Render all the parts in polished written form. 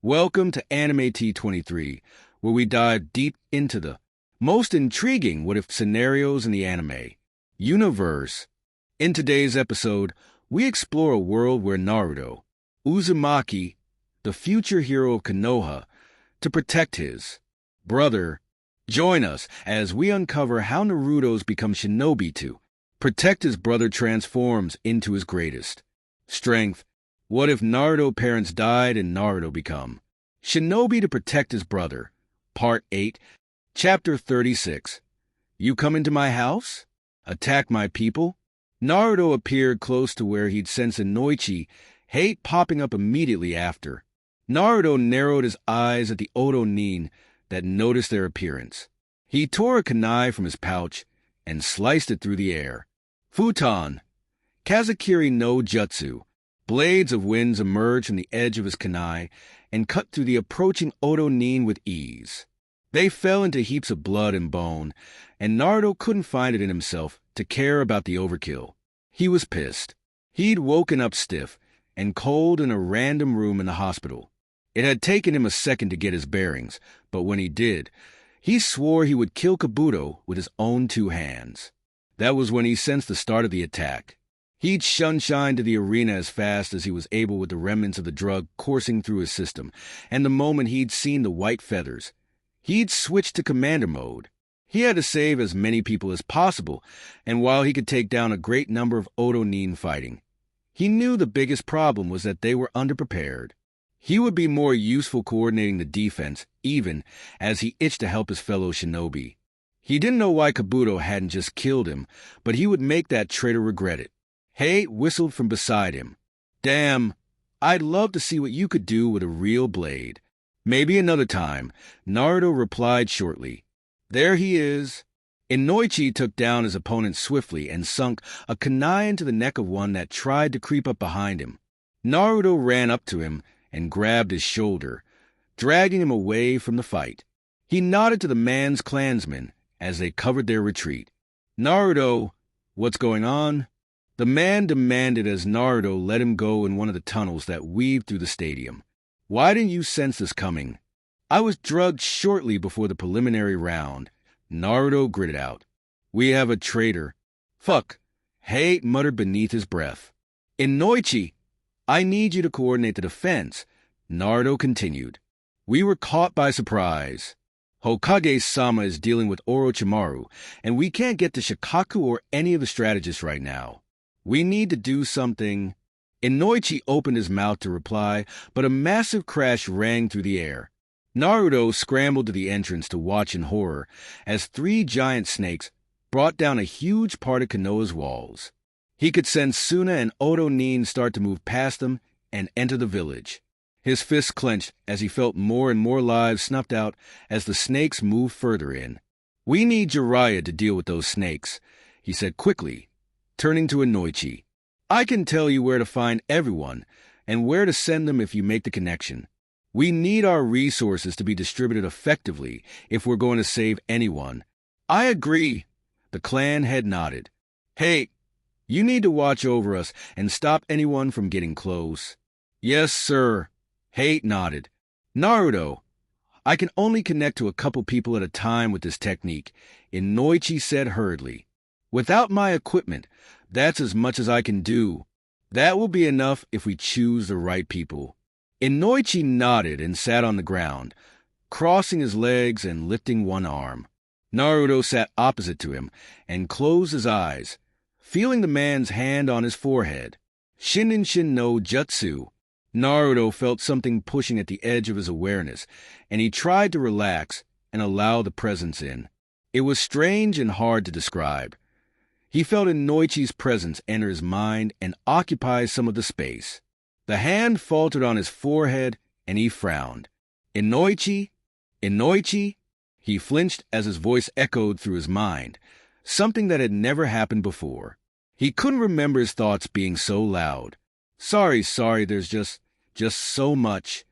Welcome to Anime T23, where we dive deep into the most intriguing what-if scenarios in the anime universe. In today's episode, we explore a world where Naruto, Uzumaki, the future hero of Konoha, to protect his brother. Join us as we uncover how Naruto's become Shinobi to protect his brother transforms into his greatest strength. What if Naruto parents died and Naruto become Shinobi to protect his brother? Part 8, Chapter 36. You come into my house? Attack my people? Naruto appeared close to where he'd sensed Inoichi, hate popping up immediately after. Naruto narrowed his eyes at the Oto Nin that noticed their appearance. He tore a kunai from his pouch and sliced it through the air. Futon, Kazakiri no Jutsu. Blades of winds emerged from the edge of his kunai and cut through the approaching Oto Nin with ease. They fell into heaps of blood and bone, and Naruto couldn't find it in himself to care about the overkill. He was pissed. He'd woken up stiff and cold in a random room in the hospital. It had taken him a second to get his bearings, but when he did, he swore he would kill Kabuto with his own two hands. That was when he sensed the start of the attack. He'd shine to the arena as fast as he was able with the remnants of the drug coursing through his system, and the moment he'd seen the white feathers, he'd switched to commander mode. He had to save as many people as possible, and while he could take down a great number of Oto Nin fighting, he knew the biggest problem was that they were underprepared. He would be more useful coordinating the defense, even as he itched to help his fellow shinobi. He didn't know why Kabuto hadn't just killed him, but he would make that traitor regret it. Hei whistled from beside him. Damn, I'd love to see what you could do with a real blade. Maybe another time, Naruto replied shortly. There he is. Inoichi took down his opponent swiftly and sunk a kunai into the neck of one that tried to creep up behind him. Naruto ran up to him and grabbed his shoulder, dragging him away from the fight. He nodded to the man's clansmen as they covered their retreat. Naruto, what's going on? The man demanded as Naruto let him go in one of the tunnels that weaved through the stadium. Why didn't you sense this coming? I was drugged shortly before the preliminary round. Naruto gritted out. We have a traitor. Fuck, Hei muttered beneath his breath. Inoichi, I need you to coordinate the defense, Naruto continued. We were caught by surprise. Hokage-sama is dealing with Orochimaru, and we can't get to Shikaku or any of the strategists right now. We need to do something. Inoichi opened his mouth to reply, but a massive crash rang through the air. Naruto scrambled to the entrance to watch in horror as three giant snakes brought down a huge part of Konoha's walls. He could sense Suna and Oto Nin start to move past them and enter the village. His fists clenched as he felt more and more lives snuffed out as the snakes moved further in. We need Jiraiya to deal with those snakes, he said quickly, turning to Inoichi. I can tell you where to find everyone and where to send them if you make the connection. We need our resources to be distributed effectively if we're going to save anyone. I agree. The clan head nodded. Hey, you need to watch over us and stop anyone from getting close. Yes, sir. Hei nodded. Naruto, I can only connect to a couple people at a time with this technique, Inoichi said hurriedly. Without my equipment, that's as much as I can do. That will be enough if we choose the right people. Inoichi nodded and sat on the ground, crossing his legs and lifting one arm. Naruto sat opposite to him and closed his eyes, feeling the man's hand on his forehead. Shininshin no Jutsu. Naruto felt something pushing at the edge of his awareness, and he tried to relax and allow the presence in. It was strange and hard to describe. He felt Inoichi's presence enter his mind and occupy some of the space. The hand faltered on his forehead, and he frowned. Inoichi? Inoichi? He flinched as his voice echoed through his mind, something that had never happened before. He couldn't remember his thoughts being so loud. Sorry, there's just so much.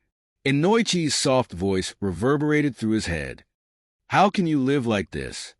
Inoichi's soft voice reverberated through his head. How can you live like this?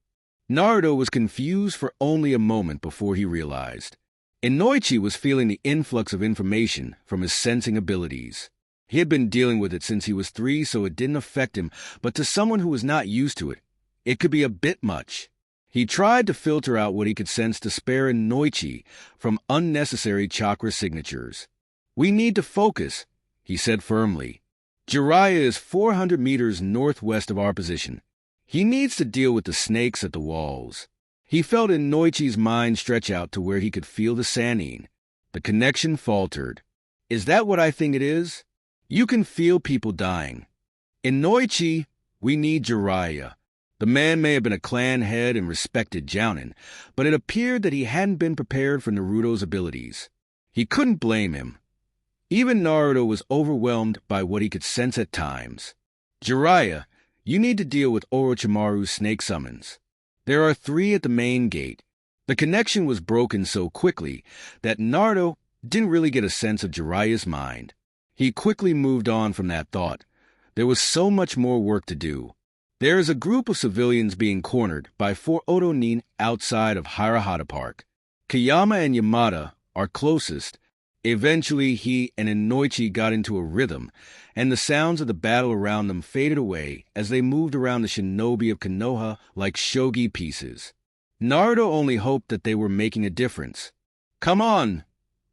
Naruto was confused for only a moment before he realized. Inoichi was feeling the influx of information from his sensing abilities. He had been dealing with it since he was 3, so it didn't affect him, but to someone who was not used to it, it could be a bit much. He tried to filter out what he could sense to spare Noichi from unnecessary chakra signatures. "We need to focus," he said firmly. "Jiraiya is 400 meters northwest of our position. He needs to deal with the snakes at the walls." He felt Noichi's mind stretch out to where he could feel the Sannin. The connection faltered. "Is that what I think it is? You can feel people dying. In Noichi, we need Jiraiya." The man may have been a clan head and respected Jounin, but it appeared that he hadn't been prepared for Naruto's abilities. He couldn't blame him. Even Naruto was overwhelmed by what he could sense at times. "Jiraiya, you need to deal with Orochimaru's snake summons. There are 3 at the main gate." The connection was broken so quickly that Naruto didn't really get a sense of Jiraiya's mind. He quickly moved on from that thought. There was so much more work to do. There is a group of civilians being cornered by 4 Otonin outside of Hirahata Park. Kayama and Yamada are closest. Eventually, he and Inoichi got into a rhythm, and the sounds of the battle around them faded away as they moved around the Shinobi of Konoha like shogi pieces. Naruto only hoped that they were making a difference. "Come on!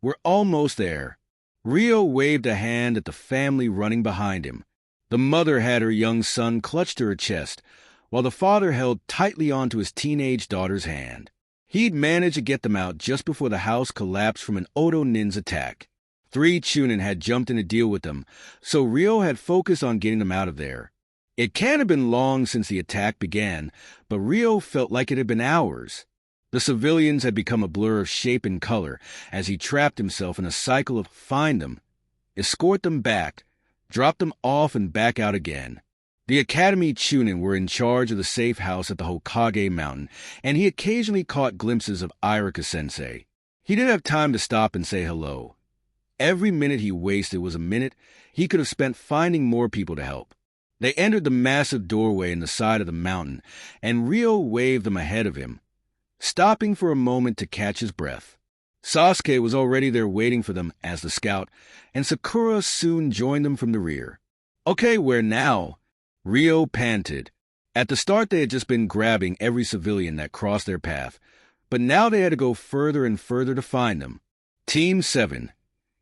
We're almost there." Ryo waved a hand at the family running behind him. The mother had her young son clutched to her chest, while the father held tightly onto his teenage daughter's hand. He'd managed to get them out just before the house collapsed from an Oto Nin's attack. 3 Chunin had jumped in to deal with them, so Ryo had focused on getting them out of there. It can't have been long since the attack began, but Ryo felt like it had been hours. The civilians had become a blur of shape and color as he trapped himself in a cycle of find them, escort them back, drop them off and back out again. The Academy Chunin were in charge of the safe house at the Hokage Mountain, and he occasionally caught glimpses of Irika-sensei. He didn't have time to stop and say hello. Every minute he wasted was a minute he could have spent finding more people to help. They entered the massive doorway in the side of the mountain, and Ryo waved them ahead of him, stopping for a moment to catch his breath. Sasuke was already there waiting for them as the scout, and Sakura soon joined them from the rear. "Okay, where now?" Ryo panted. At the start they had just been grabbing every civilian that crossed their path, but now they had to go further and further to find them. "Team 7,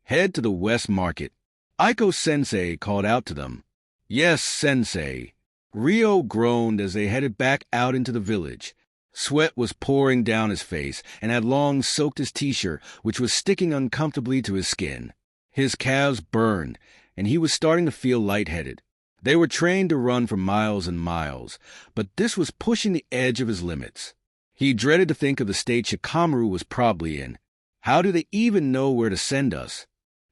head to the West Market." Aiko-sensei called out to them. "Yes, sensei." Ryo groaned as they headed back out into the village. Sweat was pouring down his face and had long soaked his t-shirt, which was sticking uncomfortably to his skin. His calves burned, and he was starting to feel lightheaded. They were trained to run for miles and miles, but this was pushing the edge of his limits. He dreaded to think of the state Shikamaru was probably in. How do they even know where to send us?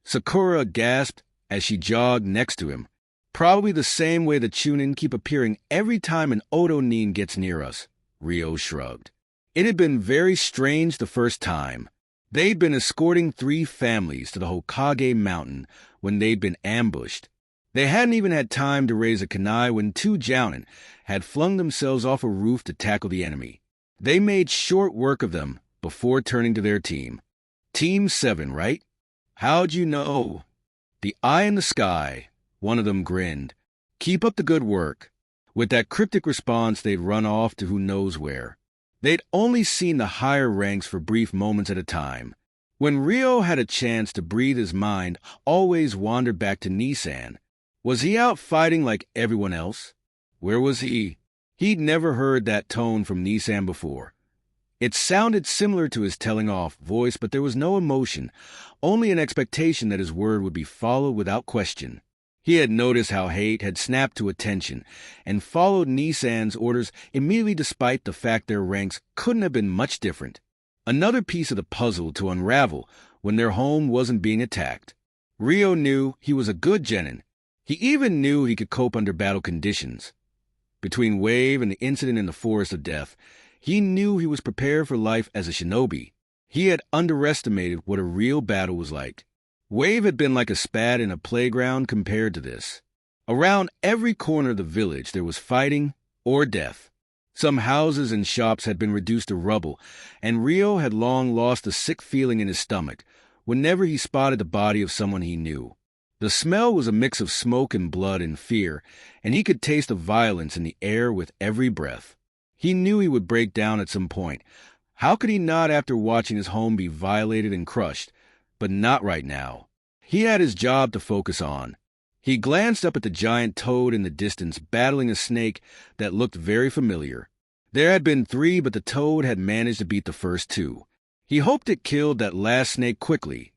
Sakura gasped as she jogged next to him. "Probably the same way the Chunin keep appearing every time an Oto Nin gets near us." Ryo shrugged. It had been very strange the first time. They'd been escorting 3 families to the Hokage Mountain when they'd been ambushed. They hadn't even had time to raise a kunai when 2 Jounin had flung themselves off a roof to tackle the enemy. They made short work of them before turning to their team. "Team 7, right? How'd you know?" "The eye in the sky," one of them grinned. "Keep up the good work." With that cryptic response, they'd run off to who knows where. They'd only seen the higher ranks for brief moments at a time. When Ryo had a chance to breathe, his mind always wandered back to Nissan. Was he out fighting like everyone else? Where was he? He'd never heard that tone from Nissan before. It sounded similar to his telling off voice, but there was no emotion, only an expectation that his word would be followed without question. He had noticed how hate had snapped to attention and followed Nissan's orders immediately despite the fact their ranks couldn't have been much different. Another piece of the puzzle to unravel when their home wasn't being attacked. Ryo knew he was a good genin. He even knew he could cope under battle conditions. Between Wave and the incident in the Forest of Death, he knew he was prepared for life as a shinobi. He had underestimated what a real battle was like. Wave had been like a spat in a playground compared to this. Around every corner of the village there was fighting or death. Some houses and shops had been reduced to rubble, and Ryo had long lost the sick feeling in his stomach whenever he spotted the body of someone he knew. The smell was a mix of smoke and blood and fear, and he could taste the violence in the air with every breath. He knew he would break down at some point. How could he not after watching his home be violated and crushed? But not right now. He had his job to focus on. He glanced up at the giant toad in the distance, battling a snake that looked very familiar. There had been 3, but the toad had managed to beat the first 2. He hoped it killed that last snake quickly.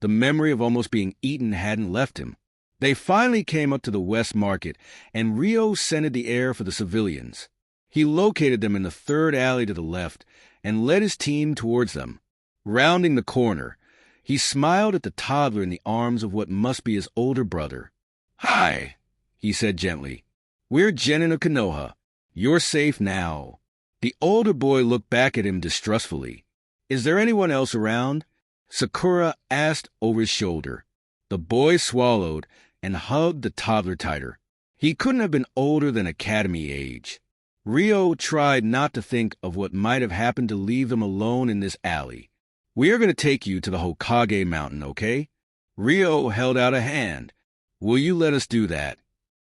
The memory of almost being eaten hadn't left him. They finally came up to the West Market, and Rio scented the air for the civilians. He located them in the 3rd alley to the left and led his team towards them. Rounding the corner, he smiled at the toddler in the arms of what must be his older brother. "Hi," he said gently. "We're Genin of Konoha. You're safe now." The older boy looked back at him distrustfully. "Is there anyone else around?" Sakura asked over his shoulder. The boy swallowed and hugged the toddler tighter. He couldn't have been older than academy age. Rio tried not to think of what might have happened to leave them alone in this alley. "We are going to take you to the Hokage Mountain, okay?" Rio held out a hand. "Will you let us do that?"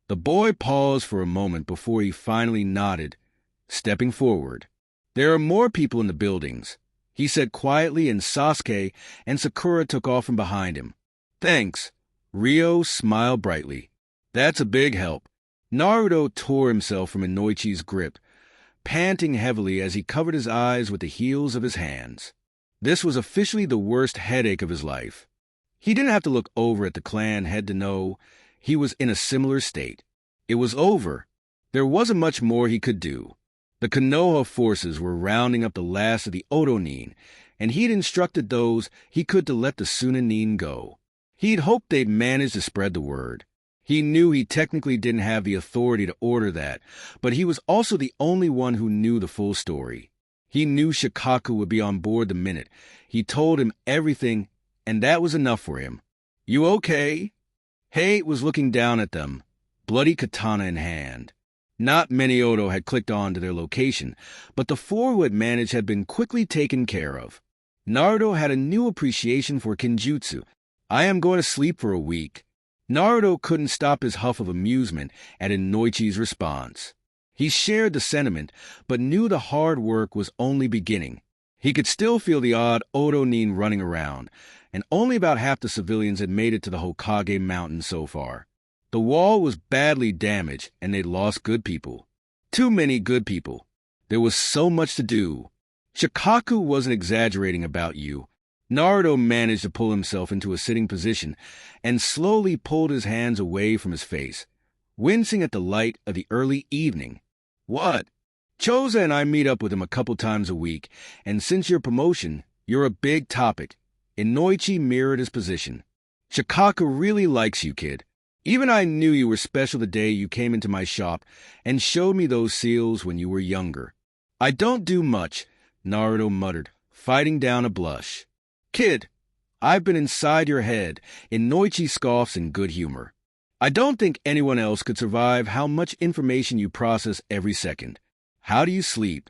The boy paused for a moment before he finally nodded, stepping forward. "There are more people in the buildings," he said quietly, and Sasuke and Sakura took off from behind him. "Thanks." Rio smiled brightly. "That's a big help." Naruto tore himself from Inoichi's grip, panting heavily as he covered his eyes with the heels of his hands. This was officially the worst headache of his life. He didn't have to look over at the clan head to know he was in a similar state. It was over. There wasn't much more he could do. The Konoha forces were rounding up the last of the Otonin, and he'd instructed those he could to let the Sunanin go. He'd hoped they'd manage to spread the word. He knew he technically didn't have the authority to order that, but he was also the only one who knew the full story. He knew Shikaku would be on board the minute. He told him everything, and that was enough for him. "You okay?" Hate was looking down at them, bloody katana in hand. Not many Oto had clicked on to their location, but the 4 who had managed had been quickly taken care of. Naruto had a new appreciation for Kenjutsu. "I am going to sleep for a week." Naruto couldn't stop his huff of amusement at Inoichi's response. He shared the sentiment, but knew the hard work was only beginning. He could still feel the odd Otonin running around, and only about half the civilians had made it to the Hokage Mountain so far. The wall was badly damaged, and they'd lost good people. Too many good people. There was so much to do. Shikaku wasn't exaggerating about you. Naruto managed to pull himself into a sitting position and slowly pulled his hands away from his face, wincing at the light of the early evening. "What?" "Choza and I meet up with him a couple times a week, and since your promotion, you're a big topic." Inoichi mirrored his position. "Shikaku really likes you, kid. Even I knew you were special the day you came into my shop and showed me those seals when you were younger." "I don't do much," Naruto muttered, fighting down a blush. "Kid, I've been inside your head," Inoichi scoffs in good humor. "I don't think anyone else could survive how much information you process every second. How do you sleep?"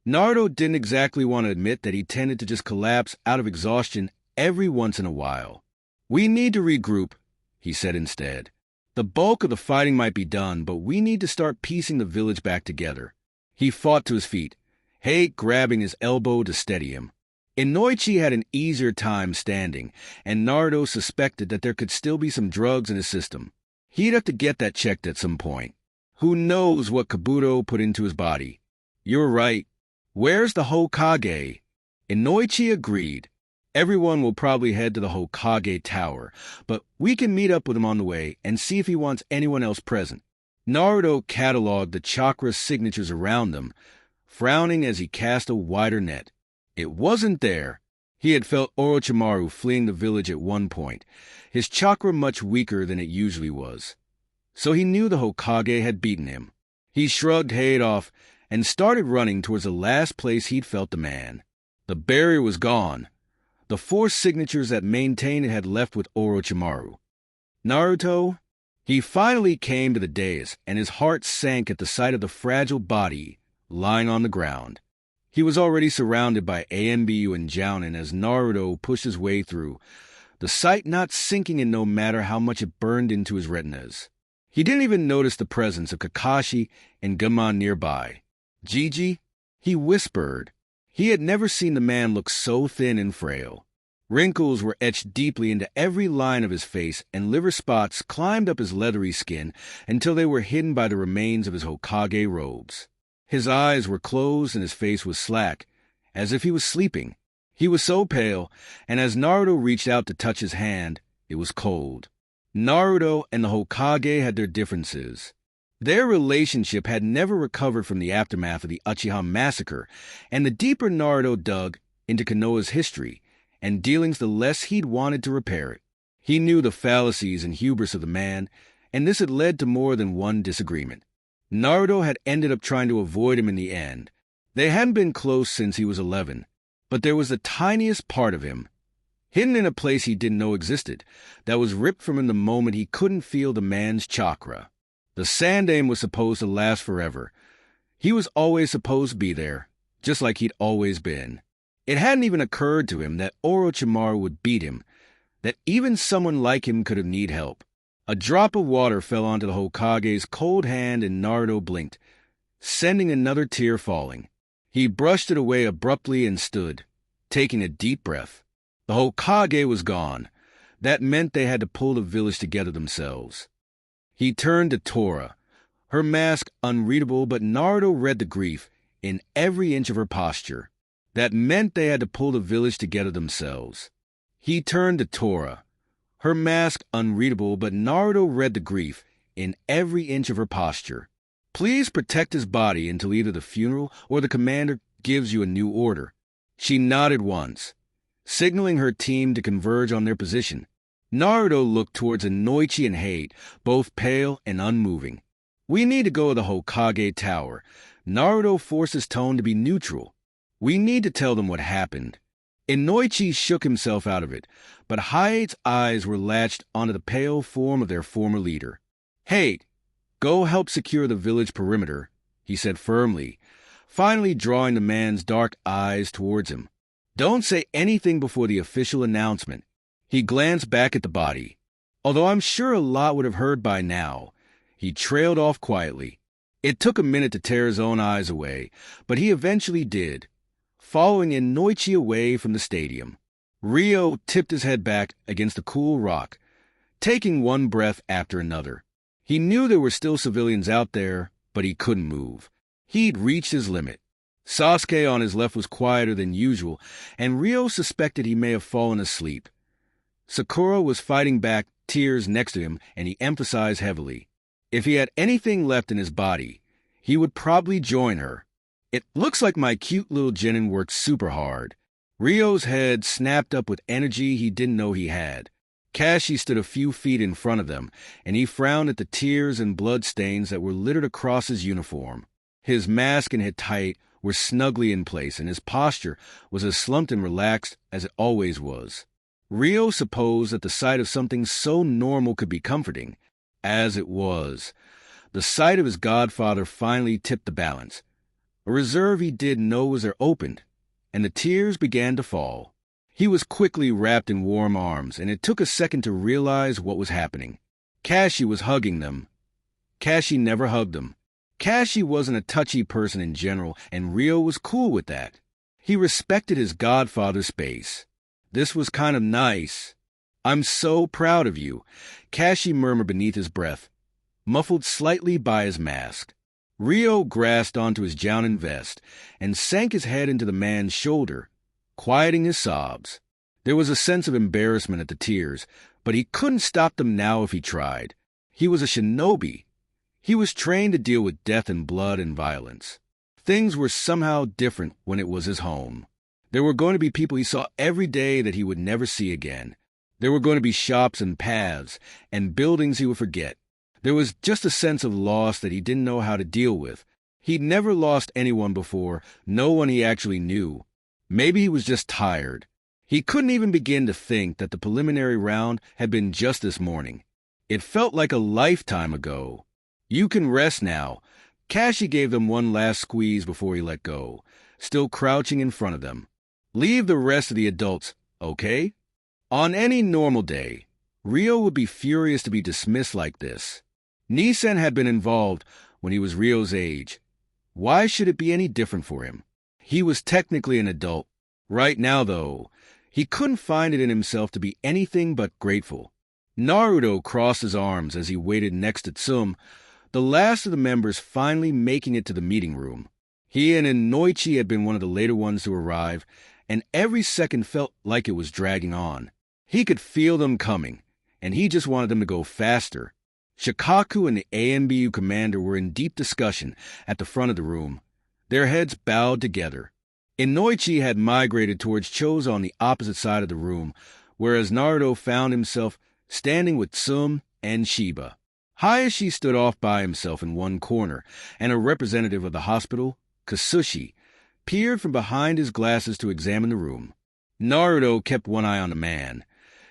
Naruto didn't exactly want to admit that he tended to just collapse out of exhaustion every once in a while. "We need to regroup," he said instead. "The bulk of the fighting might be done, but we need to start piecing the village back together." He fought to his feet, Hate grabbing his elbow to steady him. Inoichi had an easier time standing, and Naruto suspected that there could still be some drugs in his system. He'd have to get that checked at some point. Who knows what Kabuto put into his body? "You're right. Where's the Hokage?" Inoichi agreed. "Everyone will probably head to the Hokage Tower, but we can meet up with him on the way and see if he wants anyone else present." Naruto cataloged the chakra signatures around them, frowning as he cast a wider net. It wasn't there. He had felt Orochimaru fleeing the village at one point, his chakra much weaker than it usually was. So he knew the Hokage had beaten him. He shrugged Hate off and started running towards the last place he'd felt the man. The barrier was gone. The 4 signatures that maintained it had left with Orochimaru. "Naruto?" He finally came to the dais, and his heart sank at the sight of the fragile body lying on the ground. He was already surrounded by AMBU and Jounin as Naruto pushed his way through, the sight not sinking in no matter how much it burned into his retinas. He didn't even notice the presence of Kakashi and Gammon nearby. "Gigi?" he whispered. He had never seen the man look so thin and frail. Wrinkles were etched deeply into every line of his face, and liver spots climbed up his leathery skin until they were hidden by the remains of his Hokage robes. His eyes were closed and his face was slack, as if he was sleeping. He was so pale, and as Naruto reached out to touch his hand, it was cold. Naruto and the Hokage had their differences. Their relationship had never recovered from the aftermath of the Uchiha massacre, and the deeper Naruto dug into Konoha's history and dealings, the less he'd wanted to repair it. He knew the fallacies and hubris of the man, and this had led to more than one disagreement. Naruto had ended up trying to avoid him in the end. They hadn't been close since he was 11, but there was the tiniest part of him, hidden in a place he didn't know existed, that was ripped from him the moment he couldn't feel the man's chakra. The Sandaime was supposed to last forever. He was always supposed to be there, just like he'd always been. It hadn't even occurred to him that Orochimaru would beat him, that even someone like him could have need help. A drop of water fell onto the Hokage's cold hand and Naruto blinked, sending another tear falling. He brushed it away abruptly and stood, taking a deep breath. The Hokage was gone. That meant they had to pull the village together themselves. He turned to Tora, her mask unreadable, but Naruto read the grief in every inch of her posture. That meant they had to pull the village together themselves. He turned to Tora, her mask unreadable, but Naruto read the grief in every inch of her posture. "Please protect his body until either the funeral or the commander gives you a new order." She nodded once, signaling her team to converge on their position. Naruto looked towards Inoichi and Hate, both pale and unmoving. "We need to go to the Hokage Tower." Naruto forced his tone to be neutral. "We need to tell them what happened." Inoichi shook himself out of it, but Hate's eyes were latched onto the pale form of their former leader. "Hate, go help secure the village perimeter," he said firmly, finally drawing the man's dark eyes towards him. "Don't say anything before the official announcement." He glanced back at the body. Although I'm sure a lot would have heard by now, he trailed off quietly. It took a minute to tear his own eyes away, but he eventually did, following Inoichi away from the stadium. Ryo tipped his head back against the cool rock, taking one breath after another. He knew there were still civilians out there, but he couldn't move. He'd reached his limit. Sasuke on his left was quieter than usual, and Ryo suspected he may have fallen asleep. Sakura was fighting back tears next to him, and he emphasized heavily. If he had anything left in his body, he would probably join her. "It looks like my cute little genin worked super hard." Ryo's head snapped up with energy he didn't know he had. Kashi stood a few feet in front of them, and he frowned at the tears and blood stains that were littered across his uniform. His mask and head tight were snugly in place, and his posture was as slumped and relaxed as it always was. Ryo supposed that the sight of something so normal could be comforting, as it was. The sight of his godfather finally tipped the balance. A reserve he did know was there opened, and the tears began to fall. He was quickly wrapped in warm arms, and it took a second to realize what was happening. Kashi was hugging them. Kashi never hugged them. Kashi wasn't a touchy person in general, and Ryo was cool with that. He respected his godfather's space. This was kind of nice. "I'm so proud of you," Kashi murmured beneath his breath, muffled slightly by his mask. Ryo grasped onto his Jounin vest and sank his head into the man's shoulder, quieting his sobs. There was a sense of embarrassment at the tears, but he couldn't stop them now if he tried. He was a shinobi. He was trained to deal with death and blood and violence. Things were somehow different when it was his home. There were going to be people he saw every day that he would never see again. There were going to be shops and paths and buildings he would forget. There was just a sense of loss that he didn't know how to deal with. He'd never lost anyone before, no one he actually knew. Maybe he was just tired. He couldn't even begin to think that the preliminary round had been just this morning. It felt like a lifetime ago. "You can rest now." Kashi gave them one last squeeze before he let go, still crouching in front of them. "Leave the rest of the adults, okay?" On any normal day, Rio would be furious to be dismissed like this. Nisen had been involved when he was Rio's age. Why should it be any different for him? He was technically an adult. Right now, though, he couldn't find it in himself to be anything but grateful. Naruto crossed his arms as he waited next to Tsum, the last of the members finally making it to the meeting room. He and Inoichi had been one of the later ones to arrive, and every second felt like it was dragging on. He could feel them coming, and he just wanted them to go faster. Shikaku and the AMBU commander were in deep discussion at the front of the room, their heads bowed together. Inoichi had migrated towards Choza on the opposite side of the room, whereas Naruto found himself standing with Tsum and Shiba. Hayashi stood off by himself in one corner, and a representative of the hospital, Kasushi, peered from behind his glasses to examine the room. Naruto kept one eye on the man.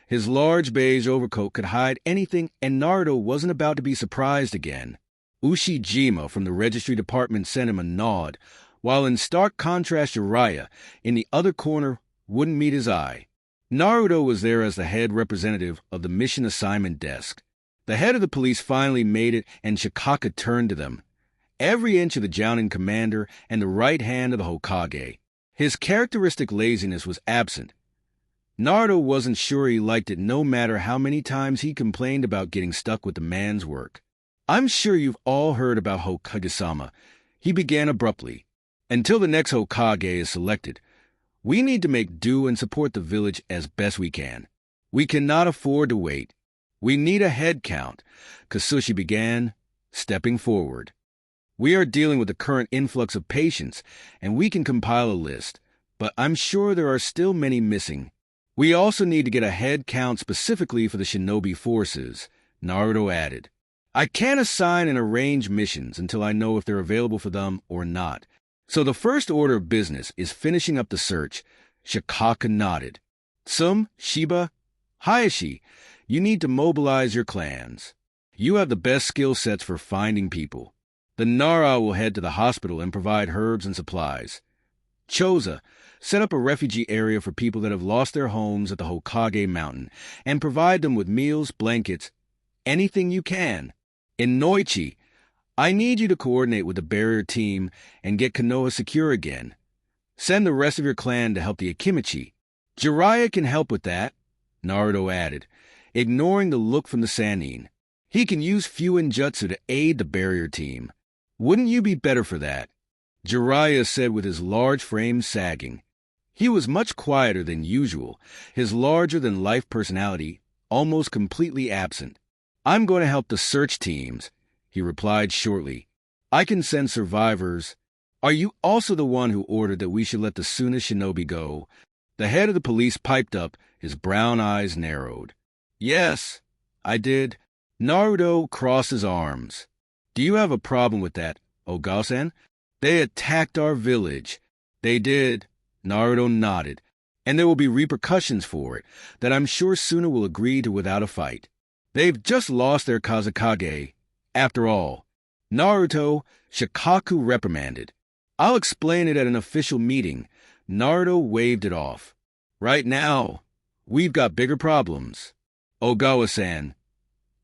His large beige overcoat could hide anything, and Naruto wasn't about to be surprised again. Ushijima from the registry department sent him a nod, while in stark contrast Jiraiya, in the other corner, wouldn't meet his eye. Naruto was there as the head representative of the mission assignment desk. The head of the police finally made it, and Shikaka turned to them. Every inch of the Jounin commander and the right hand of the Hokage. His characteristic laziness was absent. Naruto wasn't sure he liked it no matter how many times he complained about getting stuck with the man's work. "I'm sure you've all heard about Hokage-sama," he began abruptly. "Until the next Hokage is selected, we need to make do and support the village as best we can. We cannot afford to wait. We need a head count," Kasushi began, stepping forward. "We are dealing with the current influx of patients, and we can compile a list, but I'm sure there are still many missing. We also need to get a head count specifically for the Shinobi forces," Naruto added. "I can't assign and arrange missions until I know if they're available for them or not. So the first order of business is finishing up the search." Shikaka nodded. "Tsum, Shiba, Hayashi, you need to mobilize your clans. You have the best skill sets for finding people. The Nara will head to the hospital and provide herbs and supplies. Choza, set up a refugee area for people that have lost their homes at the Hokage Mountain and provide them with meals, blankets, anything you can. Inoichi, I need you to coordinate with the barrier team and get Konoha secure again. Send the rest of your clan to help the Akimichi. Jiraiya can help with that," Naruto added, ignoring the look from the Sannin. "He can use Fuinjutsu to aid the barrier team. Wouldn't you be better for that?" Jiraiya said with his large frame sagging. He was much quieter than usual, his larger-than-life personality almost completely absent. "I'm going to help the search teams," he replied shortly. "I can send survivors." "Are you also the one who ordered that we should let the Suna Shinobi go?" The head of the police piped up, his brown eyes narrowed. "Yes, I did." Naruto crossed his arms. "Do you have a problem with that, Ogawa-san? They attacked our village." "They did," Naruto nodded, "and there will be repercussions for it that I'm sure Suna will agree to without a fight. They've just lost their Kazekage. After all, Naruto, Shikaku reprimanded. "I'll explain it at an official meeting." Naruto waved it off. "Right now, we've got bigger problems. Ogawa-san,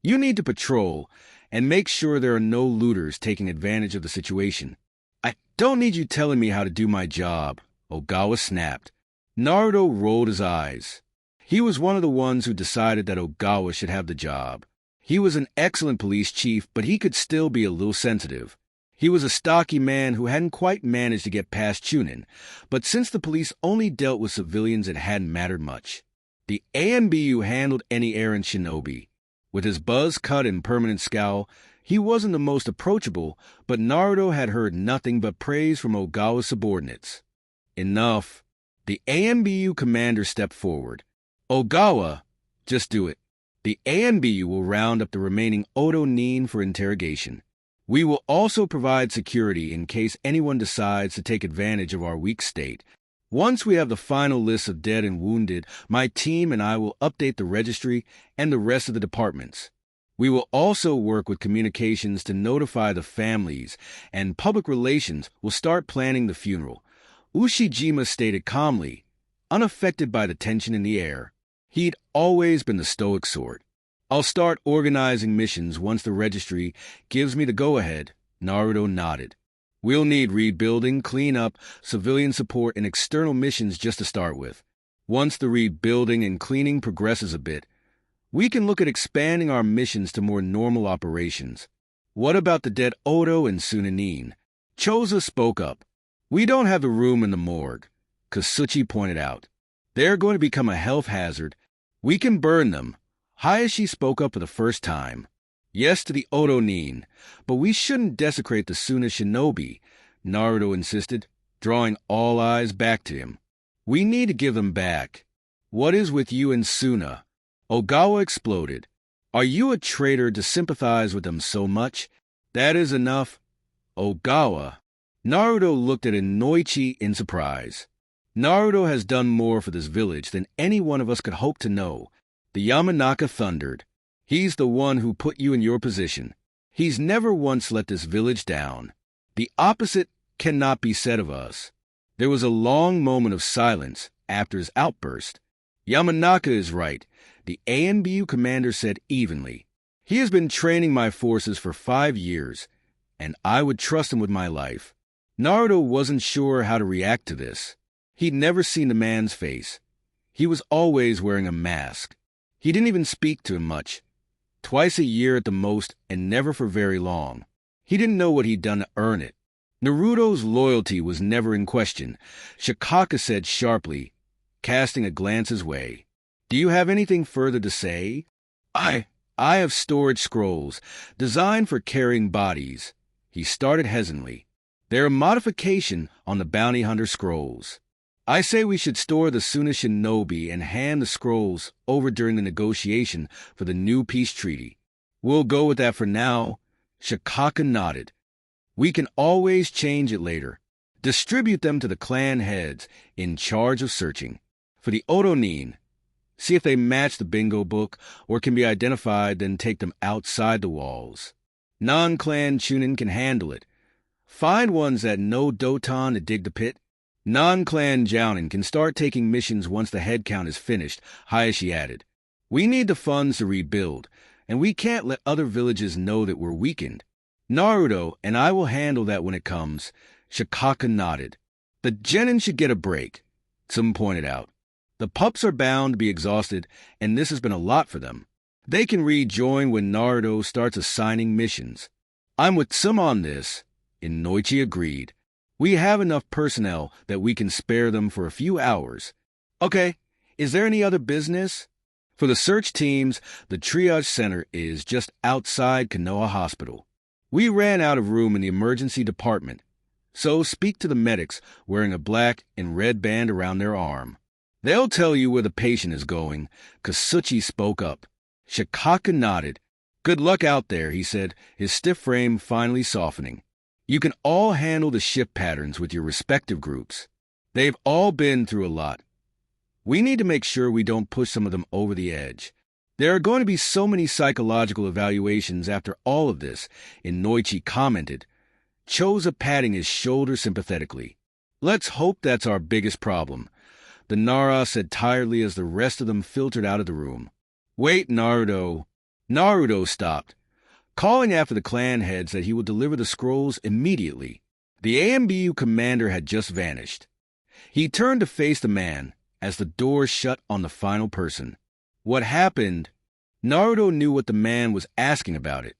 you need to patrol and make sure there are no looters taking advantage of the situation." "I don't need you telling me how to do my job," Ogawa snapped. Naruto rolled his eyes. He was one of the ones who decided that Ogawa should have the job. He was an excellent police chief, but he could still be a little sensitive. He was a stocky man who hadn't quite managed to get past Chunin, but since the police only dealt with civilians, it hadn't mattered much. The AMBU handled any errand Shinobi. With his buzz cut and permanent scowl, he wasn't the most approachable, but Naruto had heard nothing but praise from Ogawa's subordinates. "Enough." The AMBU commander stepped forward. "Ogawa, just do it. The AMBU will round up the remaining Odo Nin for interrogation. We will also provide security in case anyone decides to take advantage of our weak state. Once we have the final list of dead and wounded, my team and I will update the registry and the rest of the departments. We will also work with communications to notify the families, and public relations will start planning the funeral." Ushijima stated calmly, unaffected by the tension in the air. He'd always been the stoic sort. I'll start organizing missions once the registry gives me the go-ahead. Naruto nodded. We'll need rebuilding, cleanup, civilian support, and external missions just to start with. Once the rebuilding and cleaning progresses a bit, we can look at expanding our missions to more normal operations. What about the dead Odo and Sunanin? Choza spoke up. We don't have the room in the morgue, Kasuchi pointed out. They're going to become a health hazard. We can burn them. Hayashi spoke up for the first time. Yes to the Odo Nin, but we shouldn't desecrate the Suna Shinobi, Naruto insisted, drawing all eyes back to him. We need to give them back. What is with you and Suna? Ogawa exploded. Are you a traitor to sympathize with them so much? That is enough. Ogawa. Naruto looked at Inoichi in surprise. Naruto has done more for this village than any one of us could hope to know. The Yamanaka thundered. He's the one who put you in your position. He's never once let this village down. The opposite cannot be said of us. There was a long moment of silence after his outburst. Yamanaka is right, the ANBU commander said evenly. He has been training my forces for 5 years, and I would trust him with my life. Naruto wasn't sure how to react to this. He'd never seen the man's face. He was always wearing a mask. He didn't even speak to him much. Twice a year at the most, and never for very long. He didn't know what he'd done to earn it. Naruto's loyalty was never in question, Shikaka said sharply, casting a glance his way. Do you have anything further to say? I have storage scrolls, designed for carrying bodies. He started hesitantly. They're a modification on the bounty hunter scrolls. I say we should store the Suna Shinobi and hand the scrolls over during the negotiation for the new peace treaty. We'll go with that for now. Shikaka nodded. We can always change it later. Distribute them to the clan heads in charge of searching. For the Odo Nin, see if they match the bingo book or can be identified, then take them outside the walls. Non-clan Chunin can handle it. Find ones that know Doton to dig the pit. Non-clan Jounin can start taking missions once the headcount is finished, Hayashi added. We need the funds to rebuild, and we can't let other villages know that we're weakened. Naruto and I will handle that when it comes. Shikaka nodded. The genin should get a break, Tsum pointed out. The pups are bound to be exhausted, and this has been a lot for them. They can rejoin when Naruto starts assigning missions. I'm with Tsum on this, Inoichi agreed. We have enough personnel that we can spare them for a few hours. Okay, is there any other business? For the search teams, the triage center is just outside Konoha Hospital. We ran out of room in the emergency department, so speak to the medics wearing a black and red band around their arm. They'll tell you where the patient is going, Kasuchi spoke up. Shikaka nodded. Good luck out there, he said, his stiff frame finally softening. You can all handle the shift patterns with your respective groups. They've all been through a lot. We need to make sure we don't push some of them over the edge. There are going to be so many psychological evaluations after all of this, Inoichi commented, Choza patting his shoulder sympathetically. Let's hope that's our biggest problem, the Nara said tiredly as the rest of them filtered out of the room. Wait, Naruto. Naruto stopped, calling after the clan heads that he would deliver the scrolls immediately. The AMBU commander had just vanished. He turned to face the man as the door shut on the final person. What happened? Naruto knew what the man was asking about it.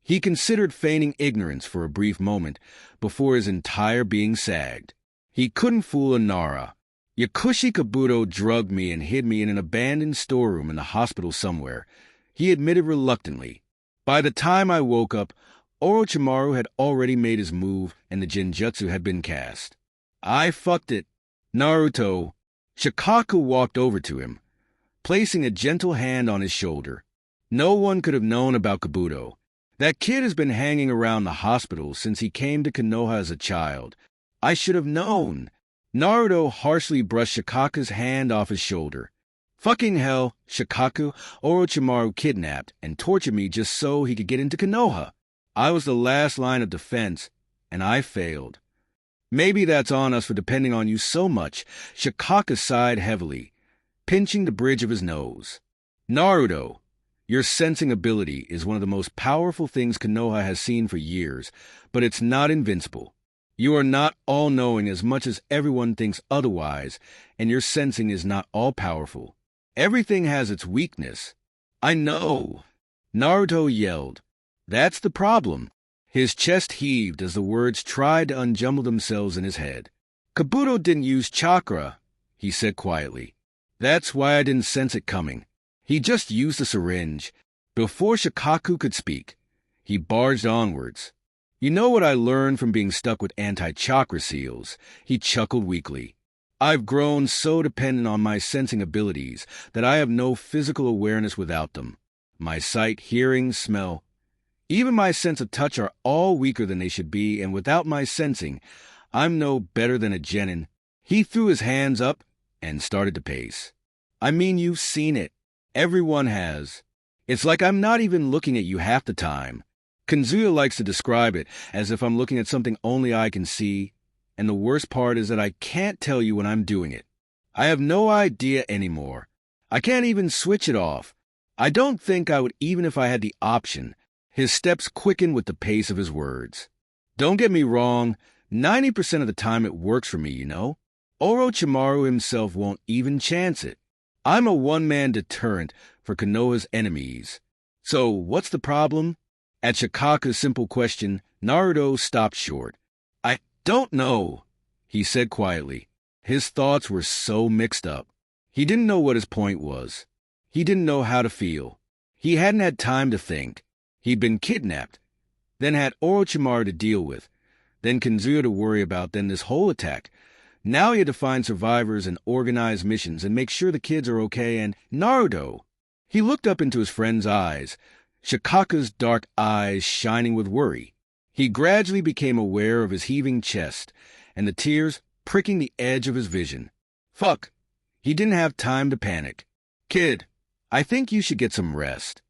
He considered feigning ignorance for a brief moment before his entire being sagged. He couldn't fool a Nara. Yakushi Kabuto drugged me and hid me in an abandoned storeroom in the hospital somewhere, he admitted reluctantly. By the time I woke up, Orochimaru had already made his move and the Genjutsu had been cast. I fucked it. Naruto. Shikaku walked over to him, placing a gentle hand on his shoulder. No one could have known about Kabuto. That kid has been hanging around the hospital since he came to Konoha as a child. I should have known. Naruto harshly brushed Shikaku's hand off his shoulder. Fucking hell, Shikaku, Orochimaru kidnapped and tortured me just so he could get into Konoha. I was the last line of defense, and I failed. Maybe that's on us for depending on you so much. Shikaku sighed heavily, pinching the bridge of his nose. Naruto, your sensing ability is one of the most powerful things Konoha has seen for years, but it's not invincible. You are not all-knowing as much as everyone thinks otherwise, and your sensing is not all-powerful. Everything has its weakness. I know, Naruto yelled. That's the problem. His chest heaved as the words tried to unjumble themselves in his head. Kabuto didn't use chakra, he said quietly. That's why I didn't sense it coming. He just used the syringe. Before Shikaku could speak, he barged onwards. You know what I learned from being stuck with anti-chakra seals? He chuckled weakly. I've grown so dependent on my sensing abilities that I have no physical awareness without them. My sight, hearing, smell, even my sense of touch are all weaker than they should be, and without my sensing, I'm no better than a genin. He threw his hands up and started to pace. I mean, you've seen it. Everyone has. It's like I'm not even looking at you half the time. Kanzuya likes to describe it as if I'm looking at something only I can see, and the worst part is that I can't tell you when I'm doing it. I have no idea anymore. I can't even switch it off. I don't think I would even if I had the option. His steps quickened with the pace of his words. Don't get me wrong, 90% of the time it works for me, you know? Orochimaru himself won't even chance it. I'm a one-man deterrent for Konoha's enemies. So, what's the problem? At Shikaku's simple question, Naruto stopped short. I don't know, he said quietly. His thoughts were so mixed up. He didn't know what his point was. He didn't know how to feel. He hadn't had time to think. He'd been kidnapped, then had Orochimaru to deal with, then Kanzuya to worry about, then this whole attack. Now he had to find survivors and organize missions and make sure the kids are okay, and Naruto! He looked up into his friend's eyes, Shikaku's dark eyes shining with worry. He gradually became aware of his heaving chest and the tears pricking the edge of his vision. Fuck! He didn't have time to panic. Kid, I think you should get some rest.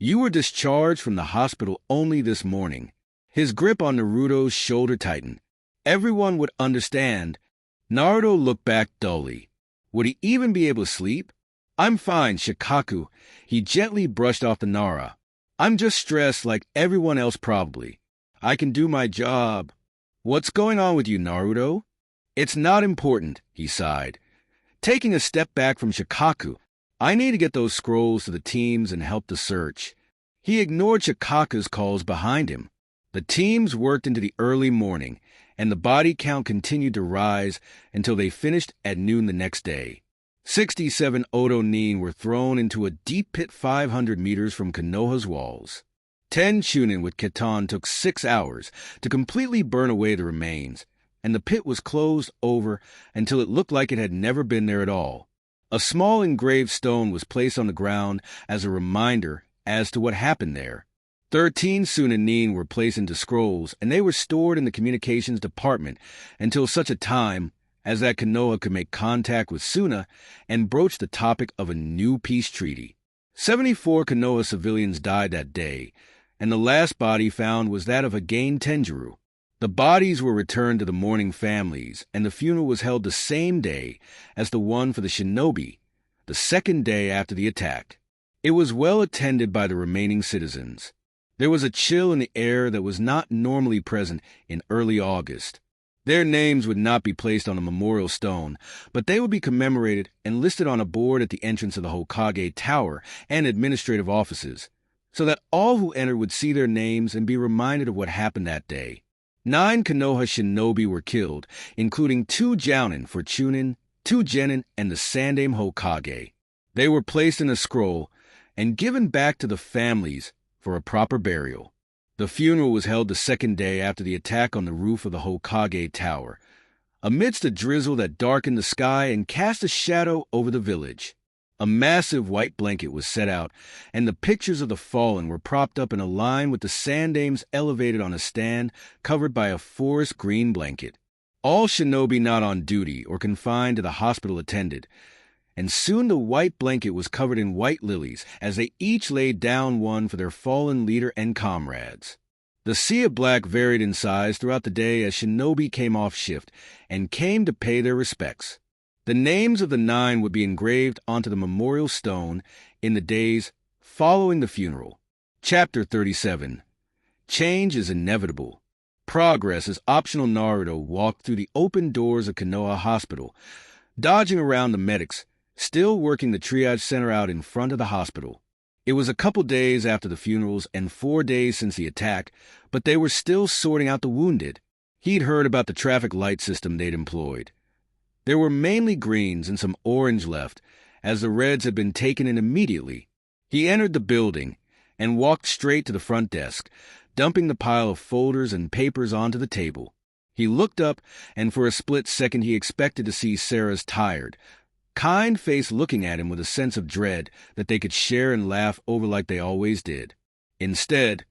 You were discharged from the hospital only this morning. His grip on Naruto's shoulder tightened. Everyone would understand. Naruto looked back dully. Would he even be able to sleep? I'm fine, Shikaku. He gently brushed off the Nara. I'm just stressed like everyone else probably. I can do my job. What's going on with you, Naruto? It's not important, he sighed. Taking a step back from Shikaku, I need to get those scrolls to the teams and help the search. He ignored Shikaku's calls behind him. The teams worked into the early morning, and the body count continued to rise until they finished at noon the next day. 67 Oto Nin were thrown into a deep pit 500 meters from Konoha's walls. 10 Chunin with Kitan took 6 hours to completely burn away the remains, and the pit was closed over until it looked like it had never been there at all. A small engraved stone was placed on the ground as a reminder as to what happened there. 13 Sunanin were placed into scrolls, and they were stored in the communications department until such a time as that Konoha could make contact with Suna and broach the topic of a new peace treaty. 74 Konoha civilians died that day, and the last body found was that of Again Tenjiro. The bodies were returned to the mourning families, and the funeral was held the same day as the one for the Shinobi, the second day after the attack. It was well attended by the remaining citizens. There was a chill in the air that was not normally present in early August. Their names would not be placed on a memorial stone, but they would be commemorated and listed on a board at the entrance of the Hokage Tower and administrative offices, so that all who entered would see their names and be reminded of what happened that day. 9 Konoha Shinobi were killed, including 2 Jounin for Chunin, 2 Genin, and the Sandaime Hokage. They were placed in a scroll and given back to the families for a proper burial. The funeral was held the second day after the attack on the roof of the Hokage Tower, amidst a drizzle that darkened the sky and cast a shadow over the village. A massive white blanket was set out, and the pictures of the fallen were propped up in a line with the Sandaimes elevated on a stand covered by a forest green blanket. All shinobi not on duty or confined to the hospital attended, and soon the white blanket was covered in white lilies as they each laid down one for their fallen leader and comrades. The sea of black varied in size throughout the day as shinobi came off shift and came to pay their respects. The names of the 9 would be engraved onto the memorial stone in the days following the funeral. Chapter 37. Change is inevitable. Progress is optional. Naruto walked through the open doors of Konoha Hospital, dodging around the medics, still working the triage center out in front of the hospital. It was a couple days after the funerals and 4 days since the attack, but they were still sorting out the wounded. He'd heard about the traffic light system they'd employed. There were mainly greens and some orange left, as the reds had been taken in immediately. He entered the building and walked straight to the front desk, dumping the pile of folders and papers onto the table. He looked up, and for a split second he expected to see Sarah's tired, kind face looking at him with a sense of dread that they could share and laugh over like they always did. Instead,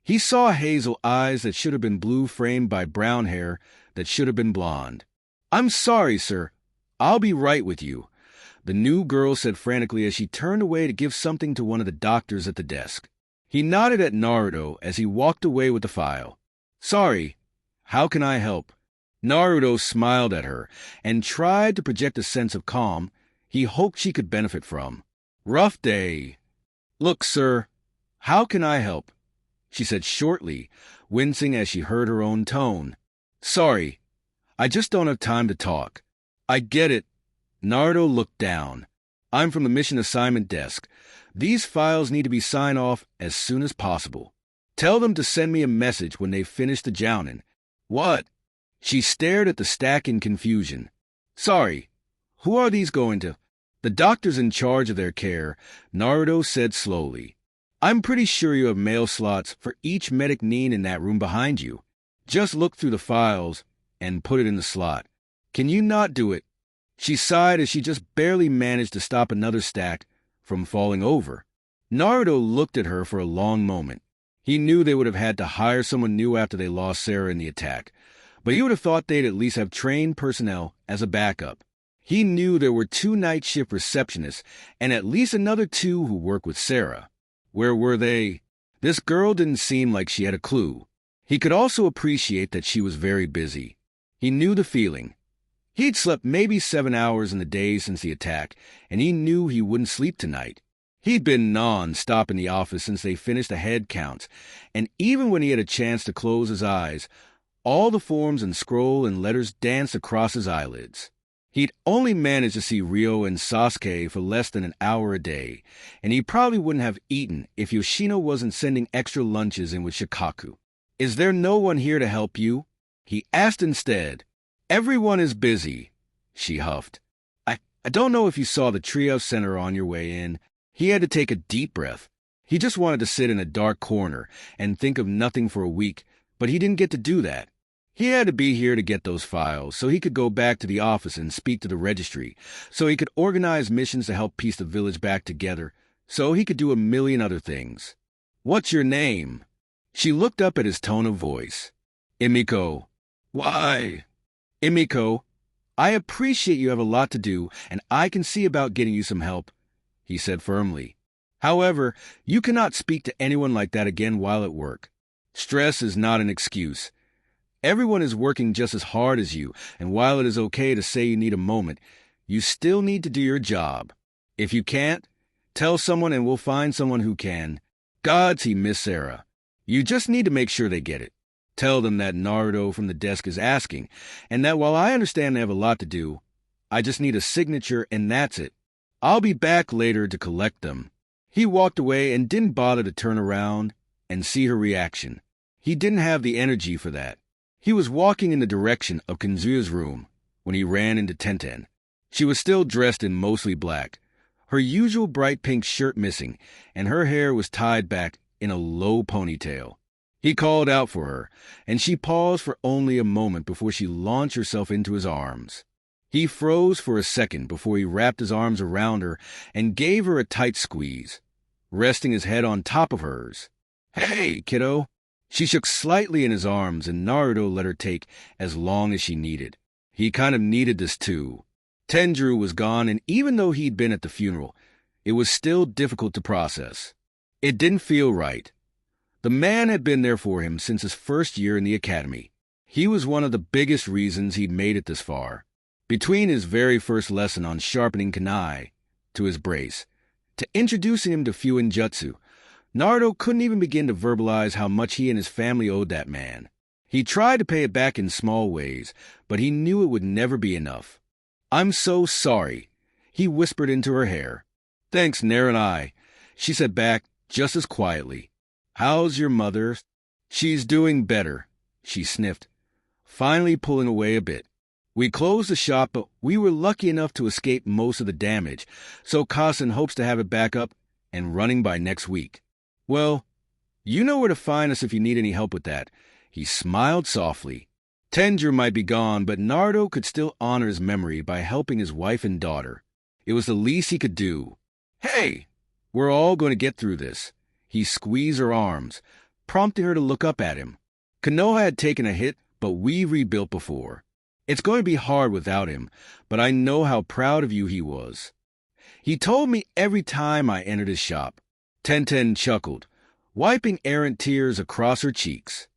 he saw hazel eyes that should have been blue framed by brown hair that should have been blonde. "I'm sorry, sir. I'll be right with you," the new girl said frantically as she turned away to give something to one of the doctors at the desk. He nodded at Naruto as he walked away with the file. "Sorry. How can I help?" Naruto smiled at her and tried to project a sense of calm he hoped she could benefit from. "Rough day. Look, sir, how can I help?" she said shortly, wincing as she heard her own tone. "Sorry, I just don't have time to talk." "I get it." Naruto looked down. "I'm from the mission assignment desk. These files need to be signed off as soon as possible. Tell them to send me a message when they've finished the jounin." "What?" She stared at the stack in confusion. "Sorry, who are these going to?" "The doctors in charge of their care," Naruto said slowly. "I'm pretty sure you have mail slots for each medic need in that room behind you. Just look through the files and put it in the slot. Can you not do it?" She sighed as she just barely managed to stop another stack from falling over. Naruto looked at her for a long moment. He knew they would have had to hire someone new after they lost Sarah in the attack, but he would have thought they'd at least have trained personnel as a backup. He knew there were 2 night shift receptionists and at least another 2 who worked with Sarah. Where were they? This girl didn't seem like she had a clue. He could also appreciate that she was very busy. He knew the feeling. He'd slept maybe 7 hours in the day since the attack, and he knew he wouldn't sleep tonight. He'd been non-stop in the office since they finished the head counts, and even when he had a chance to close his eyes, all the forms and scroll and letters danced across his eyelids. He'd only managed to see Ryo and Sasuke for less than an hour a day, and he probably wouldn't have eaten if Yoshino wasn't sending extra lunches in with Shikaku. "Is there no one here to help you?" he asked instead. "Everyone is busy," she huffed. I don't know if you saw the trio center on your way in." He had to take a deep breath. He just wanted to sit in a dark corner and think of nothing for a week, but he didn't get to do that. He had to be here to get those files so he could go back to the office and speak to the registry, so he could organize missions to help piece the village back together, so he could do a million other things. "What's your name?" She looked up at his tone of voice. "Emiko." "Why?" "Emiko, I appreciate you have a lot to do, and I can see about getting you some help," he said firmly. "However, you cannot speak to anyone like that again while at work. Stress is not an excuse. Everyone is working just as hard as you, and while it is okay to say you need a moment, you still need to do your job. If you can't, tell someone and we'll find someone who can. Gods, he missed Sarah. You just need to make sure they get it. Tell them that Naruto from the desk is asking, and that while I understand they have a lot to do, I just need a signature and that's it. I'll be back later to collect them." He walked away and didn't bother to turn around and see her reaction. He didn't have the energy for that. He was walking in the direction of Kanzuya's room when he ran into Tenten. She was still dressed in mostly black, her usual bright pink shirt missing, and her hair was tied back in a low ponytail. He called out for her, and she paused for only a moment before she launched herself into his arms. He froze for a second before he wrapped his arms around her and gave her a tight squeeze, resting his head on top of hers. "Hey, kiddo." She shook slightly in his arms, and Naruto let her take as long as she needed. He kind of needed this too. Tenjiro was gone, and even though he'd been at the funeral, it was still difficult to process. It didn't feel right. The man had been there for him since his first year in the academy. He was one of the biggest reasons he'd made it this far. Between his very first lesson on sharpening kunai to his brace, to introducing him to Fuinjutsu, Naruto couldn't even begin to verbalize how much he and his family owed that man. He tried to pay it back in small ways, but he knew it would never be enough. "I'm so sorry," he whispered into her hair. "Thanks, Naranai," she said back just as quietly. "How's your mother?" "She's doing better," she sniffed, finally pulling away a bit. "We closed the shop, but we were lucky enough to escape most of the damage, so Kasen hopes to have it back up and running by next week." "Well, you know where to find us if you need any help with that." He smiled softly. Tenjin might be gone, but Naruto could still honor his memory by helping his wife and daughter. It was the least he could do. "Hey, we're all going to get through this." He squeezed her arms, prompting her to look up at him. "Konoha had taken a hit, but we rebuilt before. It's going to be hard without him, but I know how proud of you he was. He told me every time I entered his shop." Tenten chuckled, wiping errant tears across her cheeks.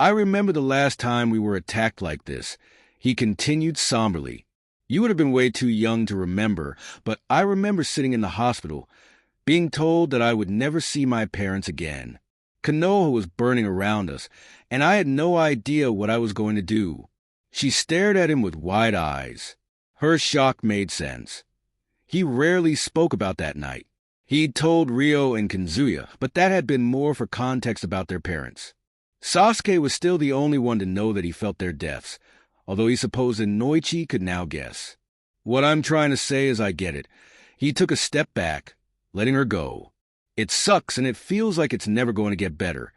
"I remember the last time we were attacked like this," he continued somberly. "You would have been way too young to remember, but I remember sitting in the hospital, being told that I would never see my parents again. Konoha was burning around us, and I had no idea what I was going to do." She stared at him with wide eyes. Her shock made sense. He rarely spoke about that night. He'd told Ryo and Kanzuya, but that had been more for context about their parents. Sasuke was still the only one to know that he felt their deaths, although he supposed that Noichi could now guess. "What I'm trying to say is I get it." He took a step back, letting her go. "It sucks and it feels like it's never going to get better.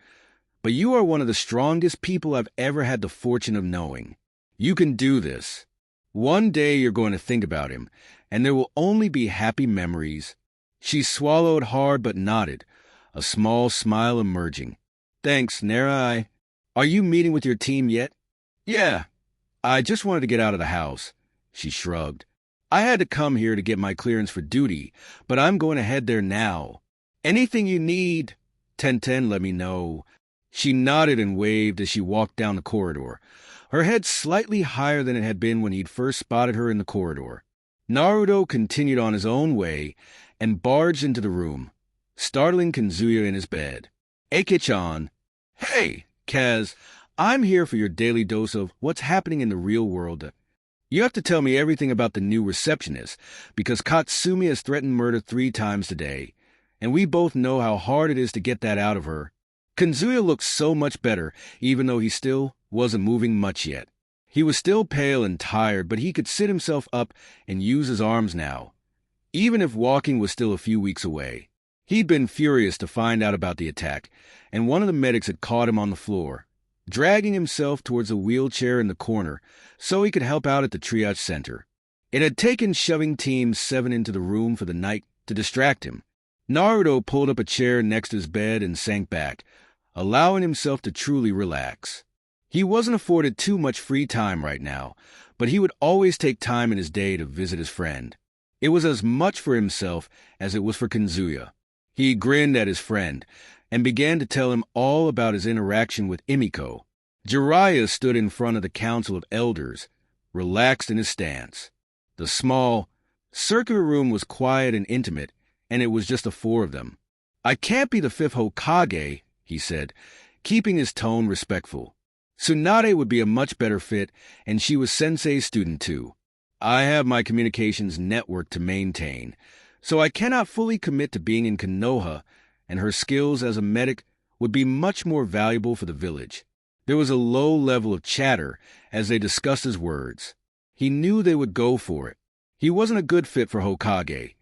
But you are one of the strongest people I've ever had the fortune of knowing. You can do this. One day you're going to think about him, and there will only be happy memories." She swallowed hard but nodded, a small smile emerging. "Thanks, Narai. Are you meeting with your team yet?" "Yeah. I just wanted to get out of the house." She shrugged. "I had to come here to get my clearance for duty, but I'm going to head there now. Anything you need, Tenten, let me know." She nodded and waved as she walked down the corridor, her head slightly higher than it had been when he'd first spotted her in the corridor. Naruto continued on his own way and barged into the room, startling Kanzuya in his bed. "Eke-chan." "Hey, Kaz, I'm here for your daily dose of what's happening in the real world. You have to tell me everything about the new receptionist, because Katsumi has threatened murder 3 times today, and we both know how hard it is to get that out of her." Kanzuya looked so much better, even though he still wasn't moving much yet. He was still pale and tired, but he could sit himself up and use his arms now, even if walking was still a few weeks away. He'd been furious to find out about the attack, and one of the medics had caught him on the floor, dragging himself towards a wheelchair in the corner so he could help out at the triage center. It had taken shoving Team 7 into the room for the night to distract him. Naruto pulled up a chair next to his bed and sank back, allowing himself to truly relax. He wasn't afforded too much free time right now, but he would always take time in his day to visit his friend. It was as much for himself as it was for Kanzuya. He grinned at his friend and began to tell him all about his interaction with Emiko. Jiraiya stood in front of the Council of Elders, relaxed in his stance. The small, circular room was quiet and intimate, and it was just the 4 of them. "I can't be the 5th Hokage," he said, keeping his tone respectful. "Tsunade would be a much better fit, and she was Sensei's student too. I have my communications network to maintain, so I cannot fully commit to being in Konoha, and her skills as a medic would be much more valuable for the village." There was a low level of chatter as they discussed his words. He knew they would go for it. He wasn't a good fit for Hokage.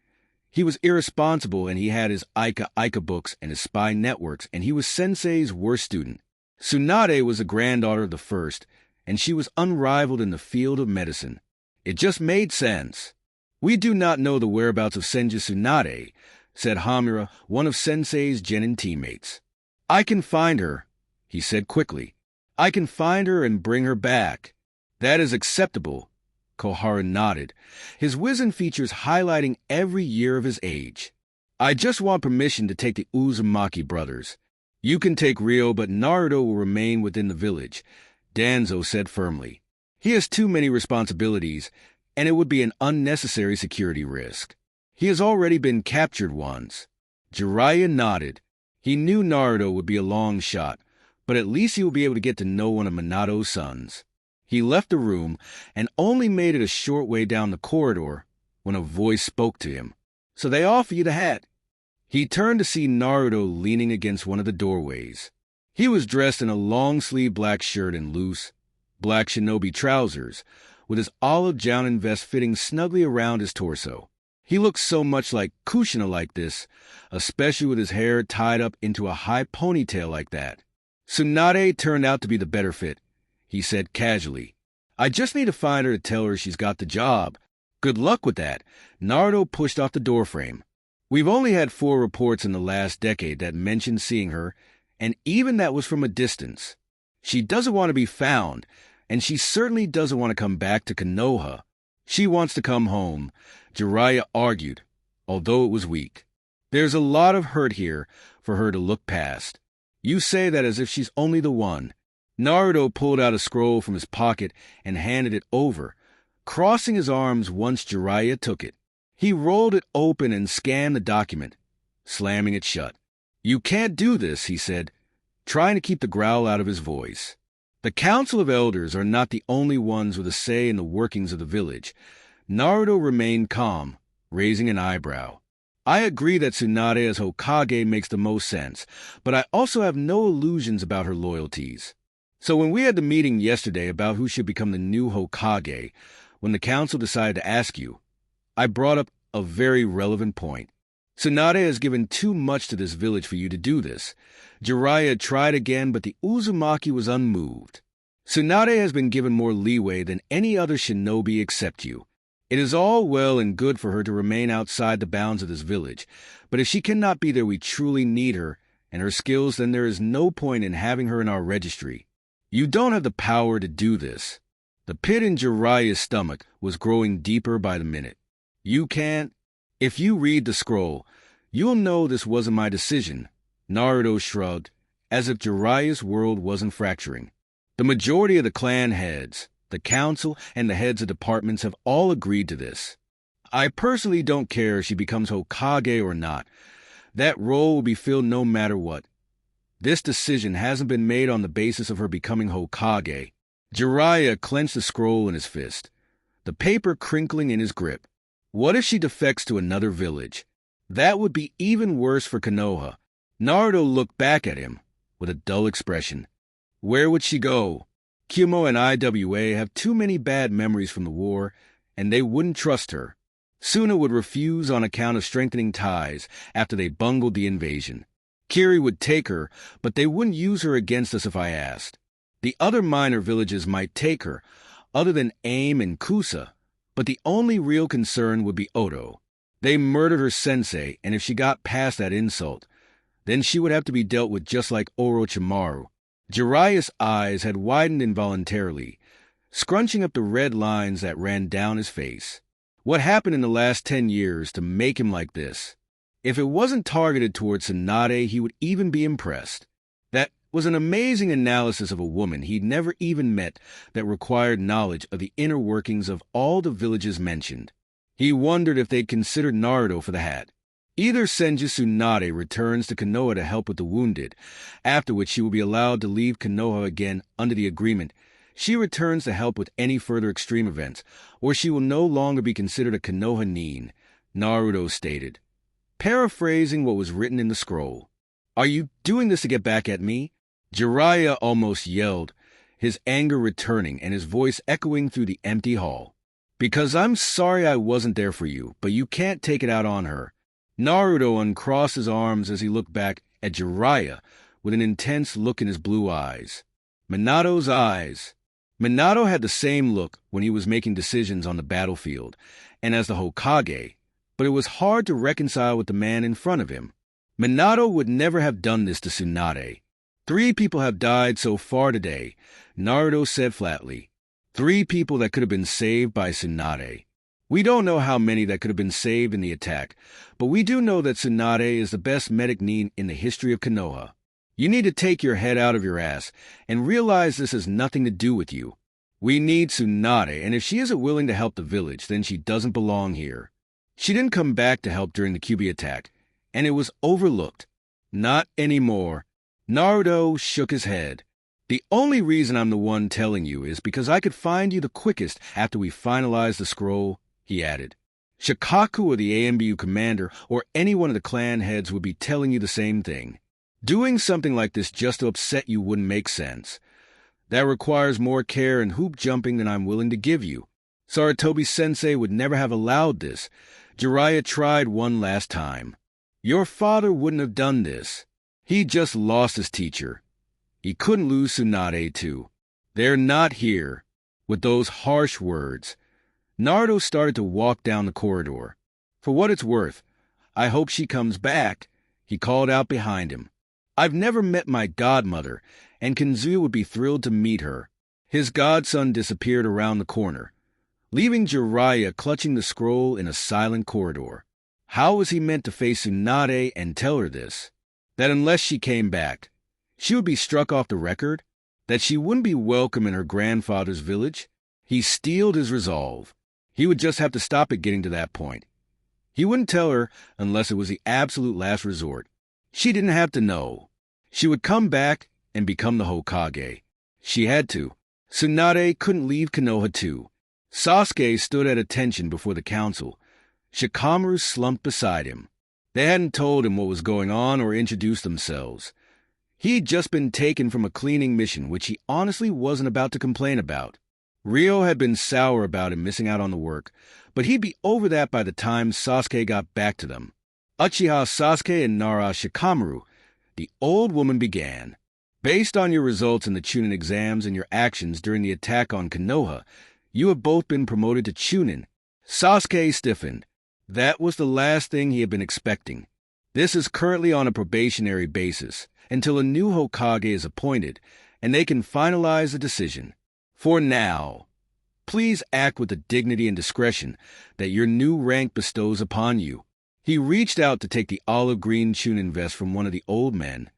He was irresponsible, and he had his Aika books and his spy networks, and he was Sensei's worst student. Tsunade was the granddaughter of the first, and she was unrivaled in the field of medicine. It just made sense. "We do not know the whereabouts of Senju Tsunade," said Hamura, one of Sensei's genin teammates. "I can find her," he said quickly. "I can find her and bring her back." "That is acceptable," Koharu nodded, his wizened features highlighting every year of his age. "I just want permission to take the Uzumaki brothers. You can take Ryo, but Naruto will remain within the village," Danzo said firmly. "He has too many responsibilities, and it would be an unnecessary security risk. He has already been captured once. Jiraiya nodded. He knew Naruto would be a long shot, but at least he would be able to get to know one of Minato's sons. He left the room and only made it a short way down the corridor when a voice spoke to him. "So they offer you the hat." He turned to see Naruto leaning against one of the doorways. He was dressed in a long-sleeved black shirt and loose, black shinobi trousers, with his olive jounin vest fitting snugly around his torso. He looked so much like Kushina like this, especially with his hair tied up into a high ponytail like that. Tsunade turned out to be the better fit, he said casually. "I just need to find her to tell her she's got the job." "Good luck with that." Naruto pushed off the doorframe. "We've only had 4 reports in the last decade that mentioned seeing her, and even that was from a distance. She doesn't want to be found, and she certainly doesn't want to come back to Konoha. She wants to come home," Jiraiya argued, although it was weak. "There's a lot of hurt here for her to look past." "You say that as if she's only the one." Naruto pulled out a scroll from his pocket and handed it over, crossing his arms once Jiraiya took it. He rolled it open and scanned the document, slamming it shut. "You can't do this," he said, trying to keep the growl out of his voice. "The Council of Elders are not the only ones with a say in the workings of the village." Naruto remained calm, raising an eyebrow. "I agree that Tsunade as Hokage makes the most sense, but I also have no illusions about her loyalties. So when we had the meeting yesterday about who should become the new Hokage, when the council decided to ask you, I brought up a very relevant point. Tsunade has given too much to this village for you to do this." Jiraiya tried again, but the Uzumaki was unmoved. "Tsunade has been given more leeway than any other shinobi except you. It is all well and good for her to remain outside the bounds of this village, but if she cannot be there we truly need her and her skills, then there is no point in having her in our registry. You don't have the power to do this." The pit in Jiraiya's stomach was growing deeper by the minute. "You can't? If you read the scroll, you'll know this wasn't my decision." Naruto shrugged, as if Jiraiya's world wasn't fracturing. "The majority of the clan heads, the council, and the heads of departments have all agreed to this. I personally don't care if she becomes Hokage or not. That role will be filled no matter what. This decision hasn't been made on the basis of her becoming Hokage." Jiraiya clenched the scroll in his fist, the paper crinkling in his grip. "What if she defects to another village? That would be even worse for Konoha." Naruto looked back at him with a dull expression. "Where would she go? Kyumo and IWA have too many bad memories from the war, and they wouldn't trust her. Suna would refuse on account of strengthening ties after they bungled the invasion. Kiri would take her, but they wouldn't use her against us if I asked. The other minor villages might take her, other than Aim and Kusa, but the only real concern would be Oto. They murdered her sensei, and if she got past that insult, then she would have to be dealt with just like Orochimaru." Jiraiya's eyes had widened involuntarily, scrunching up the red lines that ran down his face. What happened in the last 10 years to make him like this? If it wasn't targeted towards Tsunade, he would even be impressed. That was an amazing analysis of a woman he'd never even met that required knowledge of the inner workings of all the villages mentioned. He wondered if they'd considered Naruto for the hat. Either Senju Tsunade returns to Konoha to help with the wounded, after which she will be allowed to leave Konoha again under the agreement. She returns to help with any further extreme events, or she will no longer be considered a Konoha nin, Naruto stated, paraphrasing what was written in the scroll. "Are you doing this to get back at me?" Jiraiya almost yelled, his anger returning and his voice echoing through the empty hall. "Because I'm sorry I wasn't there for you, but you can't take it out on her." Naruto uncrossed his arms as he looked back at Jiraiya with an intense look in his blue eyes. Minato's eyes. Minato had the same look when he was making decisions on the battlefield and as the Hokage, but it was hard to reconcile with the man in front of him. Minato would never have done this to Tsunade. 3 people have died so far today, Naruto said flatly. 3 people that could have been saved by Tsunade. We don't know how many that could have been saved in the attack, but we do know that Tsunade is the best medic nin in the history of Konoha. You need to take your head out of your ass and realize this has nothing to do with you. We need Tsunade, and if she isn't willing to help the village, then she doesn't belong here. She didn't come back to help during the Kyuubi attack, and it was overlooked. Not anymore. Naruto shook his head. The only reason I'm the one telling you is because I could find you the quickest after we finalize the scroll, he added. Shikaku or the AMBU commander or any one of the clan heads would be telling you the same thing. Doing something like this just to upset you wouldn't make sense. That requires more care and hoop jumping than I'm willing to give you. Sarutobi-sensei would never have allowed this. Jiraiya tried one last time. Your father wouldn't have done this. He just lost his teacher. He couldn't lose Tsunade too. They're not here. With those harsh words, Naruto started to walk down the corridor. For what it's worth, I hope she comes back, he called out behind him. I've never met my godmother, and Kinzuya would be thrilled to meet her. His godson disappeared around the corner, leaving Jiraiya clutching the scroll in a silent corridor. How was he meant to face Tsunade and tell her this? That unless she came back, she would be struck off the record? That she wouldn't be welcome in her grandfather's village? He steeled his resolve. He would just have to stop it getting to that point. He wouldn't tell her unless it was the absolute last resort. She didn't have to know. She would come back and become the Hokage. She had to. Tsunade couldn't leave Konoha too. Sasuke stood at attention before the council. Shikamaru slumped beside him. They hadn't told him what was going on or introduced themselves. He'd just been taken from a cleaning mission, which he honestly wasn't about to complain about. Ryo had been sour about him missing out on the work, but he'd be over that by the time Sasuke got back to them. Uchiha Sasuke and Nara Shikamaru, the old woman began. Based on your results in the Chunin exams and your actions during the attack on Konoha, you have both been promoted to Chunin. Sasuke stiffened. That was the last thing he had been expecting. This is currently on a probationary basis until a new Hokage is appointed and they can finalize the decision. For now, please act with the dignity and discretion that your new rank bestows upon you. He reached out to take the olive green Chunin vest from one of the old men,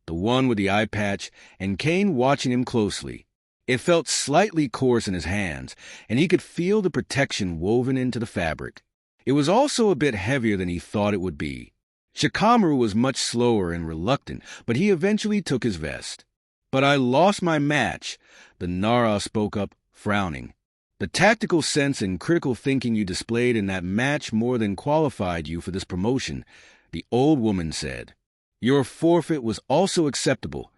the one with the eye patch, and Kane watching him closely. It felt slightly coarse in his hands, and he could feel the protection woven into the fabric. It was also a bit heavier than he thought it would be. Shikamaru was much slower and reluctant, but he eventually took his vest. But I lost my match, the Nara spoke up, frowning. The tactical sense and critical thinking you displayed in that match more than qualified you for this promotion, the old woman said. Your forfeit was also acceptable.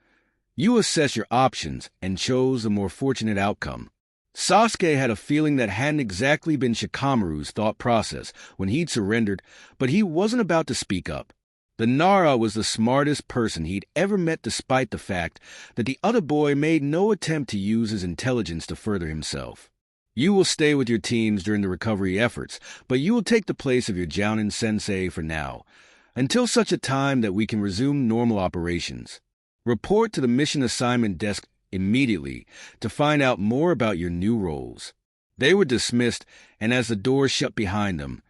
You assessed your options and chose the more fortunate outcome. Sasuke had a feeling that hadn't exactly been Shikamaru's thought process when he'd surrendered, but he wasn't about to speak up. The Nara was the smartest person he'd ever met, despite the fact that the other boy made no attempt to use his intelligence to further himself. You will stay with your teams during the recovery efforts, but you will take the place of your Jounin sensei for now, until such a time that we can resume normal operations. Report to the mission assignment desk immediately to find out more about your new roles. They were dismissed, and as the door shut behind them,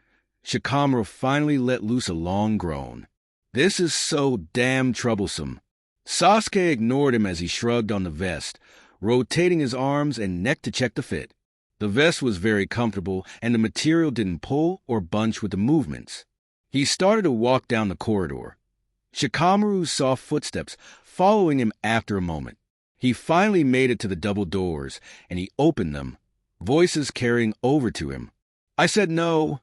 Shikamaru finally let loose a long groan. This is so damn troublesome. Sasuke ignored him as he shrugged on the vest, rotating his arms and neck to check the fit. The vest was very comfortable, and the material didn't pull or bunch with the movements. He started to walk down the corridor. Shikamaru saw footsteps following him after a moment. He finally made it to the double doors, and he opened them, voices carrying over to him. I said no.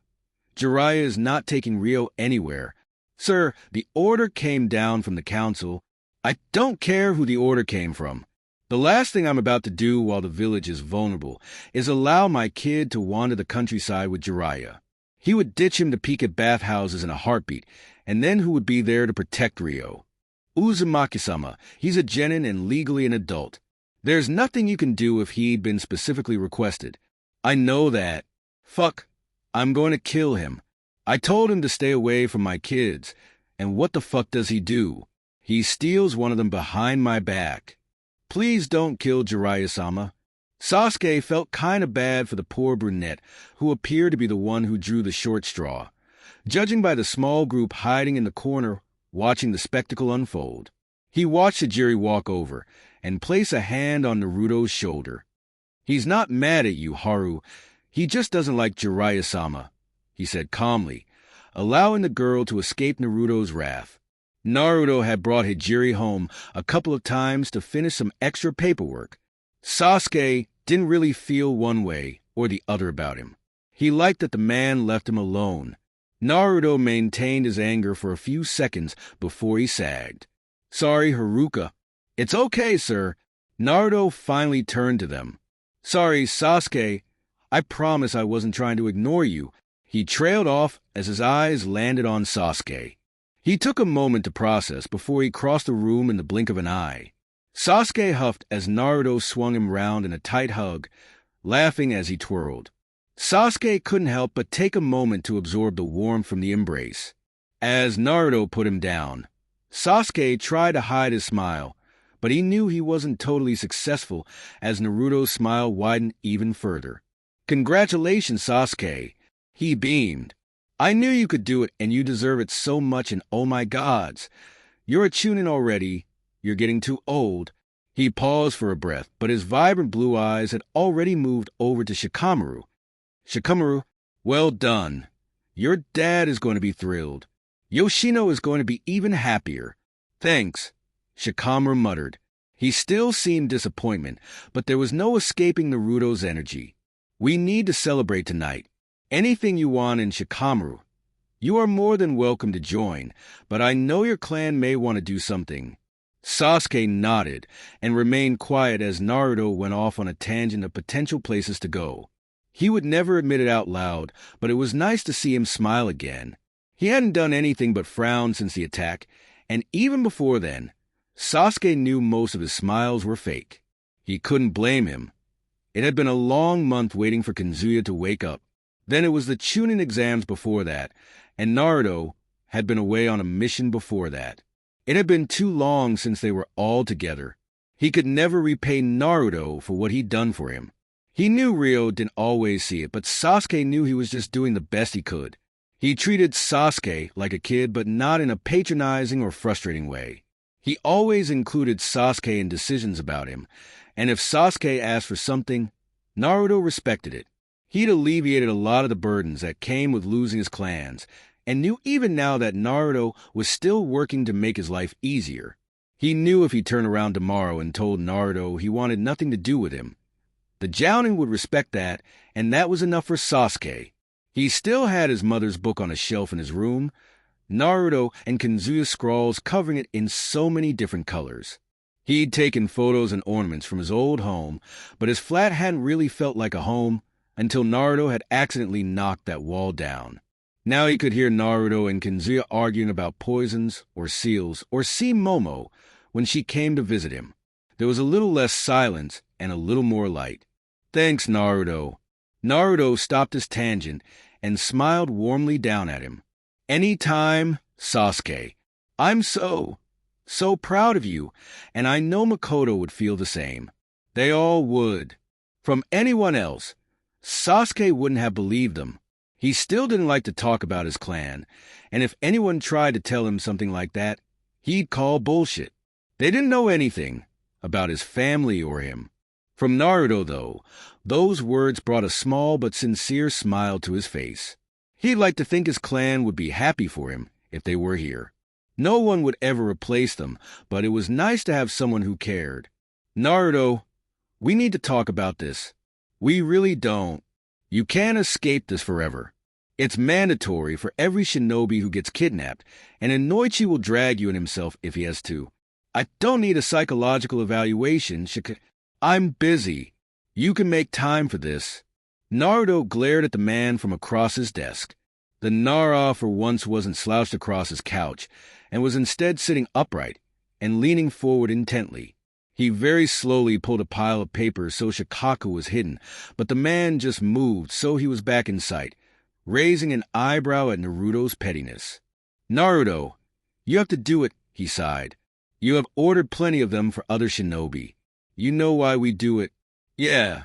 Jiraiya is not taking Ryo anywhere. Sir, the order came down from the council. I don't care who the order came from. The last thing I'm about to do while the village is vulnerable is allow my kid to wander the countryside with Jiraiya. He would ditch him to peek at bathhouses in a heartbeat, and then who would be there to protect Ryo? Uzumaki-sama, he's a genin and legally an adult. There's nothing you can do if he'd been specifically requested. I know that. Fuck, I'm going to kill him. I told him to stay away from my kids, and what the fuck does he do? He steals one of them behind my back. Please don't kill Jiraiya-sama. Sasuke felt kind of bad for the poor brunette, who appeared to be the one who drew the short straw, judging by the small group hiding in the corner, watching the spectacle unfold. He watched Tajiri walk over and place a hand on Naruto's shoulder. He's not mad at you, Haru. He just doesn't like Jiraiya-sama, he said calmly, allowing the girl to escape Naruto's wrath. Naruto had brought Hijiri home a couple of times to finish some extra paperwork. Sasuke didn't really feel one way or the other about him. He liked that the man left him alone. Naruto maintained his anger for a few seconds before he sagged. Sorry, Haruka. It's okay, sir. Naruto finally turned to them. Sorry, Sasuke. I promise I wasn't trying to ignore you. He trailed off as his eyes landed on Sasuke. He took a moment to process before he crossed the room in the blink of an eye. Sasuke huffed as Naruto swung him round in a tight hug, laughing as he twirled. Sasuke couldn't help but take a moment to absorb the warmth from the embrace. As Naruto put him down, Sasuke tried to hide his smile, but he knew he wasn't totally successful as Naruto's smile widened even further. Congratulations, Sasuke. He beamed. I knew you could do it, and you deserve it so much, and oh my gods. You're a chunin already. You're getting too old. He paused for a breath, but his vibrant blue eyes had already moved over to Shikamaru. Shikamaru, well done. Your dad is going to be thrilled. Yoshino is going to be even happier. Thanks, Shikamaru muttered. He still seemed disappointment, but there was no escaping Naruto's energy. We need to celebrate tonight. Anything you want in Shikamaru. You are more than welcome to join, but I know your clan may want to do something. Sasuke nodded and remained quiet as Naruto went off on a tangent of potential places to go. He would never admit it out loud, but it was nice to see him smile again. He hadn't done anything but frown since the attack, and even before then, Sasuke knew most of his smiles were fake. He couldn't blame him. It had been a long month waiting for Kazuya to wake up. Then it was the Chunin exams before that, and Naruto had been away on a mission before that. It had been too long since they were all together. He could never repay Naruto for what he'd done for him. He knew Ryo didn't always see it, but Sasuke knew he was just doing the best he could. He treated Sasuke like a kid, but not in a patronizing or frustrating way. He always included Sasuke in decisions about him, and if Sasuke asked for something, Naruto respected it. He'd alleviated a lot of the burdens that came with losing his clans, and knew even now that Naruto was still working to make his life easier. He knew if he turned around tomorrow and told Naruto he wanted nothing to do with him, the Jounin would respect that, and that was enough for Sasuke. He still had his mother's book on a shelf in his room, Naruto and Kazuya's scrawls covering it in so many different colors. He'd taken photos and ornaments from his old home, but his flat hadn't really felt like a home until Naruto had accidentally knocked that wall down. Now he could hear Naruto and Kazuya arguing about poisons or seals, or see Momo when she came to visit him. There was a little less silence and a little more light. Thanks, Naruto. Naruto stopped his tangent and smiled warmly down at him. Anytime, Sasuke. I'm so proud of you, and I know Makoto would feel the same. They all would. From anyone else, Sasuke wouldn't have believed them. He still didn't like to talk about his clan, and if anyone tried to tell him something like that, he'd call bullshit. They didn't know anything about his family or him. From Naruto, though, those words brought a small but sincere smile to his face. He'd like to think his clan would be happy for him if they were here. No one would ever replace them, but it was nice to have someone who cared. Naruto, we need to talk about this. We really don't. You can't escape this forever. It's mandatory for every shinobi who gets kidnapped, and Inoichi will drag you in himself if he has to. I don't need a psychological evaluation. I'm busy. You can make time for this. Naruto glared at the man from across his desk. The Nara for once wasn't slouched across his couch, and was instead sitting upright and leaning forward intently. He very slowly pulled a pile of papers so Shikaku was hidden, but the man just moved so he was back in sight, raising an eyebrow at Naruto's pettiness. Naruto, you have to do it, he sighed. You have ordered plenty of them for other shinobi. You know why we do it. Yeah.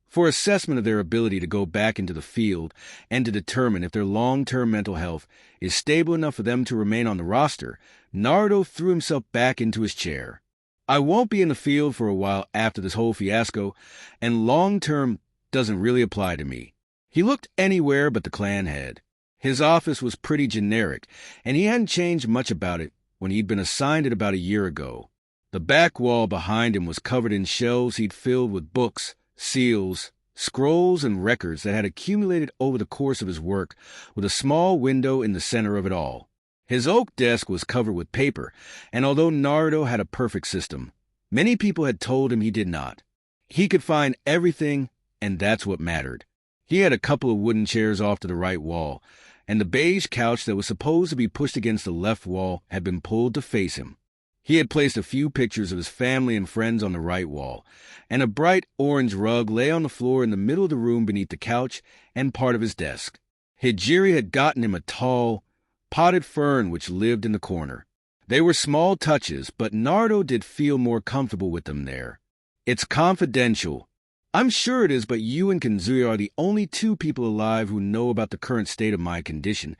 For assessment of their ability to go back into the field and to determine if their long-term mental health is stable enough for them to remain on the roster, Naruto threw himself back into his chair. I won't be in the field for a while after this whole fiasco, and long-term doesn't really apply to me. He looked anywhere but the clan head. His office was pretty generic, and he hadn't changed much about it when he'd been assigned it about a year ago. The back wall behind him was covered in shelves he'd filled with books, seals, scrolls, and records that had accumulated over the course of his work, with a small window in the center of it all. His oak desk was covered with paper, and although Naruto had a perfect system, many people had told him he did not. He could find everything, and that's what mattered. He had a couple of wooden chairs off to the right wall, and the beige couch that was supposed to be pushed against the left wall had been pulled to face him. He had placed a few pictures of his family and friends on the right wall, and a bright orange rug lay on the floor in the middle of the room beneath the couch and part of his desk. Hijiri had gotten him a tall, potted fern which lived in the corner. They were small touches, but Naruto did feel more comfortable with them there. "It's confidential. I'm sure it is, but you and Kanzuya are the only two people alive who know about the current state of my condition,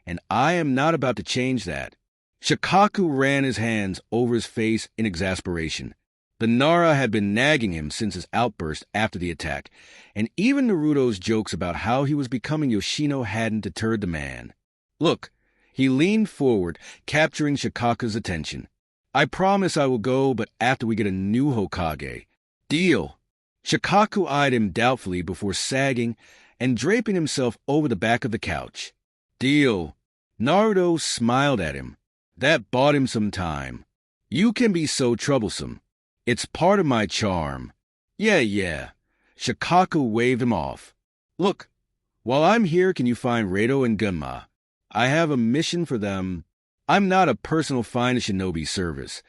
and I am not about to change that." Shikaku ran his hands over his face in exasperation. The Nara had been nagging him since his outburst after the attack, and even Naruto's jokes about how he was becoming Yoshino hadn't deterred the man. "Look," he leaned forward, capturing Shikaku's attention. "I promise I will go, but after we get a new Hokage. Deal?" Shikaku eyed him doubtfully before sagging and draping himself over the back of the couch. "Deal." Naruto smiled at him. That bought him some time. "You can be so troublesome. It's part of my charm." Yeah. Shikaku waved him off. "Look, while I'm here, can you find Reito and Gunma? I have a mission for them. I'm not a personal fine to Shinobi service."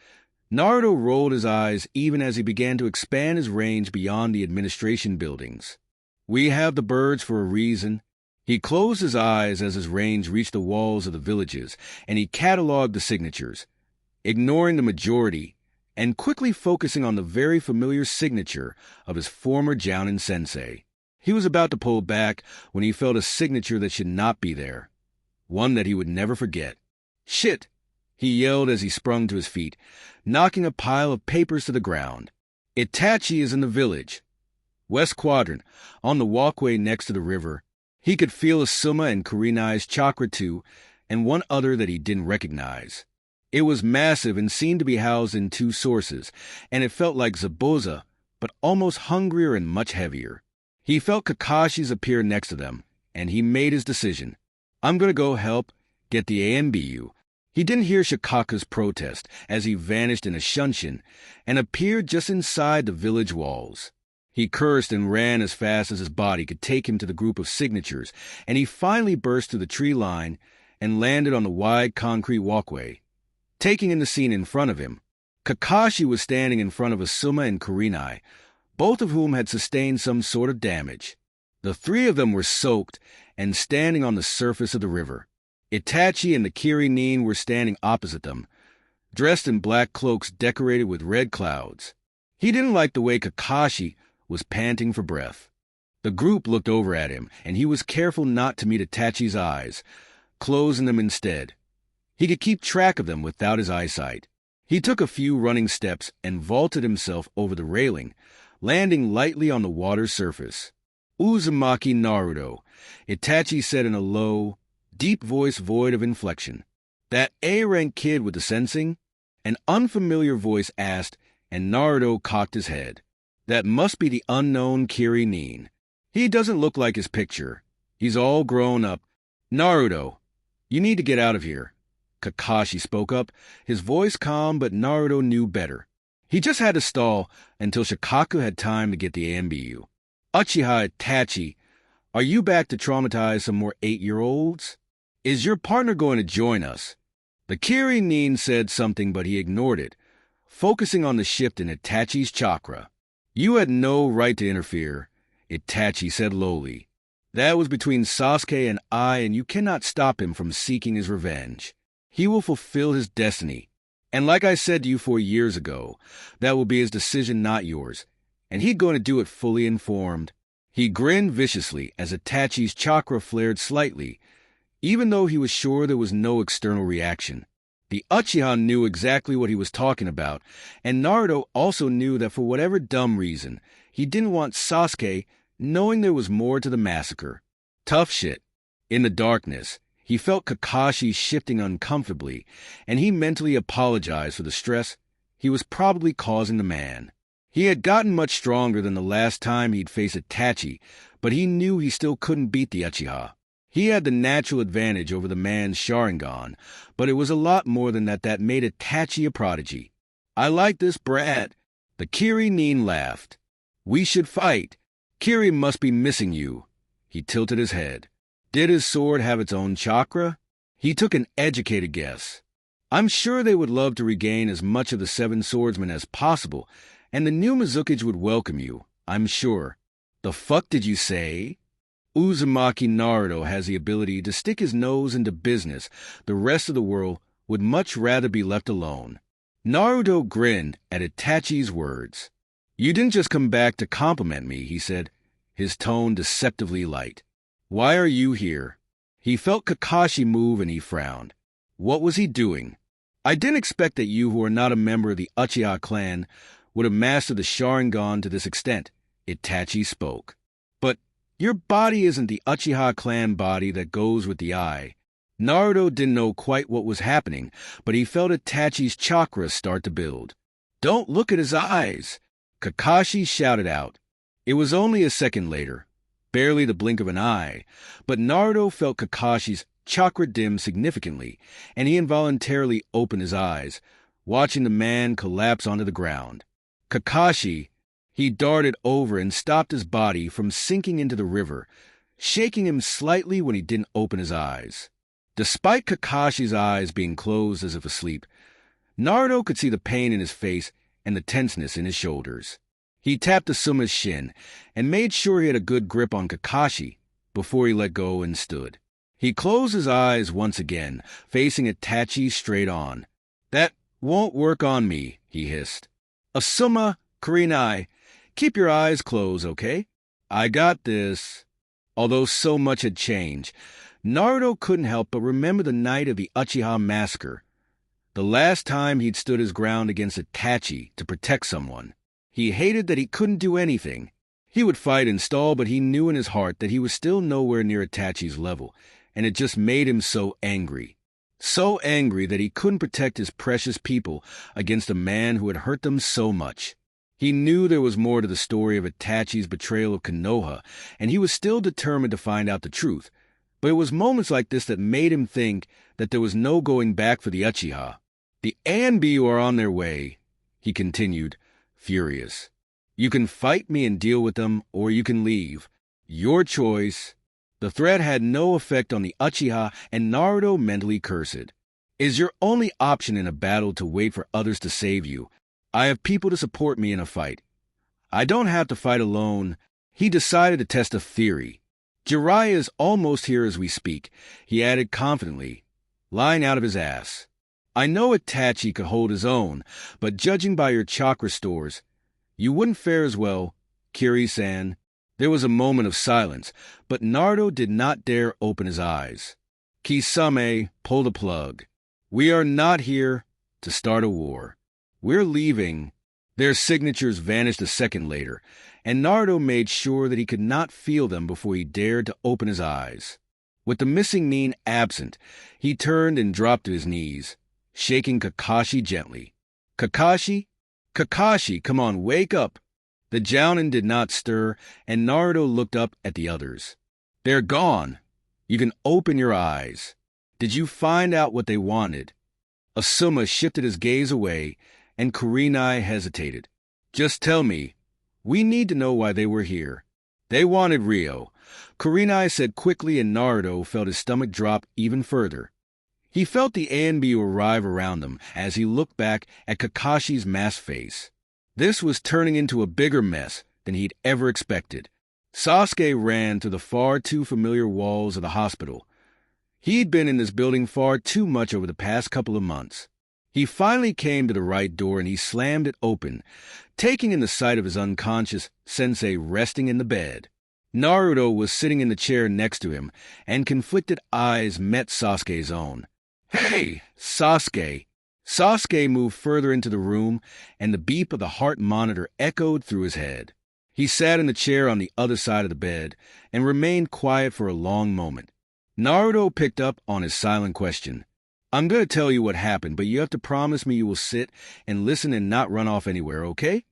Naruto rolled his eyes even as he began to expand his range beyond the administration buildings. "We have the birds for a reason." He closed his eyes as his range reached the walls of the villages, and he cataloged the signatures, ignoring the majority and quickly focusing on the very familiar signature of his former Jounin sensei. He was about to pull back when he felt a signature that should not be there, one that he would never forget. "Shit!" he yelled as he sprung to his feet, knocking a pile of papers to the ground. "Itachi is in the village. West Quadrant, on the walkway next to the river." He could feel Asuma and Kurenai's chakra too, and one other that he didn't recognize. It was massive and seemed to be housed in two sources, and it felt like Zabuza, but almost hungrier and much heavier. He felt Kakashi's appear next to them, and he made his decision. "I'm going to go help get the AMBU." He didn't hear Shikaku's protest as he vanished in a shunshin and appeared just inside the village walls. He cursed and ran as fast as his body could take him to the group of signatures, and he finally burst through the tree line and landed on the wide concrete walkway. Taking in the scene in front of him, Kakashi was standing in front of Asuma and Kurenai, both of whom had sustained some sort of damage. The three of them were soaked and standing on the surface of the river. Itachi and the Kiri-nin were standing opposite them, dressed in black cloaks decorated with red clouds. He didn't like the way Kakashi was panting for breath. The group looked over at him, and he was careful not to meet Itachi's eyes, closing them instead. He could keep track of them without his eyesight. He took a few running steps and vaulted himself over the railing, landing lightly on the water's surface. "Uzumaki Naruto," Itachi said in a low, deep voice void of inflection. "That A-rank kid with the sensing?" An unfamiliar voice asked, and Naruto cocked his head. "That must be the unknown Kiri-nin. He doesn't look like his picture. He's all grown up." "Naruto, you need to get out of here." Kakashi spoke up, his voice calm, but Naruto knew better. He just had to stall until Shikaku had time to get the AMBU. "Uchiha Itachi, are you back to traumatize some more 8-year-olds? Is your partner going to join us?" The Kiri-nin said something, but he ignored it, focusing on the shift in Itachi's chakra. "You had no right to interfere," Itachi said lowly. "That was between Sasuke and I, and you cannot stop him from seeking his revenge. He will fulfill his destiny. And like I said to you 4 years ago, that will be his decision, not yours. And he's going to do it fully informed." He grinned viciously as Itachi's chakra flared slightly, even though he was sure there was no external reaction. The Uchiha knew exactly what he was talking about, and Naruto also knew that for whatever dumb reason, he didn't want Sasuke knowing there was more to the massacre. Tough shit. In the darkness, he felt Kakashi shifting uncomfortably, and he mentally apologized for the stress he was probably causing the man. He had gotten much stronger than the last time he'd faced Itachi, but he knew he still couldn't beat the Uchiha. He had the natural advantage over the man's Sharingan, but it was a lot more than that made Itachi a prodigy. I like this brat. The Kiri-nin laughed. We should fight. Kiri must be missing you. He tilted his head. Did his sword have its own chakra? He took an educated guess. I'm sure they would love to regain as much of the Seven Swordsmen as possible, and the new Mizukage would welcome you, I'm sure. The fuck did you say? Uzumaki Naruto has the ability to stick his nose into business the rest of the world would much rather be left alone. Naruto grinned at Itachi's words. You didn't just come back to compliment me, he said, his tone deceptively light. Why are you here? He felt Kakashi move and he frowned. What was he doing? I didn't expect that you, who are not a member of the Uchiha clan, would have mastered the Sharingan to this extent, Itachi spoke. But your body isn't the Uchiha clan body that goes with the eye. Naruto didn't know quite what was happening, but he felt Itachi's chakras start to build. Don't look at his eyes! Kakashi shouted out. It was only a second later, barely the blink of an eye, but Naruto felt Kakashi's chakra dim significantly, and he involuntarily opened his eyes, watching the man collapse onto the ground. Kakashi, he darted over and stopped his body from sinking into the river, shaking him slightly when he didn't open his eyes. Despite Kakashi's eyes being closed as if asleep, Naruto could see the pain in his face and the tenseness in his shoulders. He tapped Asuma's shin and made sure he had a good grip on Kakashi before he let go and stood. He closed his eyes once again, facing Itachi straight on. That won't work on me, he hissed. Asuma, Kurenai, keep your eyes closed, okay? I got this. Although so much had changed, Naruto couldn't help but remember the night of the Uchiha massacre. The last time he'd stood his ground against Itachi to protect someone. He hated that he couldn't do anything. He would fight and stall, but he knew in his heart that he was still nowhere near Itachi's level, and it just made him so angry. So angry that he couldn't protect his precious people against a man who had hurt them so much. He knew there was more to the story of Itachi's betrayal of Konoha, and he was still determined to find out the truth. But it was moments like this that made him think that there was no going back for the Uchiha. The A and B are on their way, he continued, furious. You can fight me and deal with them, or you can leave. Your choice. The threat had no effect on the Uchiha, and Naruto mentally cursed. Is your only option in a battle to wait for others to save you? I have people to support me in a fight. I don't have to fight alone. He decided to test a theory. Jiraiya is almost here as we speak, he added confidently, lying out of his ass. I know Itachi could hold his own, but judging by your chakra stores, you wouldn't fare as well, Kiri-san. There was a moment of silence, but Naruto did not dare open his eyes. Kisame pulled a plug. We are not here to start a war. We're leaving. Their signatures vanished a second later, and Naruto made sure that he could not feel them before he dared to open his eyes. With the missing nin absent, he turned and dropped to his knees, shaking Kakashi gently. Kakashi? Kakashi, come on, wake up! The Jounin did not stir, and Naruto looked up at the others. They're gone. You can open your eyes. Did you find out what they wanted? Asuma shifted his gaze away, and Kurenai hesitated. Just tell me. We need to know why they were here. They wanted Rio. Kurenai said quickly, and Naruto felt his stomach drop even further. He felt the A&B arrive around them as he looked back at Kakashi's masked face. This was turning into a bigger mess than he'd ever expected. Sasuke ran through the far too familiar walls of the hospital. He'd been in this building far too much over the past couple of months. He finally came to the right door and he slammed it open, taking in the sight of his unconscious sensei resting in the bed. Naruto was sitting in the chair next to him, and conflicted eyes met Sasuke's own. Hey, Sasuke. Sasuke moved further into the room, and the beep of the heart monitor echoed through his head. He sat in the chair on the other side of the bed and remained quiet for a long moment. Naruto picked up on his silent question. I'm going to tell you what happened, but you have to promise me you will sit and listen and not run off anywhere, okay?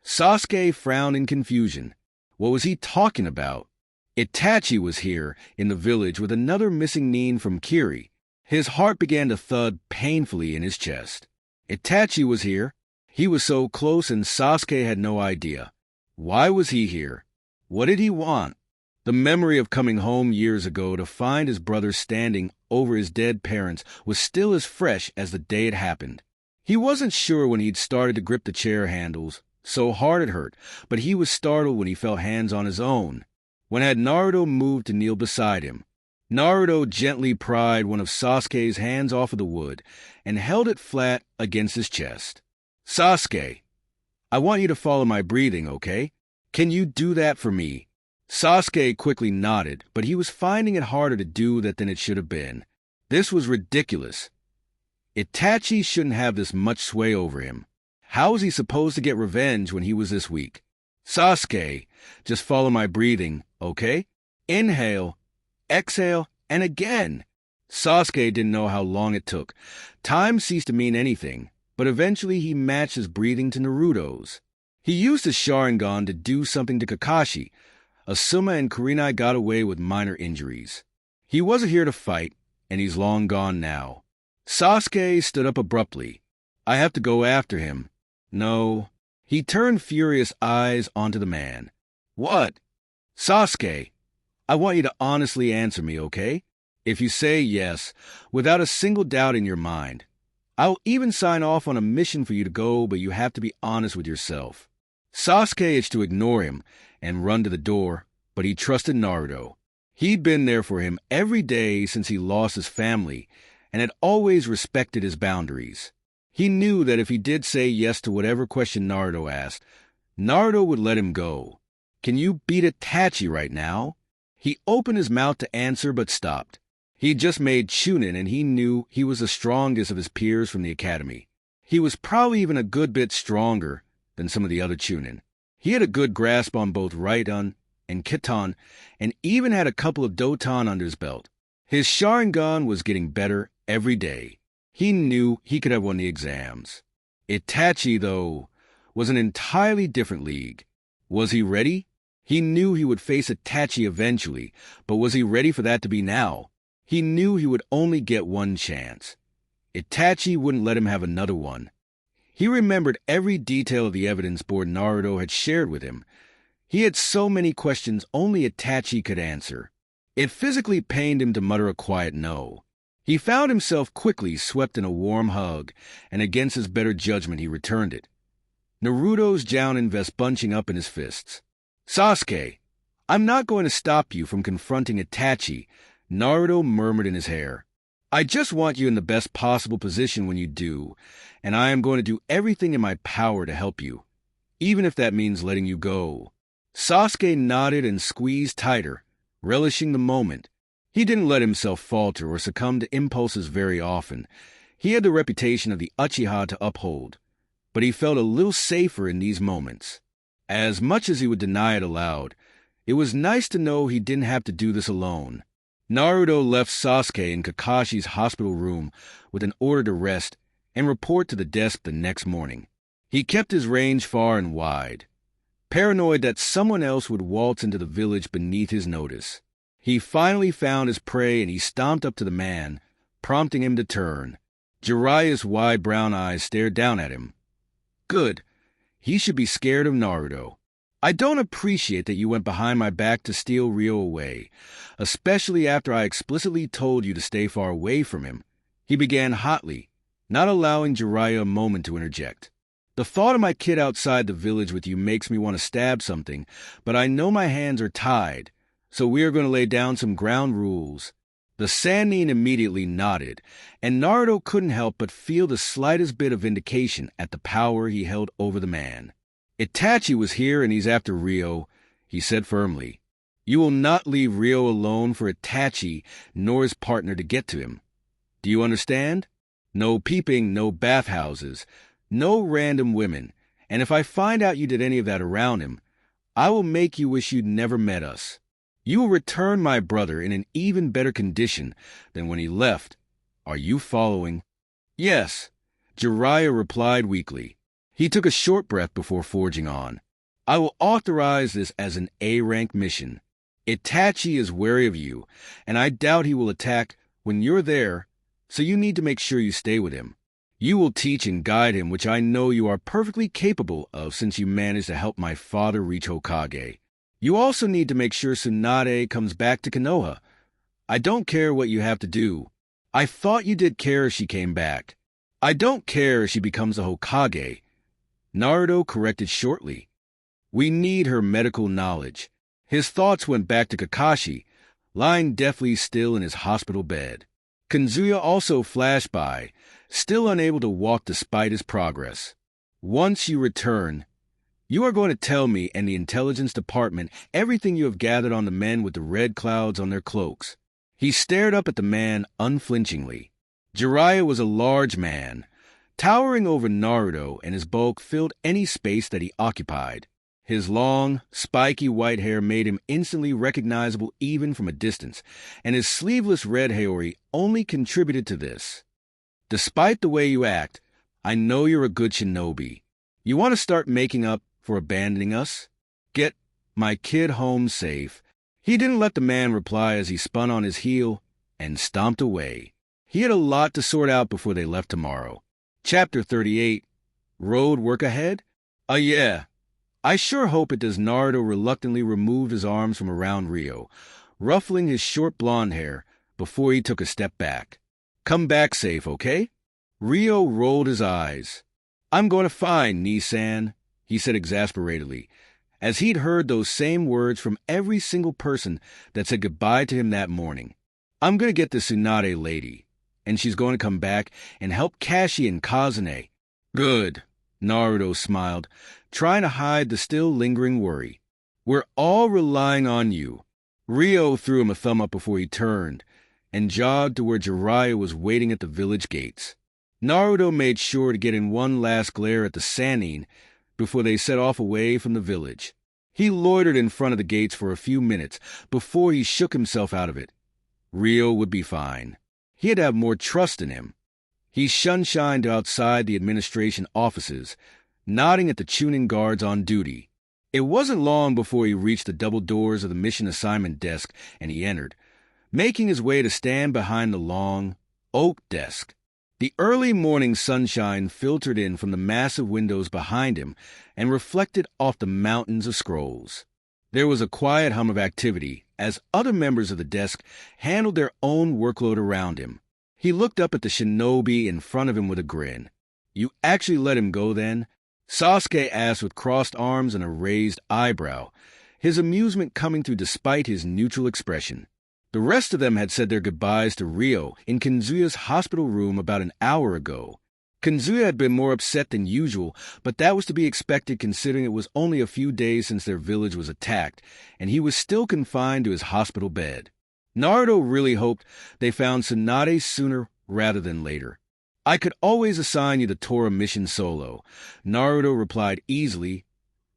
Sasuke frowned in confusion. What was he talking about? Itachi was here in the village with another missing nin from Kiri. His heart began to thud painfully in his chest. Itachi was here. He was so close, and Sasuke had no idea. Why was he here? What did he want? The memory of coming home years ago to find his brother standing over his dead parents was still as fresh as the day it happened. He wasn't sure when he'd started to grip the chair handles, so hard it hurt, but he was startled when he felt hands on his own. When had Naruto moved to kneel beside him? Naruto gently pried one of Sasuke's hands off of the wood and held it flat against his chest. Sasuke, I want you to follow my breathing, okay? Can you do that for me? Sasuke quickly nodded, but he was finding it harder to do that than it should have been. This was ridiculous. Itachi shouldn't have this much sway over him. How was he supposed to get revenge when he was this weak? Sasuke, just follow my breathing, okay? Inhale, exhale, and again. Sasuke didn't know how long it took. Time ceased to mean anything, but eventually he matched his breathing to Naruto's. He used his Sharingan to do something to Kakashi. Asuma and Kurenai got away with minor injuries. He wasn't here to fight, and he's long gone now. Sasuke stood up abruptly. I have to go after him. No. He turned furious eyes onto the man. What? Sasuke, I want you to honestly answer me, okay? If you say yes, without a single doubt in your mind, I'll even sign off on a mission for you to go, but you have to be honest with yourself. Sasuke itched to ignore him and run to the door, but he trusted Naruto. He'd been there for him every day since he lost his family and had always respected his boundaries. He knew that if he did say yes to whatever question Naruto asked, Naruto would let him go. Can you beat Itachi right now? He opened his mouth to answer but stopped. He'd just made Chunin and he knew he was the strongest of his peers from the academy. He was probably even a good bit stronger than some of the other Chunin. He had a good grasp on both Raiden and Kiton and even had a couple of Doton under his belt. His Sharingan was getting better every day. He knew he could have won the exams. Itachi, though, was an entirely different league. Was he ready? He knew he would face Itachi eventually, but was he ready for that to be now? He knew he would only get one chance. Itachi wouldn't let him have another one. He remembered every detail of the evidence board Naruto had shared with him. He had so many questions only Itachi could answer. It physically pained him to mutter a quiet no. He found himself quickly swept in a warm hug, and against his better judgment he returned it. Naruto's Jounin vest bunching up in his fists. Sasuke, I'm not going to stop you from confronting Itachi, Naruto murmured in his hair. I just want you in the best possible position when you do, and I am going to do everything in my power to help you, even if that means letting you go. Sasuke nodded and squeezed tighter, relishing the moment. He didn't let himself falter or succumb to impulses very often. He had the reputation of the Uchiha to uphold, but he felt a little safer in these moments. As much as he would deny it aloud, it was nice to know he didn't have to do this alone. Naruto left Sasuke in Kakashi's hospital room with an order to rest and report to the desk the next morning. He kept his range far and wide, paranoid that someone else would waltz into the village beneath his notice. He finally found his prey and he stomped up to the man, prompting him to turn. Jiraiya's wide brown eyes stared down at him. Good. He should be scared of Naruto. I don't appreciate that you went behind my back to steal Ryo away, especially after I explicitly told you to stay far away from him. He began hotly, not allowing Jiraiya a moment to interject. The thought of my kid outside the village with you makes me want to stab something, but I know my hands are tied, so we are going to lay down some ground rules. The Sannin immediately nodded, and Naruto couldn't help but feel the slightest bit of vindication at the power he held over the man. Itachi was here and he's after Ryo, he said firmly. You will not leave Ryo alone for Itachi nor his partner to get to him. Do you understand? No peeping, no bathhouses, no random women. And if I find out you did any of that around him, I will make you wish you'd never met us. You will return my brother in an even better condition than when he left. Are you following?" "Yes," Jiraiya replied weakly. He took a short breath before forging on. "I will authorize this as an A-rank mission. Itachi is wary of you, and I doubt he will attack when you're there, so you need to make sure you stay with him. You will teach and guide him, which I know you are perfectly capable of since you managed to help my father reach Hokage. You also need to make sure Tsunade comes back to Konoha. I don't care what you have to do. I thought you did care if she came back. I don't care if she becomes a Hokage," Naruto corrected shortly. "We need her medical knowledge." His thoughts went back to Kakashi, lying deathly still in his hospital bed. Kanzuya also flashed by, still unable to walk despite his progress. "Once you return, you are going to tell me and the intelligence department everything you have gathered on the men with the red clouds on their cloaks." He stared up at the man unflinchingly. Jiraiya was a large man, towering over Naruto, and his bulk filled any space that he occupied. His long, spiky white hair made him instantly recognizable even from a distance, and his sleeveless red haori only contributed to this. "Despite the way you act, I know you're a good shinobi. You want to start making up for abandoning us? Get my kid home safe." He didn't let the man reply as he spun on his heel and stomped away. He had a lot to sort out before they left tomorrow. Chapter 38, Road Work Ahead? Yeah. I sure hope it does. Naruto reluctantly removed his arms from around Rio, ruffling his short blonde hair before he took a step back. "Come back safe, okay?" Rio rolled his eyes. "I'm going to find Nissan," he said exasperatedly, as he'd heard those same words from every single person that said goodbye to him that morning. "I'm going to get the Tsunade lady, and she's going to come back and help Kashi and Kazune." "Good," Naruto smiled, trying to hide the still lingering worry. "We're all relying on you." Rio threw him a thumb up before he turned and jogged to where Jiraiya was waiting at the village gates. Naruto made sure to get in one last glare at the Sannin before they set off away from the village. He loitered in front of the gates for a few minutes before he shook himself out of it. Rio would be fine. He had to have more trust in him. He shunshined outside the administration offices, nodding at the tuning guards on duty. It wasn't long before he reached the double doors of the mission assignment desk, and he entered, making his way to stand behind the long oak desk. The early morning sunshine filtered in from the massive windows behind him and reflected off the mountains of scrolls. There was a quiet hum of activity as other members of the desk handled their own workload around him. He looked up at the shinobi in front of him with a grin. "You actually let him go then?" Sasuke asked with crossed arms and a raised eyebrow, his amusement coming through despite his neutral expression. The rest of them had said their goodbyes to Rio in Kanzuya's hospital room about an hour ago. Kanzuya had been more upset than usual, but that was to be expected considering it was only a few days since their village was attacked, and he was still confined to his hospital bed. Naruto really hoped they found Tsunade sooner rather than later. "I could always assign you the Torah mission solo," Naruto replied easily,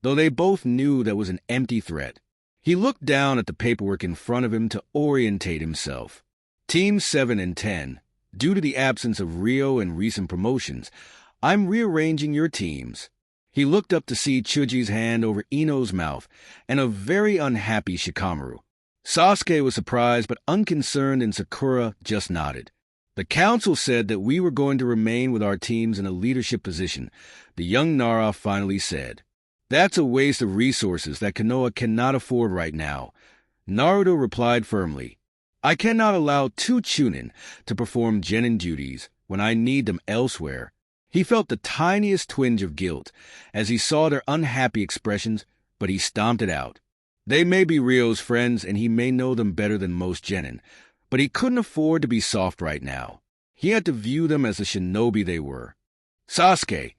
though they both knew that was an empty threat. He looked down at the paperwork in front of him to orientate himself. "Teams 7 and 10. Due to the absence of Rio and recent promotions, I'm rearranging your teams." He looked up to see Chuji's hand over Ino's mouth and a very unhappy Shikamaru. Sasuke was surprised but unconcerned, and Sakura just nodded. "The council said that we were going to remain with our teams in a leadership position," the young Nara finally said. "That's a waste of resources that Konoha cannot afford right now," Naruto replied firmly. "I cannot allow two Chunin to perform genin duties when I need them elsewhere." He felt the tiniest twinge of guilt as he saw their unhappy expressions, but he stomped it out. They may be Rio's friends, and he may know them better than most genin, but he couldn't afford to be soft right now. He had to view them as the shinobi they were. "Sasuke,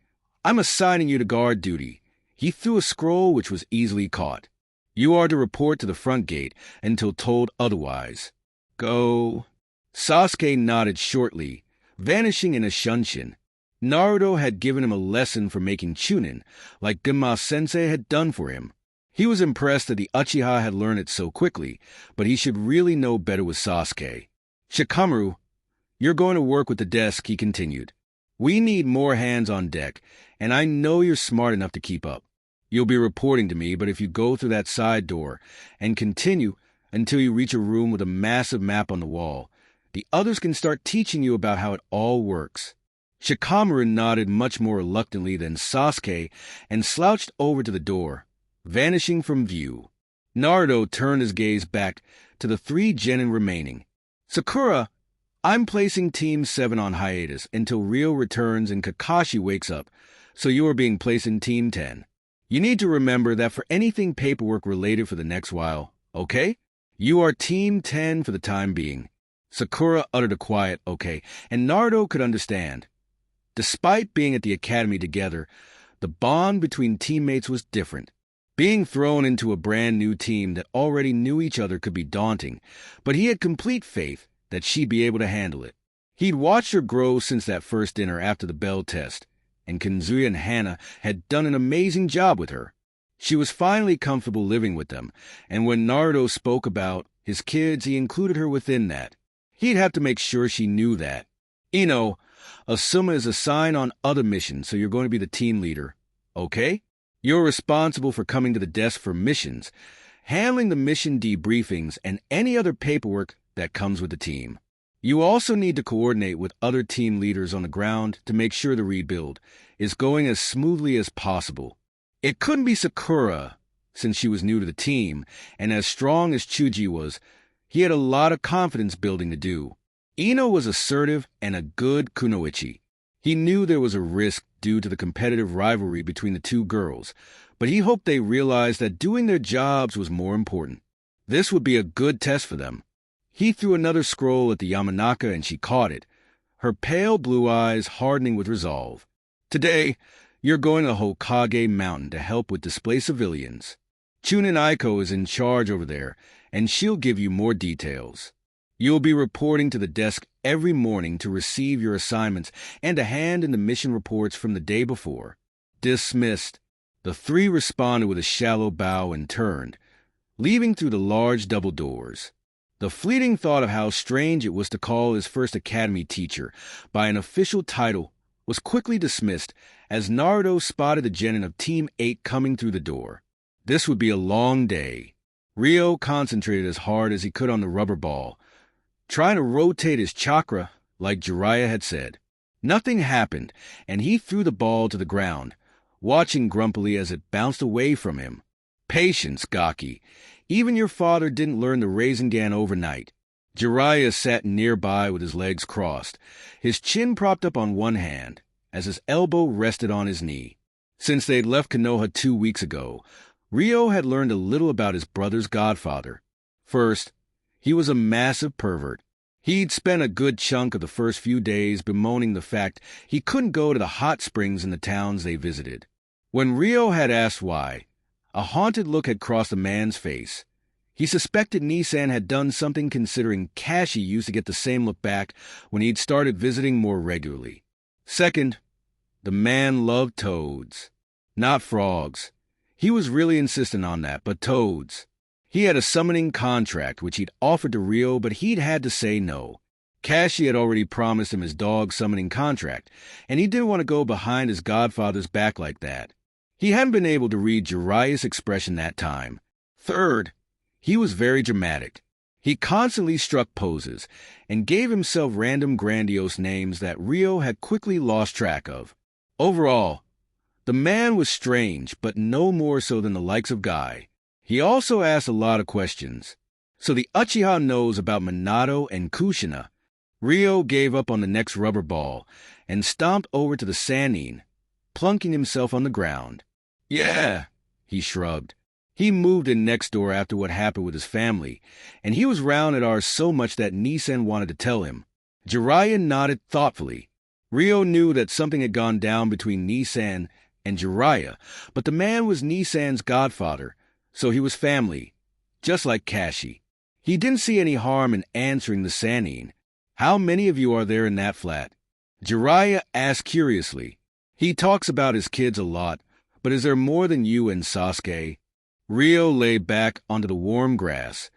I'm assigning you to guard duty." He threw a scroll which was easily caught. "You are to report to the front gate until told otherwise. Go." Sasuke nodded shortly, vanishing in a shunshin. Naruto had given him a lesson for making chunin, like Genma-sensei had done for him. He was impressed that the Uchiha had learned it so quickly, but he should really know better with Sasuke. Shikamaru, you're going to work with the desk, he continued. We need more hands on deck, and I know you're smart enough to keep up. You'll be reporting to me, but if you go through that side door and continue until you reach a room with a massive map on the wall, the others can start teaching you about how it all works. Shikamaru nodded much more reluctantly than Sasuke and slouched over to the door, vanishing from view. Naruto turned his gaze back to the 3 genin remaining. Sakura, I'm placing Team 7 on hiatus until Ryo returns and Kakashi wakes up, so you are being placed in Team 10. You need to remember that for anything paperwork related for the next while, okay? You are Team 10 for the time being. Sakura uttered a quiet okay, and Naruto could understand. Despite being at the academy together, the bond between teammates was different. Being thrown into a brand new team that already knew each other could be daunting, but he had complete faith that she'd be able to handle it. He'd watched her grow since that first dinner after the bell test, and Kanzuya and Hana had done an amazing job with her. She was finally comfortable living with them, and when Naruto spoke about his kids, he included her within that. He'd have to make sure she knew that. Asuma is assigned on other missions, so you're going to be the team leader, okay? You're responsible for coming to the desk for missions, handling the mission debriefings, and any other paperwork that comes with the team. You also need to coordinate with other team leaders on the ground to make sure the rebuild is going as smoothly as possible. It couldn't be Sakura, since she was new to the team, and as strong as Chuji was, he had a lot of confidence building to do. Ino was assertive and a good kunoichi. He knew there was a risk due to the competitive rivalry between the 2 girls, but he hoped they realized that doing their jobs was more important. This would be a good test for them. He threw another scroll at the Yamanaka and she caught it, her pale blue eyes hardening with resolve. Today, you're going to Hokage Mountain to help with displaced civilians. Chunin Aiko is in charge over there, and she'll give you more details. You'll be reporting to the desk every morning to receive your assignments and to hand in the mission reports from the day before. Dismissed. The 3 responded with a shallow bow and turned, leaving through the large double doors. The fleeting thought of how strange it was to call his first academy teacher by an official title was quickly dismissed as Naruto spotted the genin of Team 8 coming through the door. This would be a long day. Ryo concentrated as hard as he could on the rubber ball, trying to rotate his chakra like Jiraiya had said. Nothing happened, and he threw the ball to the ground, watching grumpily as it bounced away from him. Patience, Gaki. Even your father didn't learn the Rasengan overnight. Jiraiya sat nearby with his legs crossed, his chin propped up on one hand, as his elbow rested on his knee. Since they'd left Konoha 2 weeks ago, Ryo had learned a little about his brother's godfather. First, he was a massive pervert. He'd spent a good chunk of the first few days bemoaning the fact he couldn't go to the hot springs in the towns they visited. When Ryo had asked why, a haunted look had crossed the man's face. He suspected Nissan had done something, considering Kashi used to get the same look back when he'd started visiting more regularly. Second, the man loved toads. Not frogs. He was really insistent on that, but toads. He had a summoning contract which he'd offered to Ryo, but he'd had to say no. Kashi had already promised him his dog summoning contract, and he didn't want to go behind his godfather's back like that. He hadn't been able to read Jiraiya's expression that time. Third, he was very dramatic. He constantly struck poses and gave himself random grandiose names that Ryo had quickly lost track of. Overall, the man was strange, but no more so than the likes of Guy. He also asked a lot of questions. So the Uchiha knows about Minato and Kushina. Ryo gave up on the next rubber ball and stomped over to the Sannin, plunking himself on the ground. Yeah, he shrugged. He moved in next door after what happened with his family, and he was round at ours so much that Nissan wanted to tell him. Jiraiya nodded thoughtfully. Ryo knew that something had gone down between Nissan and Jiraiya, but the man was Nissan's godfather, so he was family, just like Kashi. He didn't see any harm in answering the Sannin. How many of you are there in that flat? Jiraiya asked curiously. He talks about his kids a lot, but is there more than you and Sasuke? Rio lay back onto the warm grass,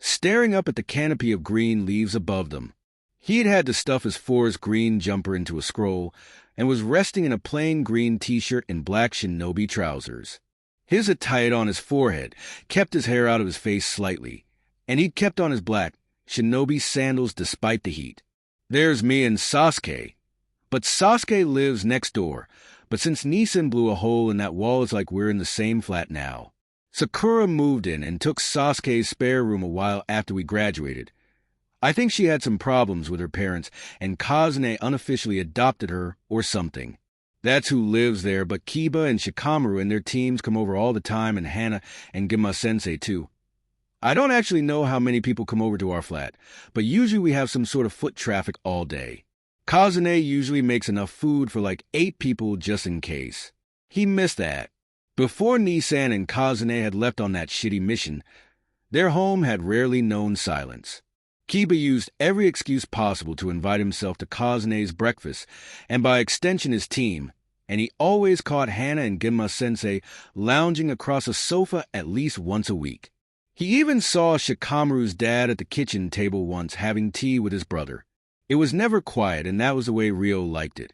staring up at the canopy of green leaves above them. He had to stuff his forest green jumper into a scroll and was resting in a plain green t-shirt and black Shinobi trousers. His attire on his forehead kept his hair out of his face slightly, and he kept on his black Shinobi sandals despite the heat. There's me and Sasuke. But Sasuke lives next door, but since Nissan blew a hole in that wall, it's like we're in the same flat now. Sakura moved in and took Sasuke's spare room a while after we graduated. I think she had some problems with her parents, and Kazune unofficially adopted her or something. That's who lives there, but Kiba and Shikamaru and their teams come over all the time, and Hana and Gima-sensei too. I don't actually know how many people come over to our flat, but usually we have some sort of foot traffic all day. Kazune usually makes enough food for like 8 people just in case. He missed that. Before Nissan and Kazune had left on that shitty mission, their home had rarely known silence. Kiba used every excuse possible to invite himself to Kazune's breakfast, and by extension his team, and he always caught Hana and Gima-sensei lounging across a sofa at least once a week. He even saw Shikamaru's dad at the kitchen table once having tea with his brother. It was never quiet, and that was the way Rio liked it.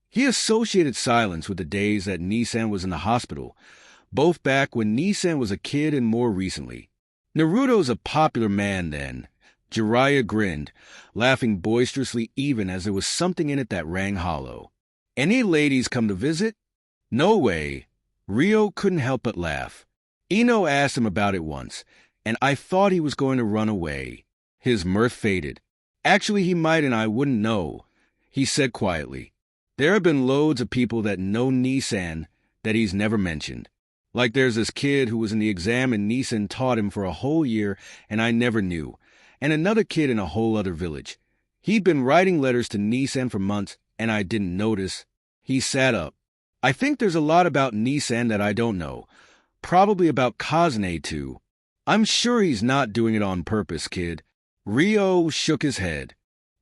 He associated silence with the days that Nissan was in the hospital, both back when Nissan was a kid and more recently. Naruto's a popular man then. Jiraiya grinned, laughing boisterously even as there was something in it that rang hollow. Any ladies come to visit? No way. Rio couldn't help but laugh. Ino asked him about it once, and I thought he was going to run away. His mirth faded. Actually, he might, and I wouldn't know, he said quietly. There have been loads of people that know Nissan that he's never mentioned. Like there's this kid who was in the exam and Nissan taught him for a whole year and I never knew. And another kid in a whole other village. He'd been writing letters to Nissan for months and I didn't notice. He sat up. I think there's a lot about Nissan that I don't know. Probably about Kazune too. I'm sure he's not doing it on purpose, kid. Rio shook his head.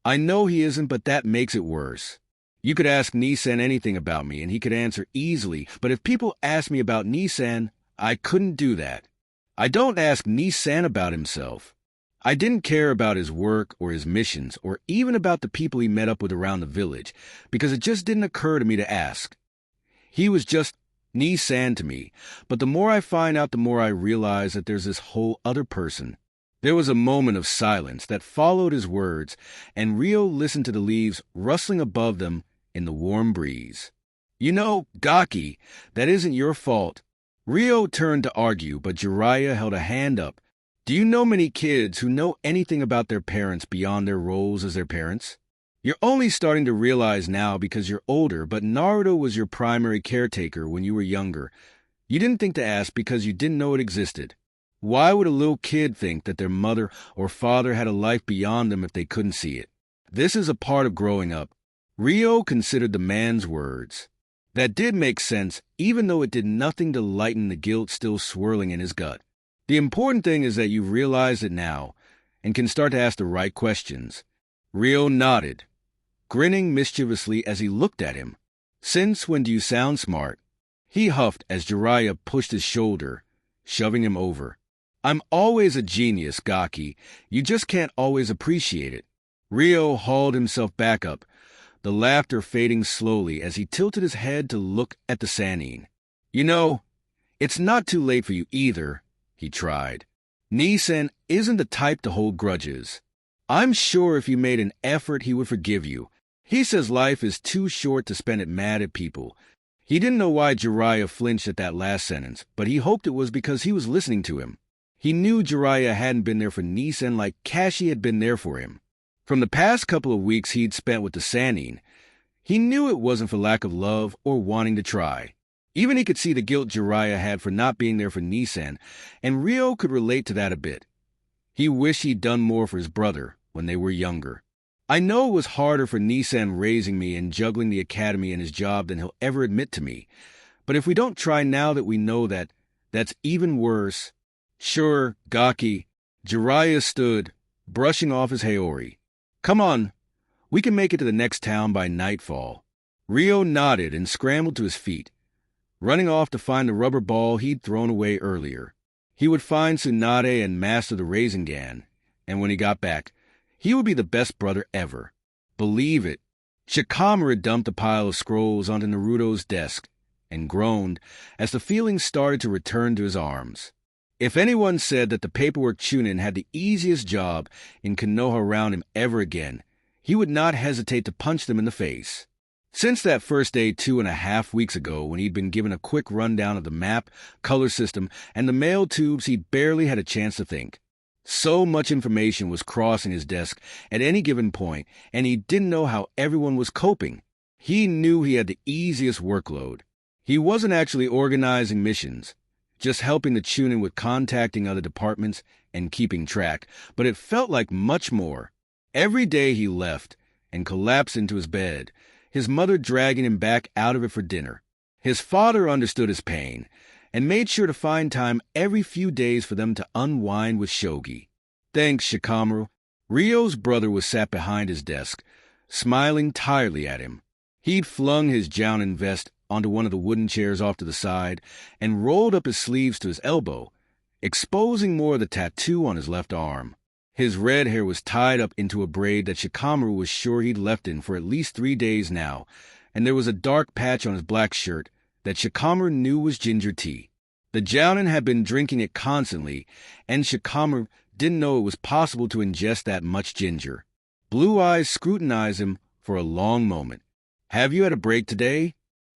I know he isn't, but that makes it worse. You could ask Nissan anything about me, and he could answer easily, but if people asked me about Nissan, I couldn't do that. I don't ask Nissan about himself. I didn't care about his work or his missions, or even about the people he met up with around the village, because it just didn't occur to me to ask. He was just Nissan to me, but the more I find out, the more I realize that there's this whole other person. There was a moment of silence that followed his words, and Rio listened to the leaves rustling above them in the warm breeze. You know, Gaki, that isn't your fault. Rio turned to argue, but Jiraiya held a hand up. Do you know many kids who know anything about their parents beyond their roles as their parents? You're only starting to realize now because you're older, but Naruto was your primary caretaker when you were younger. You didn't think to ask because you didn't know it existed. Why would a little kid think that their mother or father had a life beyond them if they couldn't see it? This is a part of growing up. Rio considered the man's words. That did make sense, even though it did nothing to lighten the guilt still swirling in his gut. The important thing is that you've realized it now and can start to ask the right questions. Rio nodded, grinning mischievously as he looked at him. Since when do you sound smart? He huffed as Jiraiya pushed his shoulder, shoving him over. I'm always a genius, Gaki. You just can't always appreciate it. Rio hauled himself back up, the laughter fading slowly as he tilted his head to look at the Sannin. You know, it's not too late for you either, he tried. Nissan isn't the type to hold grudges. I'm sure if you made an effort, he would forgive you. He says life is too short to spend it mad at people. He didn't know why Jiraiya flinched at that last sentence, but he hoped it was because he was listening to him. He knew Jiraiya hadn't been there for Nissan like Kashi had been there for him. From the past couple of weeks he'd spent with the Sannin, he knew it wasn't for lack of love or wanting to try. Even he could see the guilt Jiraiya had for not being there for Nissan, and Rio could relate to that a bit. He wished he'd done more for his brother when they were younger. I know it was harder for Nissan raising me and juggling the academy and his job than he'll ever admit to me, but if we don't try now that we know that, that's even worse. Sure, Gaki. Jiraiya stood, brushing off his Haori. Come on, We can make it to the next town by nightfall." Rio nodded and scrambled to his feet, running off to find the rubber ball he'd thrown away earlier. He would find Tsunade and master the Rasengan, and when he got back, he would be the best brother ever. Believe it. Shikamaru dumped a pile of scrolls onto Naruto's desk and groaned as the feeling started to return to his arms. If anyone said that the paperwork Chunin had the easiest job in Konoha around him ever again, he would not hesitate to punch them in the face. Since that first day 2.5 weeks ago, when he'd been given a quick rundown of the map, color system, and the mail tubes, he'd barely had a chance to think. So much information was crossing his desk at any given point, and he didn't know how everyone was coping. He knew he had the easiest workload. He wasn't actually organizing missions, just helping the Chunin with contacting other departments and keeping track, but it felt like much more. Every day he left and collapsed into his bed, his mother dragging him back out of it for dinner. His father understood his pain and made sure to find time every few days for them to unwind with shogi. "Thanks, Shikamaru." Ryo's brother was sat behind his desk, smiling tiredly at him. He'd flung his Jounin vest onto one of the wooden chairs off to the side and rolled up his sleeves to his elbow, exposing more of the tattoo on his left arm. His red hair was tied up into a braid that Shikamaru was sure he'd left in for at least 3 days now, and there was a dark patch on his black shirt that Shikamaru knew was ginger tea. The Jounin had been drinking it constantly, and Shikamaru didn't know it was possible to ingest that much ginger. Blue eyes scrutinized him for a long moment. "Have you had a break today?"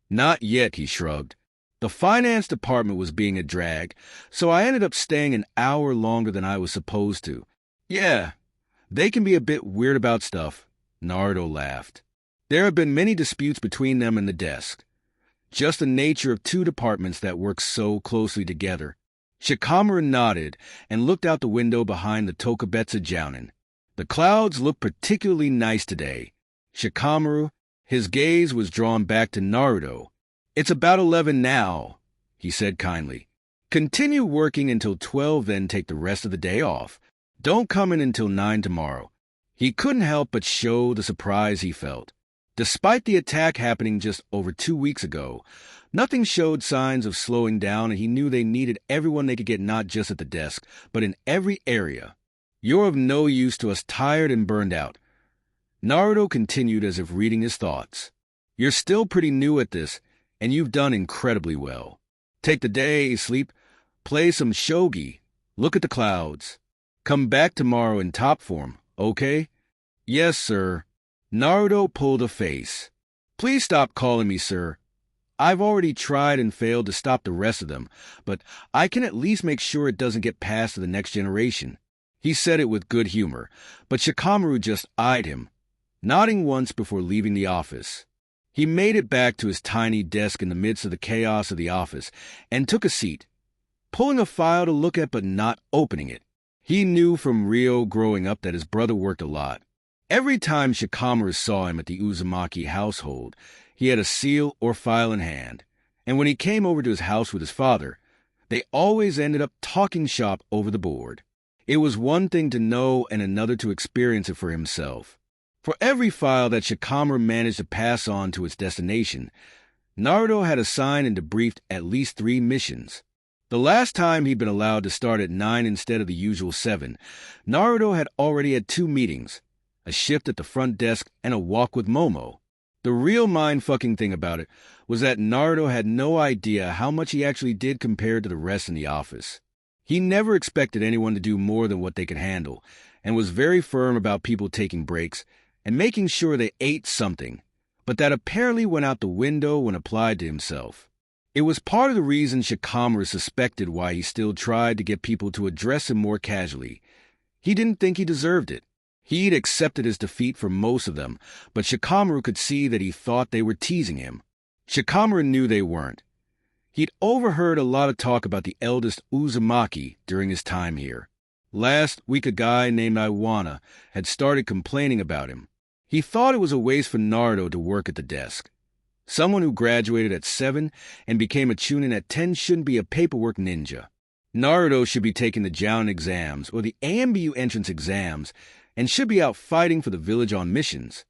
"Not yet," he shrugged. "The finance department was being a drag, so I ended up staying an hour longer than I was supposed to." "Yeah, they can be a bit weird about stuff," Naruto laughed. There have been many disputes between them and the desk. Just the nature of two departments that work so closely together. Shikamaru nodded and looked out the window behind the Tokubetsu Jounin. The clouds looked particularly nice today. Shikamaru, his gaze was drawn back to Naruto. "It's about 11 now," he said kindly. "Continue working until 12, then take the rest of the day off. Don't come in until 9 tomorrow." He couldn't help but show the surprise he felt. Despite the attack happening just over 2 weeks ago, nothing showed signs of slowing down, and he knew they needed everyone they could get, not just at the desk, but in every area. "You're of no use to us, tired and burned out." Naruto continued as if reading his thoughts. "You're still pretty new at this, and you've done incredibly well. Take the day, sleep, play some shogi, look at the clouds. Come back tomorrow in top form, okay?" "Yes, sir." Naruto pulled a face. "Please stop calling me sir. I've already tried and failed to stop the rest of them, but I can at least make sure it doesn't get passed to the next generation." He said it with good humor, but Shikamaru just eyed him, nodding once before leaving the office. He made it back to his tiny desk in the midst of the chaos of the office and took a seat, pulling a file to look at but not opening it. He knew from Rio growing up that his brother worked a lot. Every time Shikamaru saw him at the Uzumaki household, he had a seal or file in hand, and when he came over to his house with his father, they always ended up talking shop over the board. It was one thing to know and another to experience it for himself. For every file that Shikamaru managed to pass on to its destination, Naruto had assigned and debriefed at least 3 missions. The last time he'd been allowed to start at 9 instead of the usual 7, Naruto had already had 2 meetings, a shift at the front desk and a walk with Momo. The real mind-fucking thing about it was that Naruto had no idea how much he actually did compared to the rest in the office. He never expected anyone to do more than what they could handle, and was very firm about people taking breaks and making sure they ate something, but that apparently went out the window when applied to himself. It was part of the reason Shikamaru suspected why he still tried to get people to address him more casually. He didn't think he deserved it. He'd accepted his defeat for most of them, but Shikamaru could see that he thought they were teasing him. Shikamaru knew they weren't. He'd overheard a lot of talk about the eldest Uzumaki during his time here. Last week a guy named Iwana had started complaining about him. He thought it was a waste for Naruto to work at the desk. Someone who graduated at 7 and became a Chunin at 10 shouldn't be a paperwork ninja. Naruto should be taking the Jounin exams or the AMBU entrance exams and should be out fighting for the village on missions.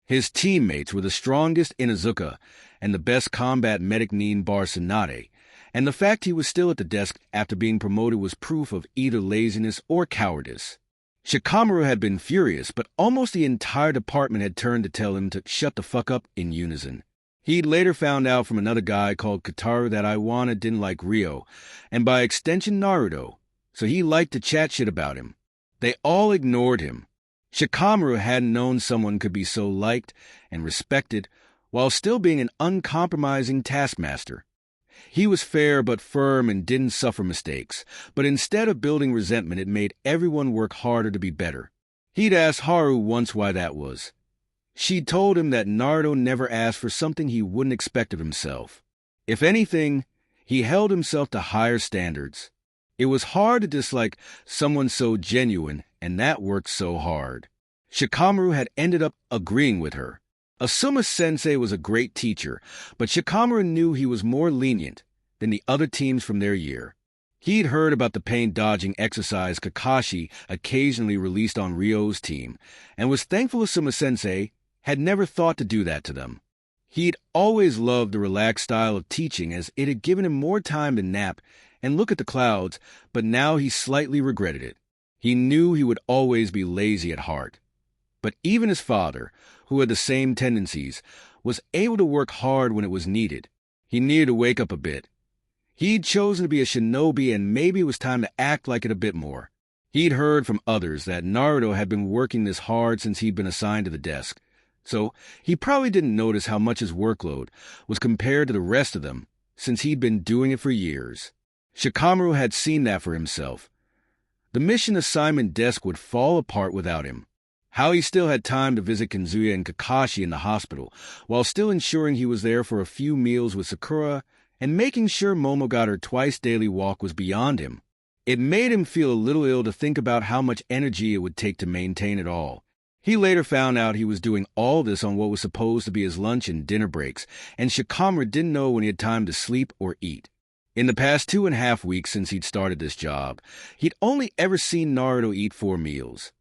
His teammates were the strongest Inazuka and the best combat medic Nin Bar Tsunade, and the fact he was still at the desk after being promoted was proof of either laziness or cowardice. Shikamaru had been furious, but almost the entire department had turned to tell him to shut the fuck up in unison. He'd later found out from another guy called Kataru that Iwana didn't like Ryo, and by extension Naruto, so he liked to chat shit about him. They all ignored him. Shikamaru hadn't known someone could be so liked and respected while still being an uncompromising taskmaster. He was fair but firm and didn't suffer mistakes, but instead of building resentment, it made everyone work harder to be better. He'd asked Haru once why that was. She'd told him that Naruto never asked for something he wouldn't expect of himself. If anything, he held himself to higher standards. It was hard to dislike someone so genuine, and that worked so hard. Shikamaru had ended up agreeing with her. Asuma-sensei was a great teacher, but Shikamaru knew he was more lenient than the other teams from their year. He'd heard about the pain-dodging exercise Kakashi occasionally released on Ryo's team, and was thankful Asuma-sensei had never thought to do that to them. He'd always loved the relaxed style of teaching, as it had given him more time to nap and look at the clouds, but now he slightly regretted it. He knew he would always be lazy at heart. But even his father, who had the same tendencies, was able to work hard when it was needed. He needed to wake up a bit. He'd chosen to be a shinobi, and maybe it was time to act like it a bit more. He'd heard from others that Naruto had been working this hard since he'd been assigned to the desk, so he probably didn't notice how much his workload was compared to the rest of them, since he'd been doing it for years. Shikamaru had seen that for himself. The mission assignment desk would fall apart without him. How he still had time to visit Kazuya and Kakashi in the hospital, while still ensuring he was there for a few meals with Sakura, and making sure Momo got her twice-daily walk, was beyond him. It made him feel a little ill to think about how much energy it would take to maintain it all. He later found out he was doing all this on what was supposed to be his lunch and dinner breaks, and Shikamaru didn't know when he had time to sleep or eat. In the past 2.5 weeks since he'd started this job, he'd only ever seen Naruto eat 4 meals.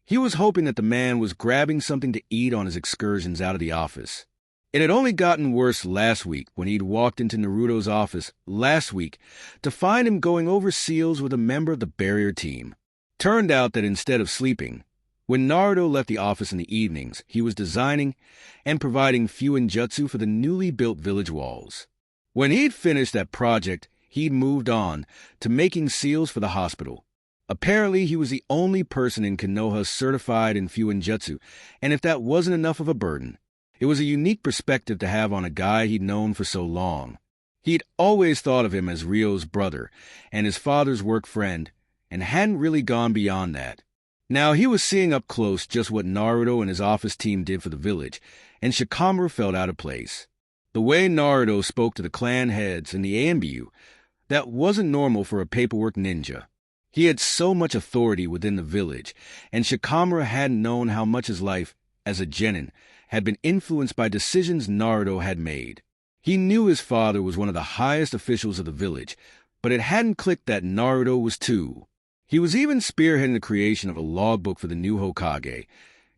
He was hoping that the man was grabbing something to eat on his excursions out of the office. It had only gotten worse last week when he'd walked into Naruto's office to find him going over seals with a member of the barrier team. Turned out that instead of sleeping, when Naruto left the office in the evenings, he was designing and providing fuinjutsu for the newly built village walls. When he'd finished that project, he'd moved on to making seals for the hospital. Apparently, he was the only person in Konoha certified in fuinjutsu, and if that wasn't enough of a burden, it was a unique perspective to have on a guy he'd known for so long. He'd always thought of him as Ryo's brother and his father's work friend, and hadn't really gone beyond that. Now he was seeing up close just what Naruto and his office team did for the village, and Shikamaru felt out of place. The way Naruto spoke to the clan heads and the Ambiu, that wasn't normal for a paperwork ninja. He had so much authority within the village, and Shikamaru hadn't known how much his life as a genin had been influenced by decisions Naruto had made. He knew his father was one of the highest officials of the village, but it hadn't clicked that Naruto was too. He was even spearheading the creation of a logbook for the new Hokage.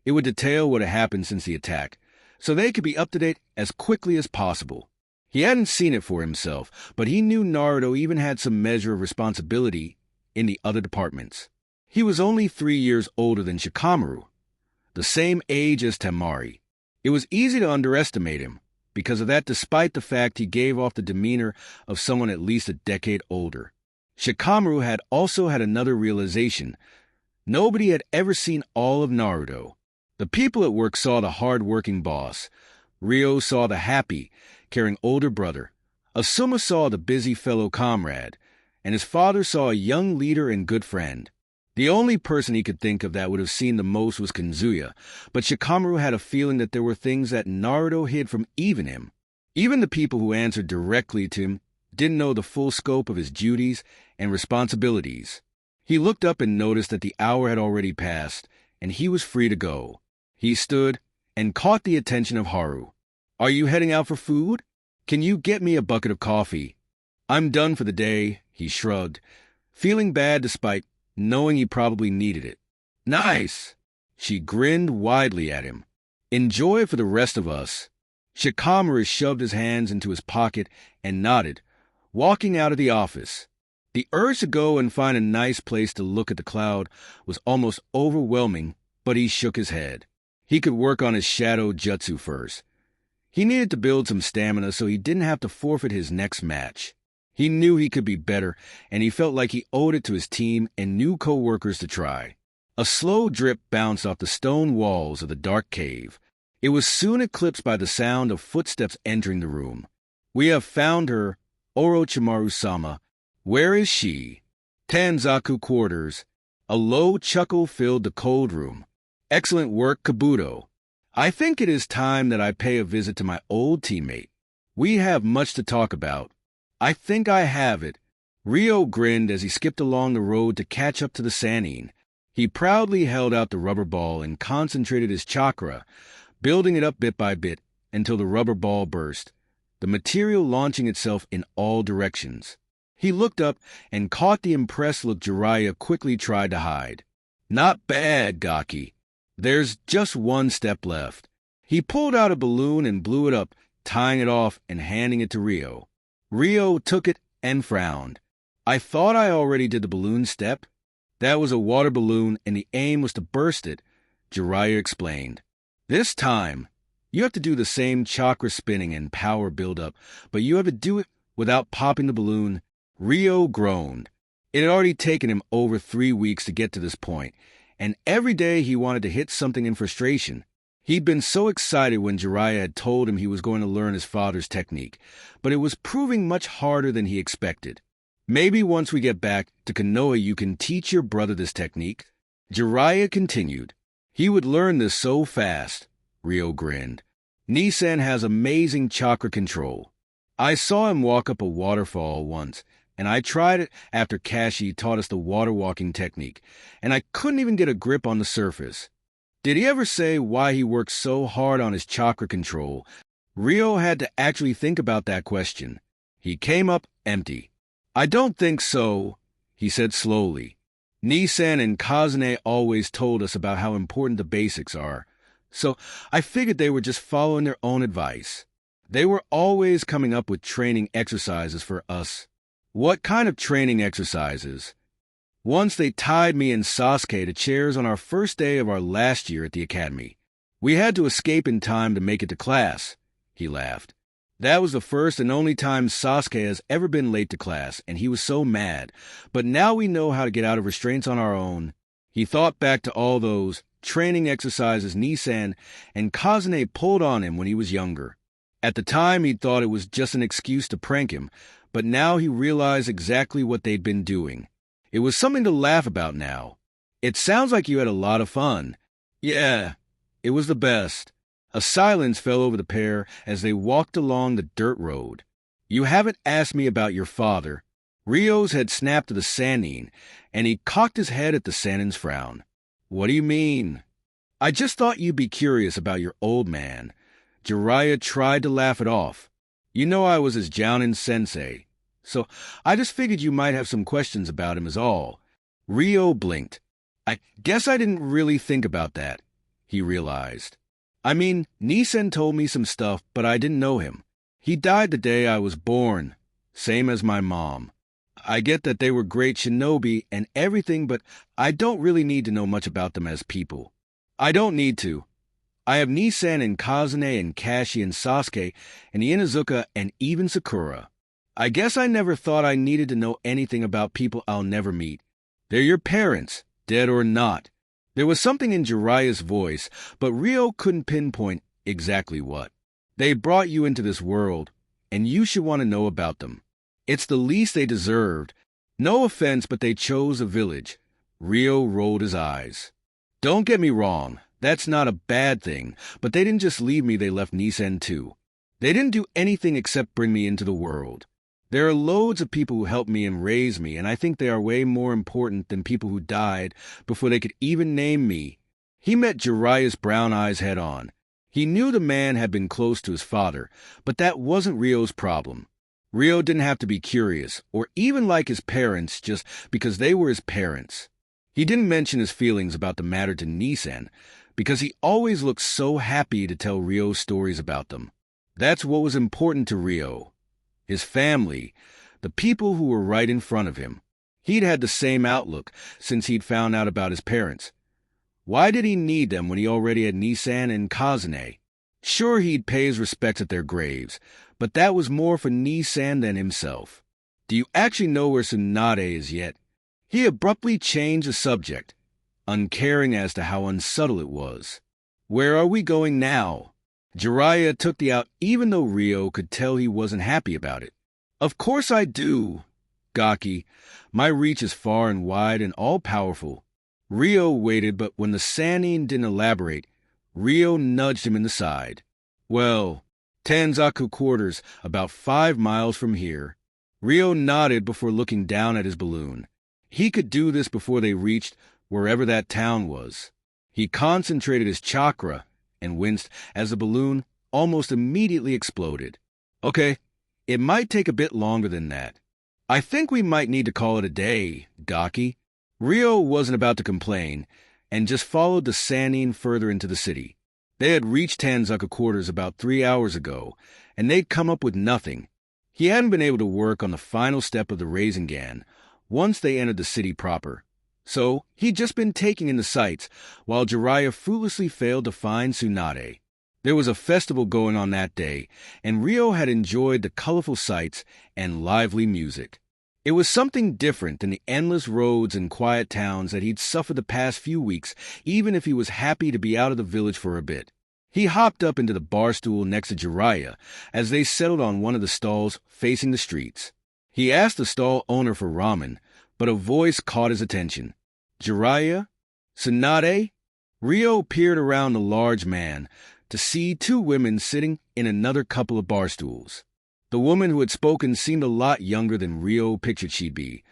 It would detail what had happened since the attack, so they could be up to date as quickly as possible. He hadn't seen it for himself, but he knew Naruto even had some measure of responsibility in the other departments. He was only 3 years older than Shikamaru, the same age as Temari. It was easy to underestimate him because of that, despite the fact he gave off the demeanor of someone at least a decade older. Shikamaru had also had another realization. Nobody had ever seen all of Naruto. The people at work saw the hard-working boss. Ryo saw the happy, caring older brother. Asuma saw the busy fellow comrade. And his father saw a young leader and good friend. The only person he could think of that would have seen the most was Kazuya, but Shikamaru had a feeling that there were things that Naruto hid from even him. Even the people who answered directly to him didn't know the full scope of his duties and responsibilities. He looked up and noticed that the hour had already passed, and he was free to go. He stood and caught the attention of Haru. "Are you heading out for food? Can you get me a bucket of coffee?" "I'm done for the day," he shrugged, feeling bad despite knowing he probably needed it. "Nice!" She grinned widely at him. Enjoy it for the rest of us. Shikamaru shoved his hands into his pocket and nodded, walking out of the office. The urge to go and find a nice place to look at the cloud was almost overwhelming, but he shook his head. He could work on his shadow jutsu first. He needed to build some stamina so he didn't have to forfeit his next match. He knew he could be better, and he felt like he owed it to his team and new co-workers to try. A slow drip bounced off the stone walls of the dark cave. It was soon eclipsed by the sound of footsteps entering the room. "We have found her, Orochimaru-sama. Where is she?" Tanzaku quarters. A low chuckle filled the cold room. "Excellent work, Kabuto. I think it is time that I pay a visit to my old teammate. We have much to talk about." "I think I have it." Ryo grinned as he skipped along the road to catch up to the Sannin. He proudly held out the rubber ball and concentrated his chakra, building it up bit by bit until the rubber ball burst, the material launching itself in all directions. He looked up and caught the impressed look Jiraiya quickly tried to hide. "Not bad, Gaki. There's just one step left." He pulled out a balloon and blew it up, tying it off and handing it to Ryo. Ryo took it and frowned. "I thought I already did the balloon step." "That was a water balloon and the aim was to burst it," Jiraiya explained. "This time, you have to do the same chakra spinning and power build-up, but you have to do it without popping the balloon." Ryo groaned. It had already taken him over 3 weeks to get to this point, and every day he wanted to hit something in frustration. He'd been so excited when Jiraiya had told him he was going to learn his father's technique, but it was proving much harder than he expected. "Maybe once we get back to Konoha you can teach your brother this technique," Jiraiya continued. "He would learn this so fast." Ryo grinned. "Nissan has amazing chakra control. I saw him walk up a waterfall once, and I tried it after Kashi taught us the water walking technique, and I couldn't even get a grip on the surface." "Did he ever say why he worked so hard on his chakra control?" Ryo had to actually think about that question. He came up empty. "I don't think so," he said slowly. "Nissan and Kazune always told us about how important the basics are, so I figured they were just following their own advice. They were always coming up with training exercises for us." "What kind of training exercises?" "Once they tied me and Sasuke to chairs on our first day of our last year at the academy. We had to escape in time to make it to class." He laughed. "That was the first and only time Sasuke has ever been late to class, and he was so mad. But now we know how to get out of restraints on our own." He thought back to all those training exercises Nissan and Kazune pulled on him when he was younger. At the time, he thought it was just an excuse to prank him, but now he realized exactly what they'd been doing. It was something to laugh about now. "It sounds like you had a lot of fun." "Yeah, it was the best." A silence fell over the pair as they walked along the dirt road. "You haven't asked me about your father." Ryo's had snapped to the Sannin, and he cocked his head at the Sannin's frown. "What do you mean?" "I just thought you'd be curious about your old man." Jiraiya tried to laugh it off. "You know I was his Jounin sensei, so I just figured you might have some questions about him is all." Ryo blinked. "I guess I didn't really think about that," he realized. "I mean, Nissan told me some stuff, but I didn't know him. He died the day I was born, same as my mom. I get that they were great shinobi and everything, but I don't really need to know much about them as people." "I don't need to. I have Nissan and Kazune and Kashi and Sasuke and Inuzuka and even Sakura. I guess I never thought I needed to know anything about people I'll never meet. They're your parents, dead or not." There was something in Jiraiya's voice, but Ryo couldn't pinpoint exactly what. "They brought you into this world, and you should want to know about them. It's the least they deserved. No offense, but they chose a village." Ryo rolled his eyes. "Don't get me wrong, that's not a bad thing, but they didn't just leave me, they left Nissan too. They didn't do anything except bring me into the world. There are loads of people who helped me and raised me, and I think they are way more important than people who died before they could even name me." He met Jiraiya's brown eyes head on. He knew the man had been close to his father, but that wasn't Ryo's problem. Ryo didn't have to be curious, or even like his parents just because they were his parents. He didn't mention his feelings about the matter to Nissan, because he always looked so happy to tell Rio stories about them. That's what was important to Rio. His family, the people who were right in front of him. He'd had the same outlook since he'd found out about his parents. Why did he need them when he already had Nissan and Kazune? Sure, he'd pay his respects at their graves, but that was more for Nissan than himself. Do you actually know where Tsunade is yet? He abruptly changed the subject, uncaring as to how unsubtle it was. Where are we going now? Jiraiya took the out even though Rio could tell he wasn't happy about it. Of course I do, Gaki. My reach is far and wide and all-powerful. Rio waited, but when the Sannin didn't elaborate, Rio nudged him in the side. Well, Tanzaku quarters, about 5 miles from here. Rio nodded before looking down at his balloon. He could do this before they reached wherever that town was. He concentrated his chakra and winced as the balloon almost immediately exploded. Okay, it might take a bit longer than that. I think we might need to call it a day, Gaki. Rio wasn't about to complain, and just followed the Sannin further into the city. They had reached Tanzaku quarters about 3 hours ago, and they'd come up with nothing. He hadn't been able to work on the final step of the Rasengan once they entered the city proper. So he'd just been taking in the sights, while Jiraiya fruitlessly failed to find Tsunade. There was a festival going on that day, and Rio had enjoyed the colorful sights and lively music. It was something different than the endless roads and quiet towns that he'd suffered the past few weeks, even if he was happy to be out of the village for a bit. He hopped up into the bar stool next to Jiraiya as they settled on one of the stalls facing the streets. He asked the stall owner for ramen, but a voice caught his attention. Jiraiya? Tsunade? Rio peered around the large man to see 2 women sitting in another couple of bar stools. The woman who had spoken seemed a lot younger than Rio pictured she'd be.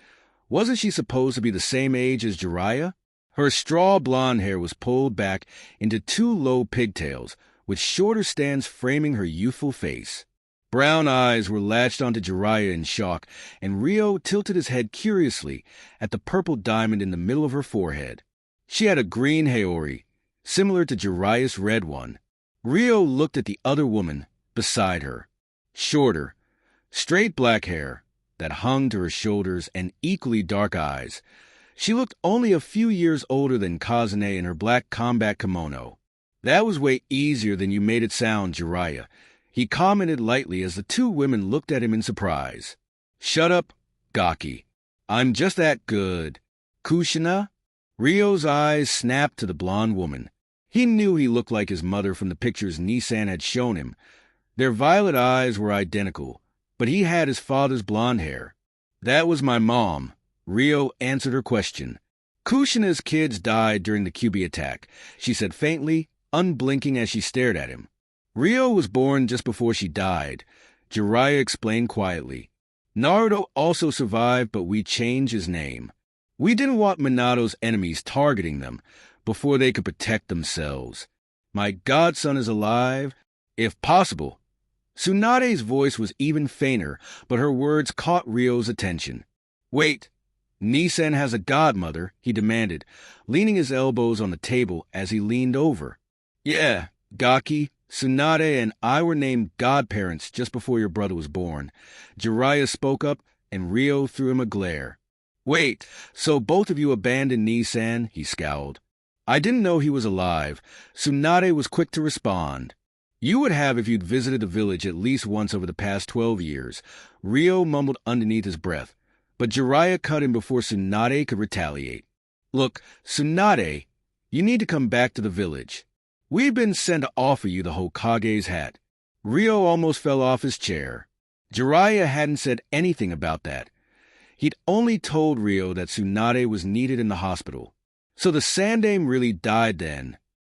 Wasn't she supposed to be the same age as Jiraiya? Her straw blonde hair was pulled back into 2 low pigtails, with shorter stands framing her youthful face. Brown eyes were latched onto Jiraiya in shock, and Rio tilted his head curiously at the purple diamond in the middle of her forehead. She had a green haori, similar to Jiraiya's red one. Rio looked at the other woman beside her. Shorter, straight black hair that hung to her shoulders and equally dark eyes. She looked only a few years older than Kazune in her black combat kimono. That was way easier than you made it sound, Jiraiya. He commented lightly as the 2 women looked at him in surprise. Shut up, Gaki. I'm just that good. Kushina? Rio's eyes snapped to the blonde woman. He knew he looked like his mother from the pictures Nissan had shown him. Their violet eyes were identical, but he had his father's blonde hair. That was my mom. Rio answered her question. Kushina's kids died during the Kyuubi attack, she said faintly, unblinking as she stared at him. Rio was born just before she died, Jiraiya explained quietly. Naruto also survived, but we changed his name. We didn't want Minato's enemies targeting them before they could protect themselves. My godson is alive, if possible. Tsunade's voice was even fainter, but her words caught Rio's attention. Wait, Nissan has a godmother, he demanded, leaning his elbows on the table as he leaned over. Yeah, Gaki, Tsunade and I were named godparents just before your brother was born. Jiraiya spoke up, and Rio threw him a glare. Wait, so both of you abandoned Nissan? He scowled. I didn't know he was alive. Tsunade was quick to respond. You would have if you'd visited the village at least once over the past 12 years, Rio mumbled underneath his breath, but Jiraiya cut him before Tsunade could retaliate. Look, Tsunade, you need to come back to the village. We've been sent to offer you the Hokage's hat. Rio almost fell off his chair. Jiraiya hadn't said anything about that. He'd only told Rio that Tsunade was needed in the hospital. So the Sandaime really died then.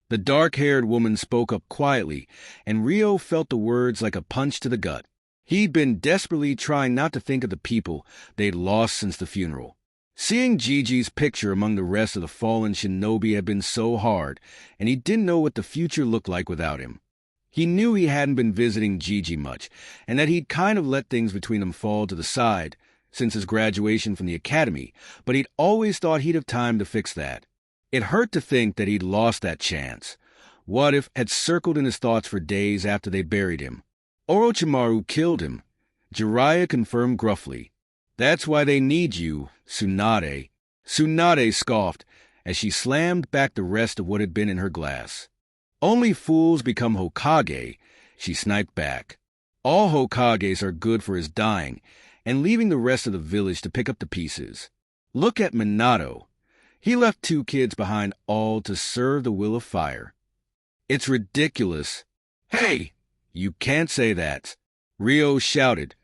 The dark-haired woman spoke up quietly, and Rio felt the words like a punch to the gut. He'd been desperately trying not to think of the people they'd lost since the funeral. Seeing Gigi's picture among the rest of the fallen shinobi had been so hard, and he didn't know what the future looked like without him. He knew he hadn't been visiting Gigi much, and that he'd kind of let things between them fall to the side since his graduation from the academy, but he'd always thought he'd have time to fix that. It hurt to think that he'd lost that chance. What if had circled in his thoughts for days after they buried him? Orochimaru killed him. Jiraiya confirmed gruffly. That's why they need you, Tsunade. Tsunade scoffed as she slammed back the rest of what had been in her glass. Only fools become Hokage, she sniped back. All Hokages are good for his dying, and leaving the rest of the village to pick up the pieces. Look at Minato. He left 2 kids behind, all to serve the will of fire. It's ridiculous. Hey, you can't say that, Ryo shouted,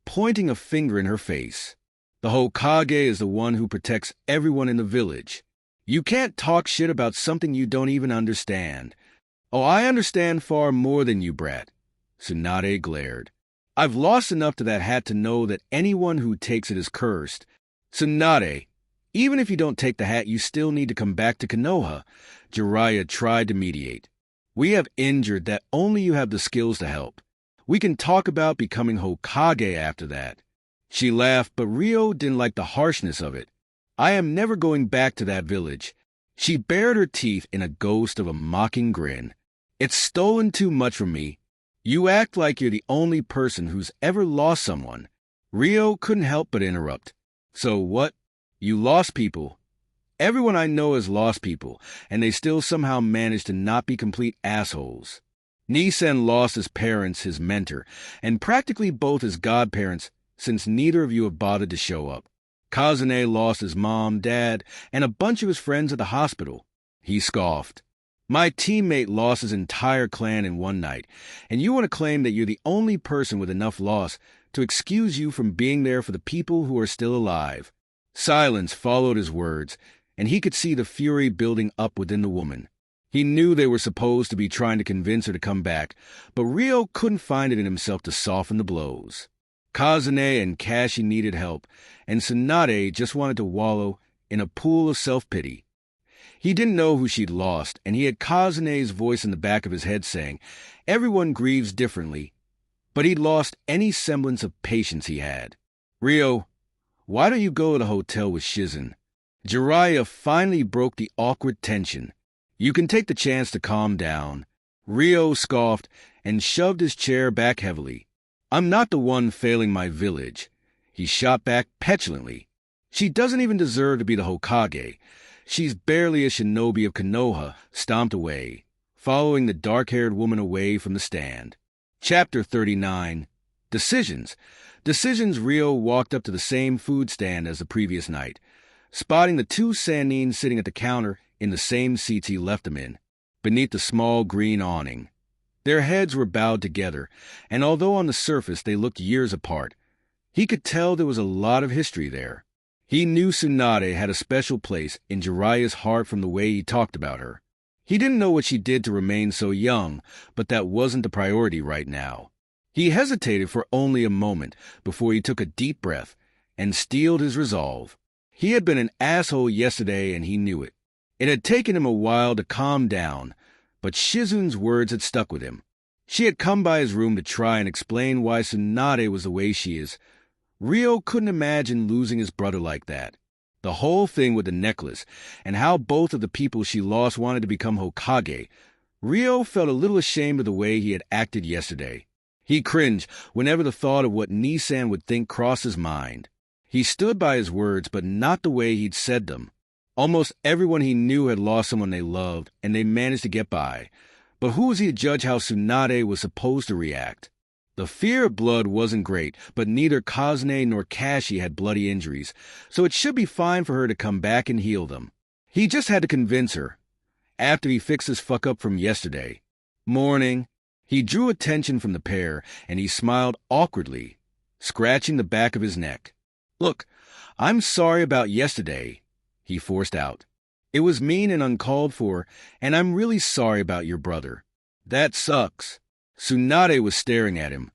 pointing a finger in her face. The Hokage is the one who protects everyone in the village. You can't talk shit about something you don't even understand. Oh, I understand far more than you, brat. Tsunade glared. I've lost enough to that hat to know that anyone who takes it is cursed. Tsunade, even if you don't take the hat, you still need to come back to Konoha. Jiraiya tried to mediate. We have injured that only you have the skills to help. We can talk about becoming Hokage after that. She laughed, but Ryo didn't like the harshness of it. I am never going back to that village. She bared her teeth in a ghost of a mocking grin. It's stolen too much from me. You act like you're the only person who's ever lost someone. Ryo couldn't help but interrupt. So what? You lost people. Everyone I know has lost people, and they still somehow manage to not be complete assholes. Nissan lost his parents, his mentor, and practically both his godparents, since neither of you have bothered to show up. Kazune lost his mom, dad, and a bunch of his friends at the hospital. He scoffed. My teammate lost his entire clan in one night, and you want to claim that you're the only person with enough loss to excuse you from being there for the people who are still alive. Silence followed his words, and he could see the fury building up within the woman. He knew they were supposed to be trying to convince her to come back, but Ryo couldn't find it in himself to soften the blows. Kazune and Kashi needed help, and Tsunade just wanted to wallow in a pool of self-pity. He didn't know who she'd lost, and he had Kazune's voice in the back of his head saying, everyone grieves differently, but he'd lost any semblance of patience he had. Ryo, why don't you go to the hotel with Shizen? Jiraiya finally broke the awkward tension. You can take the chance to calm down. Ryo scoffed and shoved his chair back heavily. I'm not the one failing my village. He shot back petulantly. She doesn't even deserve to be the Hokage. She's barely a shinobi of Konoha, stomped away, following the dark-haired woman away from the stand. Chapter 39. Decisions. Ryo walked up to the same food stand as the previous night, spotting the 2 Sannin sitting at the counter in the same seats he left them in, beneath the small green awning. Their heads were bowed together, and although on the surface they looked years apart, he could tell there was a lot of history there. He knew Tsunade had a special place in Jiraiya's heart from the way he talked about her. He didn't know what she did to remain so young, but that wasn't the priority right now. He hesitated for only a moment before he took a deep breath and steeled his resolve. He had been an asshole yesterday and he knew it. It had taken him a while to calm down, but Shizun's words had stuck with him. She had come by his room to try and explain why Tsunade was the way she is. Ryo couldn't imagine losing his brother like that. The whole thing with the necklace, and how both of the people she lost wanted to become Hokage, Ryo felt a little ashamed of the way he had acted yesterday. He cringed whenever the thought of what Nissan would think crossed his mind. He stood by his words, but not the way he'd said them. Almost everyone he knew had lost someone they loved, and they managed to get by. But who was he to judge how Tsunade was supposed to react? The fear of blood wasn't great, but neither Kazune nor Kashi had bloody injuries, so it should be fine for her to come back and heal them. He just had to convince her, after he fixed his fuck-up from yesterday. Morning. He drew attention from the pair, and he smiled awkwardly, scratching the back of his neck. Look, I'm sorry about yesterday, he forced out. It was mean and uncalled for, and I'm really sorry about your brother. That sucks. Tsunade was staring at him,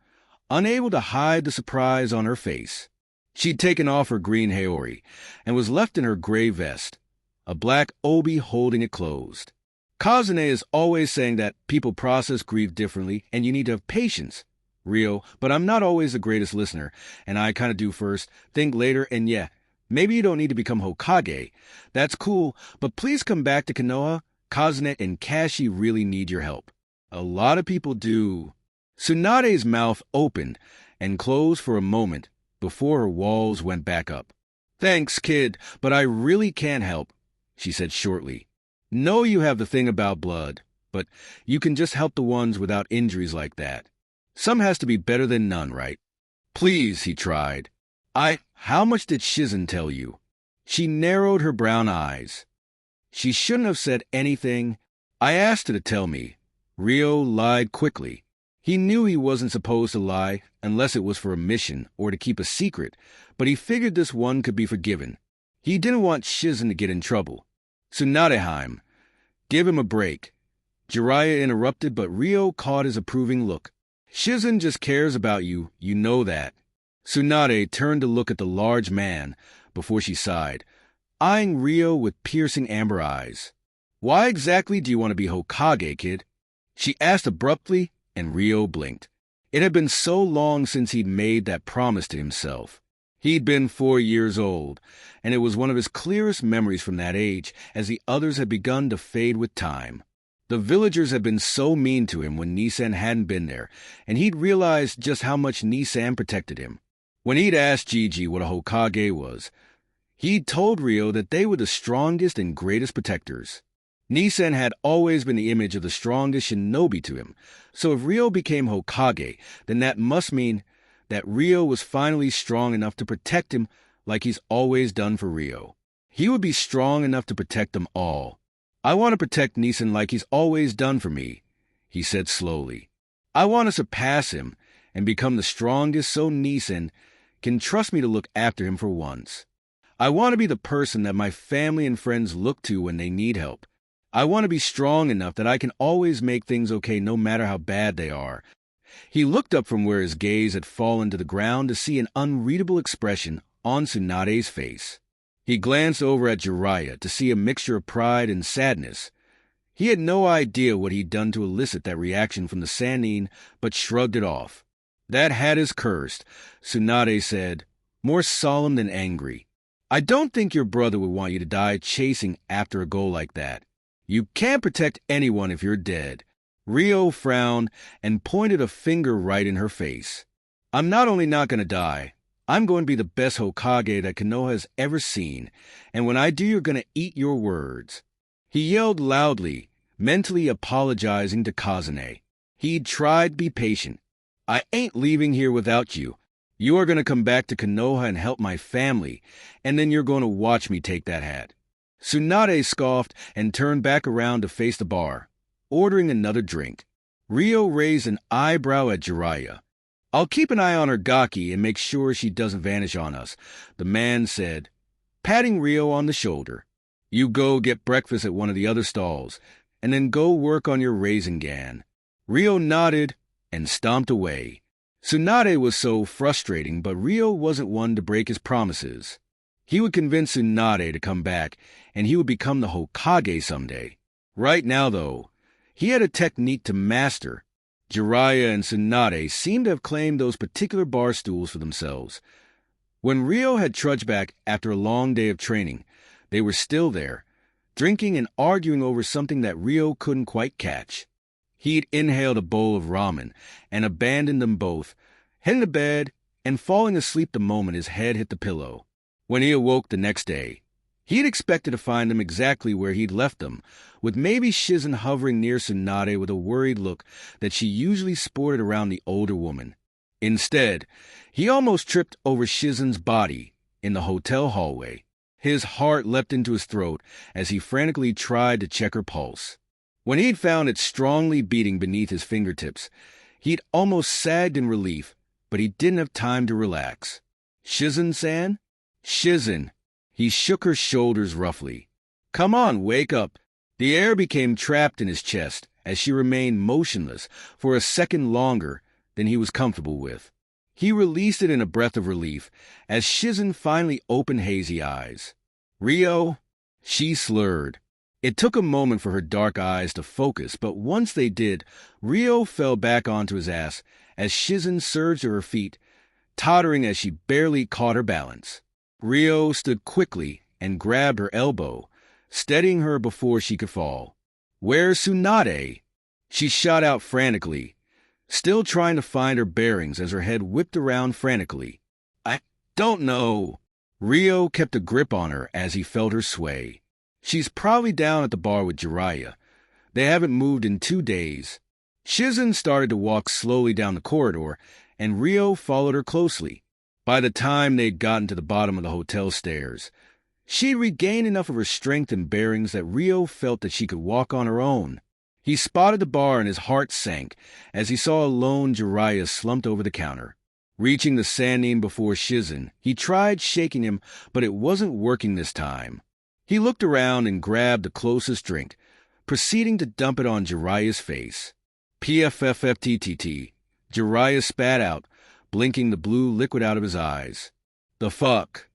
unable to hide the surprise on her face. She'd taken off her green haori and was left in her gray vest, a black obi holding it closed. Kazune is always saying that people process grief differently and you need to have patience, Ryo, but I'm not always the greatest listener, and I kind of do first, think later, and yeah, Maybe you don't need to become Hokage. That's cool, but please come back to Konoha. Kazune and Kashi really need your help. A lot of people do. Tsunade's mouth opened and closed for a moment before her walls went back up. Thanks, kid, but I really can't help, she said shortly. Know you have the thing about blood, but you can just help the ones without injuries like that. Some has to be better than none, right? Please, he tried. How much did Shizen tell you? She narrowed her brown eyes. She shouldn't have said anything. I asked her to tell me. Ryo lied quickly. He knew he wasn't supposed to lie unless it was for a mission or to keep a secret, but he figured this one could be forgiven. He didn't want Shizen to get in trouble. Tsunadeheim, give him a break. Jiraiya interrupted, but Ryo caught his approving look. Shizen just cares about you, you know that. Tsunade turned to look at the large man before she sighed, eyeing Ryo with piercing amber eyes. Why exactly do you want to be Hokage, kid? She asked abruptly, and Ryo blinked. It had been so long since he'd made that promise to himself. He'd been 4 years old, and it was one of his clearest memories from that age, as the others had begun to fade with time. The villagers had been so mean to him when Nisan hadn't been there, and he'd realized just how much Nisan protected him. When he'd asked Gigi what a Hokage was, he'd told Ryo that they were the strongest and greatest protectors. Nisan had always been the image of the strongest shinobi to him, so if Ryo became Hokage, then that must mean that Ryo was finally strong enough to protect him like he's always done for Ryo. He would be strong enough to protect them all. I want to protect Nisan like he's always done for me, he said slowly. I want to surpass him and become the strongest so Nisan can trust me to look after him for once. I want to be the person that my family and friends look to when they need help. I want to be strong enough that I can always make things okay no matter how bad they are. He looked up from where his gaze had fallen to the ground to see an unreadable expression on Tsunade's face. He glanced over at Jiraiya to see a mixture of pride and sadness. He had no idea what he'd done to elicit that reaction from the Sannin, but shrugged it off. That hat is cursed, Tsunade said, more solemn than angry. I don't think your brother would want you to die chasing after a goal like that. You can't protect anyone if you're dead. Ryo frowned and pointed a finger right in her face. I'm not only not going to die, I'm going to be the best Hokage that Konoha has ever seen, and when I do, you're going to eat your words. He yelled loudly, mentally apologizing to Kazune. He'd tried to be patient. I ain't leaving here without you. You are going to come back to Konoha and help my family, and then you're going to watch me take that hat. Tsunade scoffed and turned back around to face the bar, ordering another drink. Ryo raised an eyebrow at Jiraiya. I'll keep an eye on her Gaki and make sure she doesn't vanish on us, the man said, patting Ryo on the shoulder. You go get breakfast at one of the other stalls, and then go work on your Rasengan. Ryo nodded and stomped away. Tsunade was so frustrating, but Ryo wasn't one to break his promises. He would convince Tsunade to come back, and he would become the Hokage someday. Right now, though, he had a technique to master. Jiraiya and Tsunade seemed to have claimed those particular bar stools for themselves. When Ryo had trudged back after a long day of training, they were still there, drinking and arguing over something that Ryo couldn't quite catch. He'd inhaled a bowl of ramen and abandoned them both, heading to bed and falling asleep the moment his head hit the pillow. When he awoke the next day, he'd expected to find them exactly where he'd left them, with maybe Shizen hovering near Tsunade with a worried look that she usually sported around the older woman. Instead, he almost tripped over Shizen's body in the hotel hallway. His heart leapt into his throat as he frantically tried to check her pulse. When he'd found it strongly beating beneath his fingertips, he'd almost sagged in relief, but he didn't have time to relax. Shizen-san? Shizen. He shook her shoulders roughly. Come on, wake up. The air became trapped in his chest as she remained motionless for a second longer than he was comfortable with. He released it in a breath of relief as Shizen finally opened hazy eyes. Ryo? She slurred. It took a moment for her dark eyes to focus, but once they did, Ryo fell back onto his ass as Shizen surged to her feet, tottering as she barely caught her balance. Rio stood quickly and grabbed her elbow, steadying her before she could fall. "Where's Tsunade?" She shot out frantically, still trying to find her bearings as her head whipped around frantically. "I don't know." Rio kept a grip on her as he felt her sway. "She's probably down at the bar with Jiraiya. They haven't moved in 2 days." Shizen started to walk slowly down the corridor, and Rio followed her closely. By the time they'd gotten to the bottom of the hotel stairs, she'd regained enough of her strength and bearings that Rio felt that she could walk on her own. He spotted the bar and his heart sank as he saw a lone Jiraiya slumped over the counter. Reaching the Sannin before Shizen, he tried shaking him, but it wasn't working this time. He looked around and grabbed the closest drink, proceeding to dump it on Jiraiya's face. PFFFTTT. Jiraiya spat out, blinking the blue liquid out of his eyes. "The fuck?"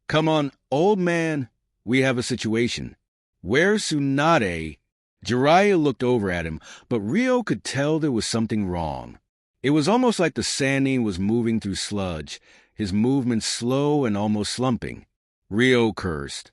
"Come on, old man. We have a situation. Where's Tsunade?" Jiraiya looked over at him, but Rio could tell there was something wrong. It was almost like the Sannin was moving through sludge, his movements slow and almost slumping. Rio cursed.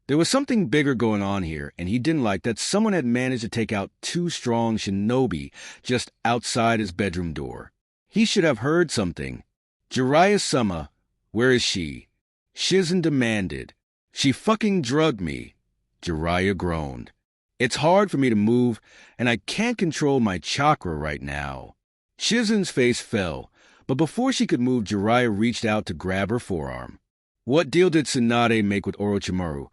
There was something bigger going on here, and he didn't like that someone had managed to take out 2 strong Shinobi just outside his bedroom door. He should have heard something. "Jiraiya-sama, where is she?" Shizen demanded. "She fucking drugged me." Jiraiya groaned. "It's hard for me to move, and I can't control my chakra right now." Shizen's face fell, but before she could move, Jiraiya reached out to grab her forearm. "What deal did Tsunade make with Orochimaru?"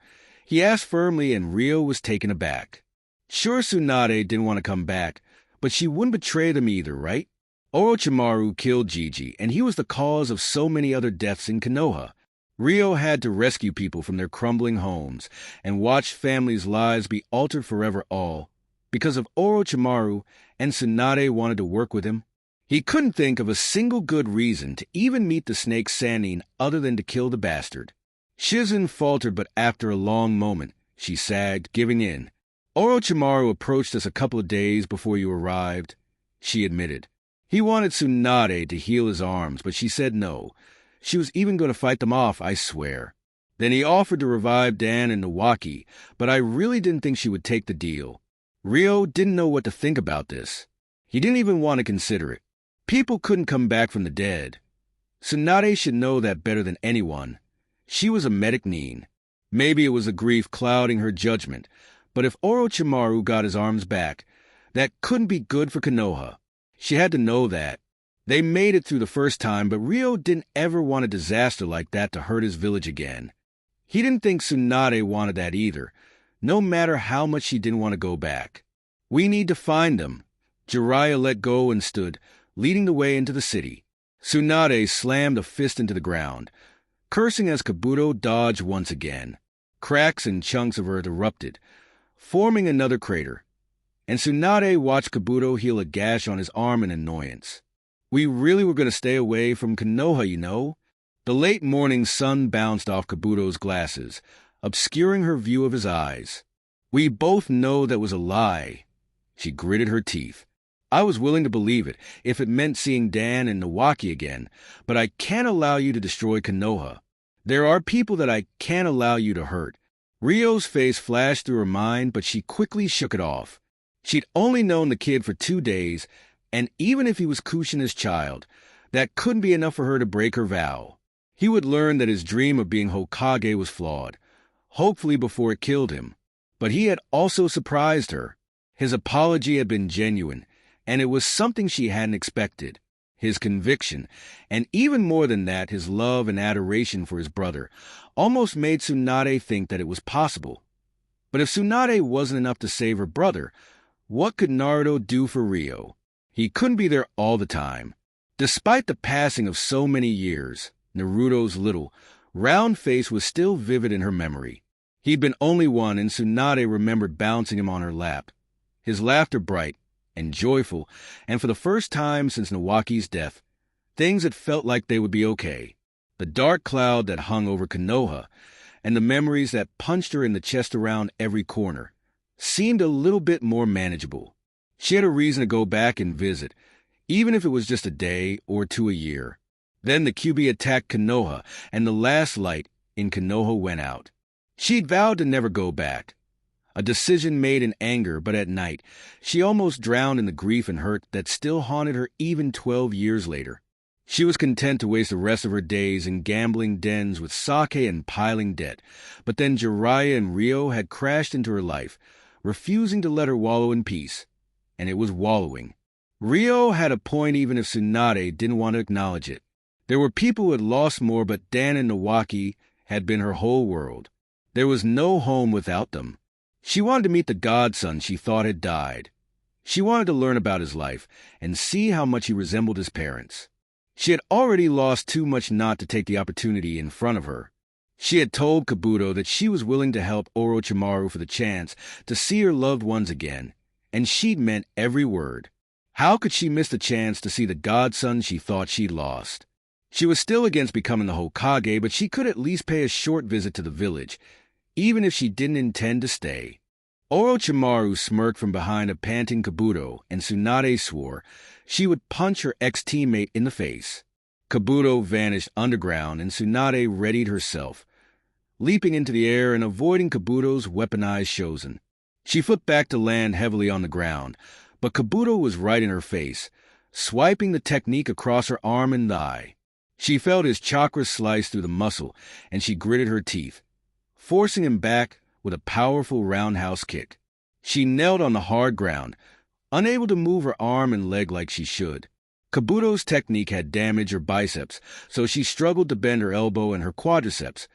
he asked firmly, and Rio was taken aback. Sure, Tsunade didn't want to come back, but she wouldn't betray them either, right? Orochimaru killed Gigi, and he was the cause of so many other deaths in Konoha. Rio had to rescue people from their crumbling homes and watch families' lives be altered forever, all because of Orochimaru, and Tsunade wanted to work with him. He couldn't think of a single good reason to even meet the snake Sannin other than to kill the bastard. Shizen faltered, but after a long moment, she sagged, giving in. "Orochimaru approached us a couple of days before you arrived," she admitted. "He wanted Tsunade to heal his arms, but she said no. She was even going to fight them off, I swear. Then he offered to revive Dan and Nawaki, but I really didn't think she would take the deal." Rio didn't know what to think about this. He didn't even want to consider it. People couldn't come back from the dead. Tsunade should know that better than anyone. She was a medic nin. Maybe it was the grief clouding her judgment, but if Orochimaru got his arms back, that couldn't be good for Konoha. She had to know that. They made it through the first time, but Rio didn't ever want a disaster like that to hurt his village again. He didn't think Tsunade wanted that either, no matter how much she didn't want to go back. "We need to find them." Jiraiya let go and stood, leading the way into the city. Tsunade slammed a fist into the ground, cursing as Kabuto dodged once again. Cracks and chunks of earth erupted, forming another crater, and Tsunade watched Kabuto heal a gash on his arm in annoyance. "We really were going to stay away from Konoha, you know." The late morning sun bounced off Kabuto's glasses, obscuring her view of his eyes. "We both know that was a lie." She gritted her teeth. "I was willing to believe it, if it meant seeing Dan and Nawaki again, but I can't allow you to destroy Konoha. There are people that I can't allow you to hurt." Rio's face flashed through her mind, but she quickly shook it off. She'd only known the kid for 2 days, and even if he was Kushina's child, that couldn't be enough for her to break her vow. He would learn that his dream of being Hokage was flawed, hopefully before it killed him. But he had also surprised her. His apology had been genuine, and it was something she hadn't expected. His conviction, and even more than that, his love and adoration for his brother, almost made Tsunade think that it was possible. But if Tsunade wasn't enough to save her brother, what could Naruto do for Rio? He couldn't be there all the time. Despite the passing of so many years, Naruto's little, round face was still vivid in her memory. He'd been only one, and Tsunade remembered bouncing him on her lap, his laughter bright and joyful, and for the first time since Nawaki's death, things had felt like they would be okay. The dark cloud that hung over Konoha, and the memories that punched her in the chest around every corner, seemed a little bit more manageable. She had a reason to go back and visit, even if it was just a day or 2 a year. Then the Kyuubi attacked Konoha, and the last light in Konoha went out. She'd vowed to never go back. A decision made in anger, but at night, she almost drowned in the grief and hurt that still haunted her even 12 years later. She was content to waste the rest of her days in gambling dens with sake and piling debt, but then Jiraiya and Ryo had crashed into her life, refusing to let her wallow in peace. And it was wallowing. Ryo had a point even if Tsunade didn't want to acknowledge it. There were people who had lost more, but Dan and Nawaki had been her whole world. There was no home without them. She wanted to meet the godson she thought had died. She wanted to learn about his life and see how much he resembled his parents. She had already lost too much not to take the opportunity in front of her. She had told Kabuto that she was willing to help Orochimaru for the chance to see her loved ones again, and she'd meant every word. How could she miss the chance to see the godson she thought she'd lost? She was still against becoming the Hokage, but she could at least pay a short visit to the village, even if she didn't intend to stay. Orochimaru smirked from behind a panting Kabuto, and Tsunade swore she would punch her ex-teammate in the face. Kabuto vanished underground, and Tsunade readied herself, leaping into the air and avoiding Kabuto's weaponized Shosen. She flipped back to land heavily on the ground, but Kabuto was right in her face, swiping the technique across her arm and thigh. She felt his chakra slice through the muscle, and she gritted her teeth, forcing him back with a powerful roundhouse kick. She knelt on the hard ground, unable to move her arm and leg like she should. Kabuto's technique had damaged her biceps, so she struggled to bend her elbow and her quadriceps,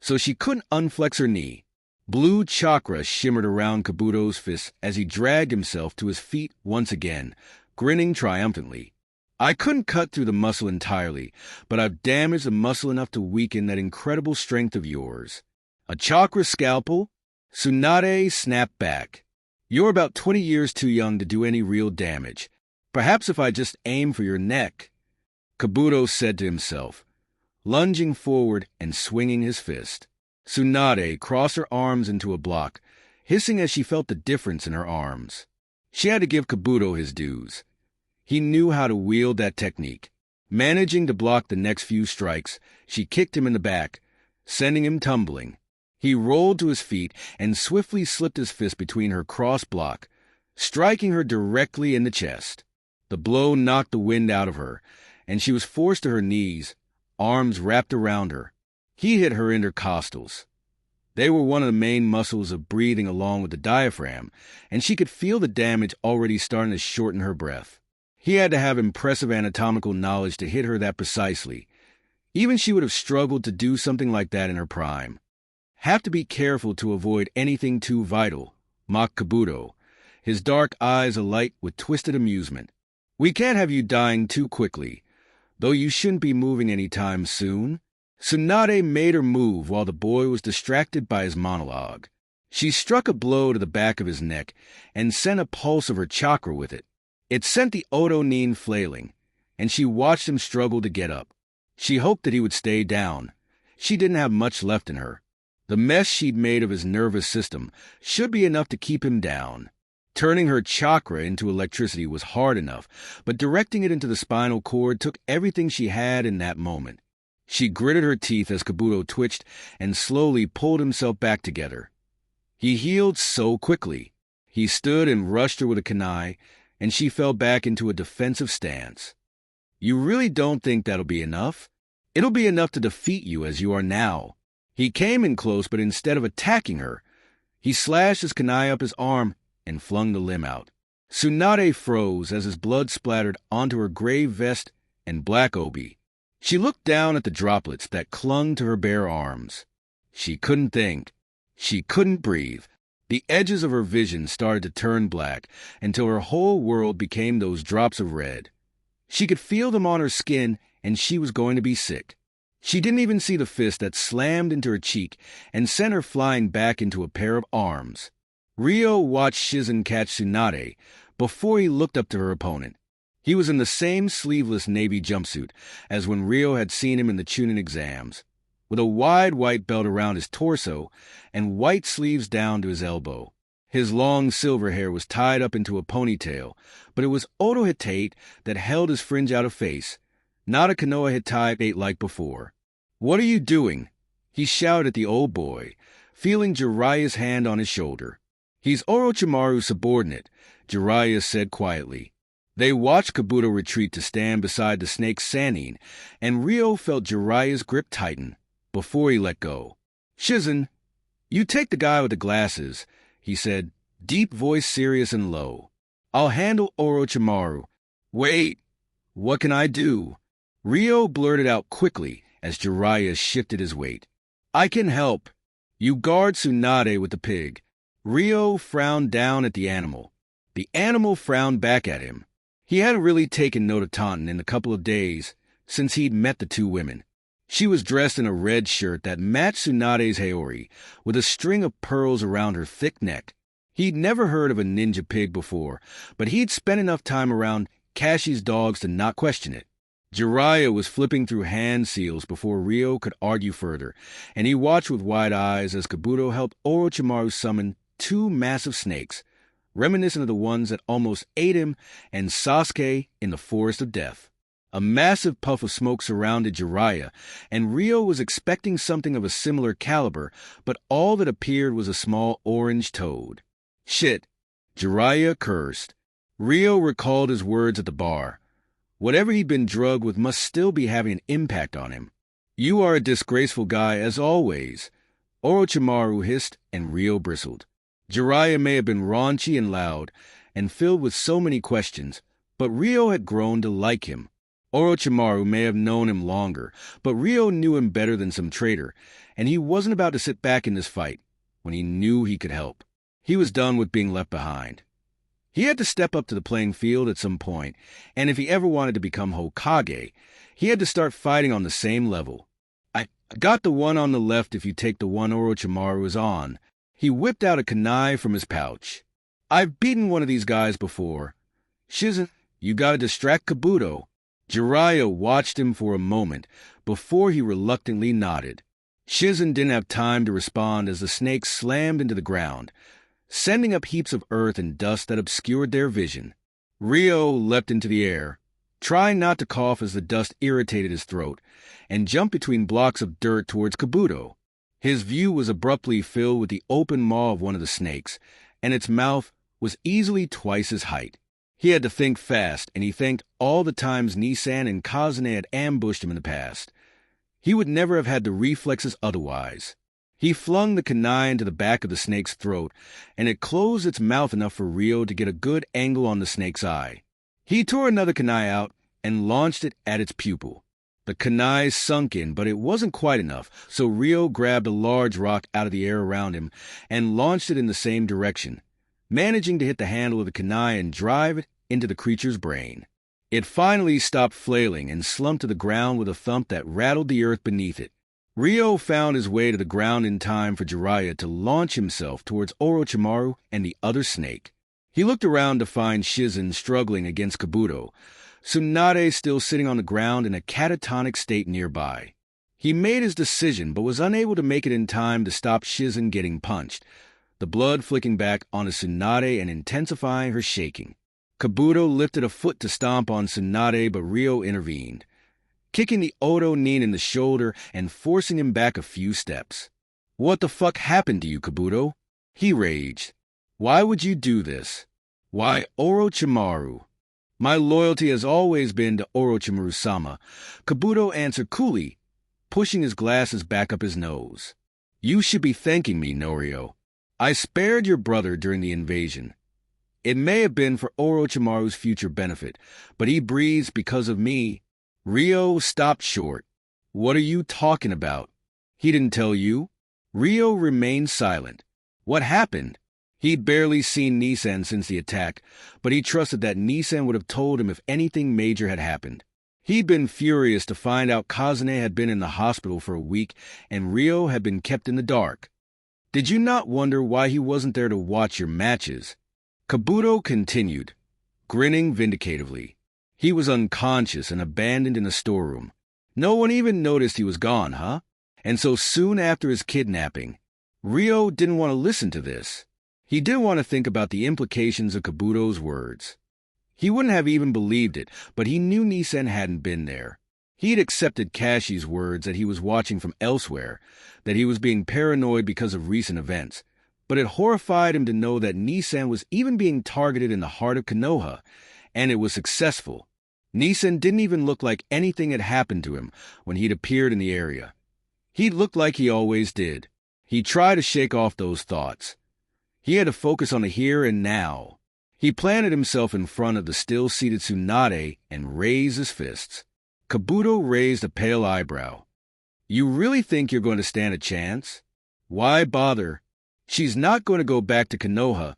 so she couldn't unflex her knee. Blue chakra shimmered around Kabuto's fist as he dragged himself to his feet once again, grinning triumphantly. I couldn't cut through the muscle entirely, but I've damaged the muscle enough to weaken that incredible strength of yours. A chakra scalpel? Tsunade snapped back. You're about 20 years too young to do any real damage. Perhaps if I just aim for your neck, Kabuto said to himself, lunging forward and swinging his fist. Tsunade crossed her arms into a block, hissing as she felt the difference in her arms. She had to give Kabuto his dues. He knew how to wield that technique. Managing to block the next few strikes, she kicked him in the back, sending him tumbling. He rolled to his feet and swiftly slipped his fist between her cross block, striking her directly in the chest. The blow knocked the wind out of her, and she was forced to her knees, arms wrapped around her. He hit her intercostals. They were one of the main muscles of breathing along with the diaphragm, and she could feel the damage already starting to shorten her breath. He had to have impressive anatomical knowledge to hit her that precisely. Even she would have struggled to do something like that in her prime. Have to be careful to avoid anything too vital, mocked Kabuto, his dark eyes alight with twisted amusement. We can't have you dying too quickly, though you shouldn't be moving any time soon. Tsunade made her move while the boy was distracted by his monologue. She struck a blow to the back of his neck and sent a pulse of her chakra with it. It sent the Oto Nin flailing, and she watched him struggle to get up. She hoped that he would stay down. She didn't have much left in her. The mess she'd made of his nervous system should be enough to keep him down. Turning her chakra into electricity was hard enough, but directing it into the spinal cord took everything she had in that moment. She gritted her teeth as Kabuto twitched and slowly pulled himself back together. He healed so quickly. He stood and rushed her with a kunai, and she fell back into a defensive stance. You really don't think that'll be enough? It'll be enough to defeat you as you are now. He came in close, but instead of attacking her, he slashed his kunai up his arm and flung the limb out. Tsunade froze as his blood splattered onto her gray vest and black obi. She looked down at the droplets that clung to her bare arms. She couldn't think. She couldn't breathe. The edges of her vision started to turn black until her whole world became those drops of red. She could feel them on her skin, and she was going to be sick. She didn't even see the fist that slammed into her cheek and sent her flying back into a pair of arms. Ryo watched Shizen catch Tsunade before he looked up to her opponent. He was in the same sleeveless navy jumpsuit as when Ryo had seen him in the Chunin exams, with a wide white belt around his torso and white sleeves down to his elbow. His long silver hair was tied up into a ponytail, but it was Oto Hitate that held his fringe out of face, not a Konoha type ate like before. "What are you doing?" he shouted at the old boy, feeling Jiraiya's hand on his shoulder. "He's Orochimaru's subordinate," Jiraiya said quietly. They watched Kabuto retreat to stand beside the snake Sannin, and Ryo felt Jiraiya's grip tighten before he let go. "Shizen, you take the guy with the glasses," he said, deep voice serious and low. "I'll handle Orochimaru." "Wait, what can I do?" Ryo blurted out quickly as Jiraiya shifted his weight. "I can help. You guard Tsunade with the pig." Ryo frowned down at the animal. The animal frowned back at him. He hadn't really taken note of Taunton in the couple of days since he'd met the two women. She was dressed in a red shirt that matched Tsunade's haori, with a string of pearls around her thick neck. He'd never heard of a ninja pig before, but he'd spent enough time around Kashi's dogs to not question it. Jiraiya was flipping through hand seals before Ryo could argue further, and he watched with wide eyes as Kabuto helped Orochimaru summon two massive snakes, reminiscent of the ones that almost ate him and Sasuke in the Forest of Death. A massive puff of smoke surrounded Jiraiya, and Ryo was expecting something of a similar caliber, but all that appeared was a small orange toad. "Shit," Jiraiya cursed. Ryo recalled his words at the bar. Whatever he'd been drugged with must still be having an impact on him. "You are a disgraceful guy, as always," Orochimaru hissed, and Ryo bristled. Jiraiya may have been raunchy and loud, and filled with so many questions, but Ryo had grown to like him. Orochimaru may have known him longer, but Ryo knew him better than some traitor, and he wasn't about to sit back in this fight when he knew he could help. He was done with being left behind. He had to step up to the playing field at some point, and if he ever wanted to become Hokage, he had to start fighting on the same level. "I got the one on the left if you take the one Orochimaru is on." He whipped out a kunai from his pouch. "I've beaten one of these guys before." "Shizen, you gotta distract Kabuto." Jiraiya watched him for a moment before he reluctantly nodded. Shizen didn't have time to respond as the snake slammed into the ground, sending up heaps of earth and dust that obscured their vision. Ryo leapt into the air, trying not to cough as the dust irritated his throat, and jumped between blocks of dirt towards Kabuto. His view was abruptly filled with the open maw of one of the snakes, and its mouth was easily twice his height. He had to think fast, and he thanked all the times Nissan and Kazune had ambushed him in the past. He would never have had the reflexes otherwise. He flung the kunai into the back of the snake's throat, and it closed its mouth enough for Ryo to get a good angle on the snake's eye. He tore another kunai out and launched it at its pupil. The kunai sunk in, but it wasn't quite enough, so Ryo grabbed a large rock out of the air around him and launched it in the same direction, managing to hit the handle of the kunai and drive it into the creature's brain. It finally stopped flailing and slumped to the ground with a thump that rattled the earth beneath it. Ryo found his way to the ground in time for Jiraiya to launch himself towards Orochimaru and the other snake. He looked around to find Shizen struggling against Kabuto, Tsunade still sitting on the ground in a catatonic state nearby. He made his decision but was unable to make it in time to stop Shizen getting punched, the blood flicking back onto Tsunade and intensifying her shaking. Kabuto lifted a foot to stomp on Tsunade, but Ryo intervened, kicking the Odo Nin in the shoulder and forcing him back a few steps. "What the fuck happened to you, Kabuto?" he raged. "Why would you do this?" "Why, Orochimaru." "My loyalty has always been to Orochimaru-sama," Kabuto answered coolly, pushing his glasses back up his nose. "You should be thanking me, Norio. I spared your brother during the invasion. It may have been for Orochimaru's future benefit, but he breathes because of me." Ryo stopped short. "What are you talking about? He didn't tell you?" Ryo remained silent. What happened? He'd barely seen Nissan since the attack, but he trusted that Nissan would have told him if anything major had happened. He'd been furious to find out Kazune had been in the hospital for a week and Ryo had been kept in the dark. "Did you not wonder why he wasn't there to watch your matches?" Kabuto continued, grinning vindicatively. He was unconscious and abandoned in a storeroom. No one even noticed he was gone, huh? And so soon after his kidnapping, Ryo didn't want to listen to this. He didn't want to think about the implications of Kabuto's words. He wouldn't have even believed it, but he knew Nissan hadn't been there. He'd accepted Kashi's words that he was watching from elsewhere, that he was being paranoid because of recent events, but it horrified him to know that Nissan was even being targeted in the heart of Konoha, and it was successful. Nissan didn't even look like anything had happened to him when he'd appeared in the area. He looked like he always did. He tried to shake off those thoughts. He had to focus on the here and now. He planted himself in front of the still-seated Tsunade and raised his fists. Kabuto raised a pale eyebrow. You really think you're going to stand a chance? Why bother? She's not going to go back to Konoha,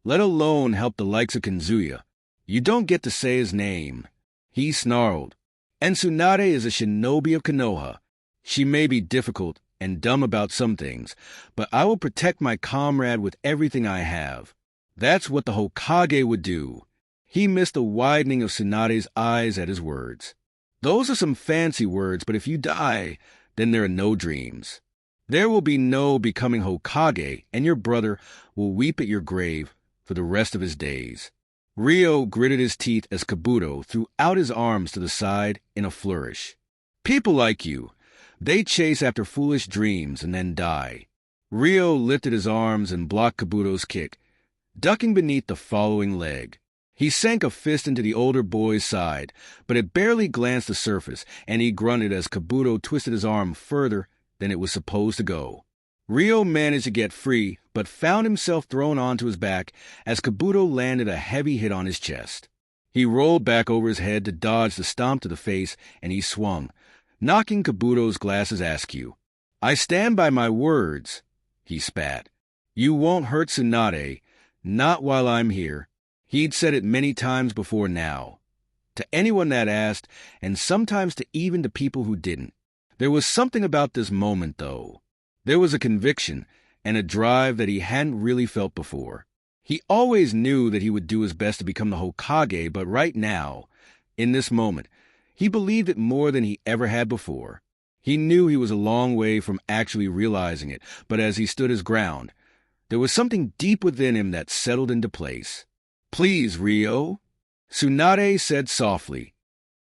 let alone help the likes of Kinzuya. You don't get to say his name. He snarled. And Tsunade is a shinobi of Konoha. She may be difficult and dumb about some things, but I will protect my comrade with everything I have. That's what the Hokage would do. He missed the widening of Tsunade's eyes at his words. Those are some fancy words, but if you die, then there are no dreams. There will be no becoming Hokage, and your brother will weep at your grave for the rest of his days. Ryo gritted his teeth as Kabuto threw out his arms to the side in a flourish. People like you, they chase after foolish dreams and then die. Ryo lifted his arms and blocked Kabuto's kick, ducking beneath the following leg. He sank a fist into the older boy's side, but it barely glanced the surface, and he grunted as Kabuto twisted his arm further than it was supposed to go. Ryo managed to get free, but found himself thrown onto his back as Kabuto landed a heavy hit on his chest. He rolled back over his head to dodge the stomp to the face, and he swung, knocking Kabuto's glasses askew. I stand by my words, he spat. You won't hurt Tsunade, not while I'm here. He'd said it many times before now. To anyone that asked, and sometimes even to people who didn't. There was something about this moment, though. There was a conviction and a drive that he hadn't really felt before. He always knew that he would do his best to become the Hokage, but right now, in this moment, he believed it more than he ever had before. He knew he was a long way from actually realizing it, but as he stood his ground, there was something deep within him that settled into place. Please, Ryo, Tsunade said softly.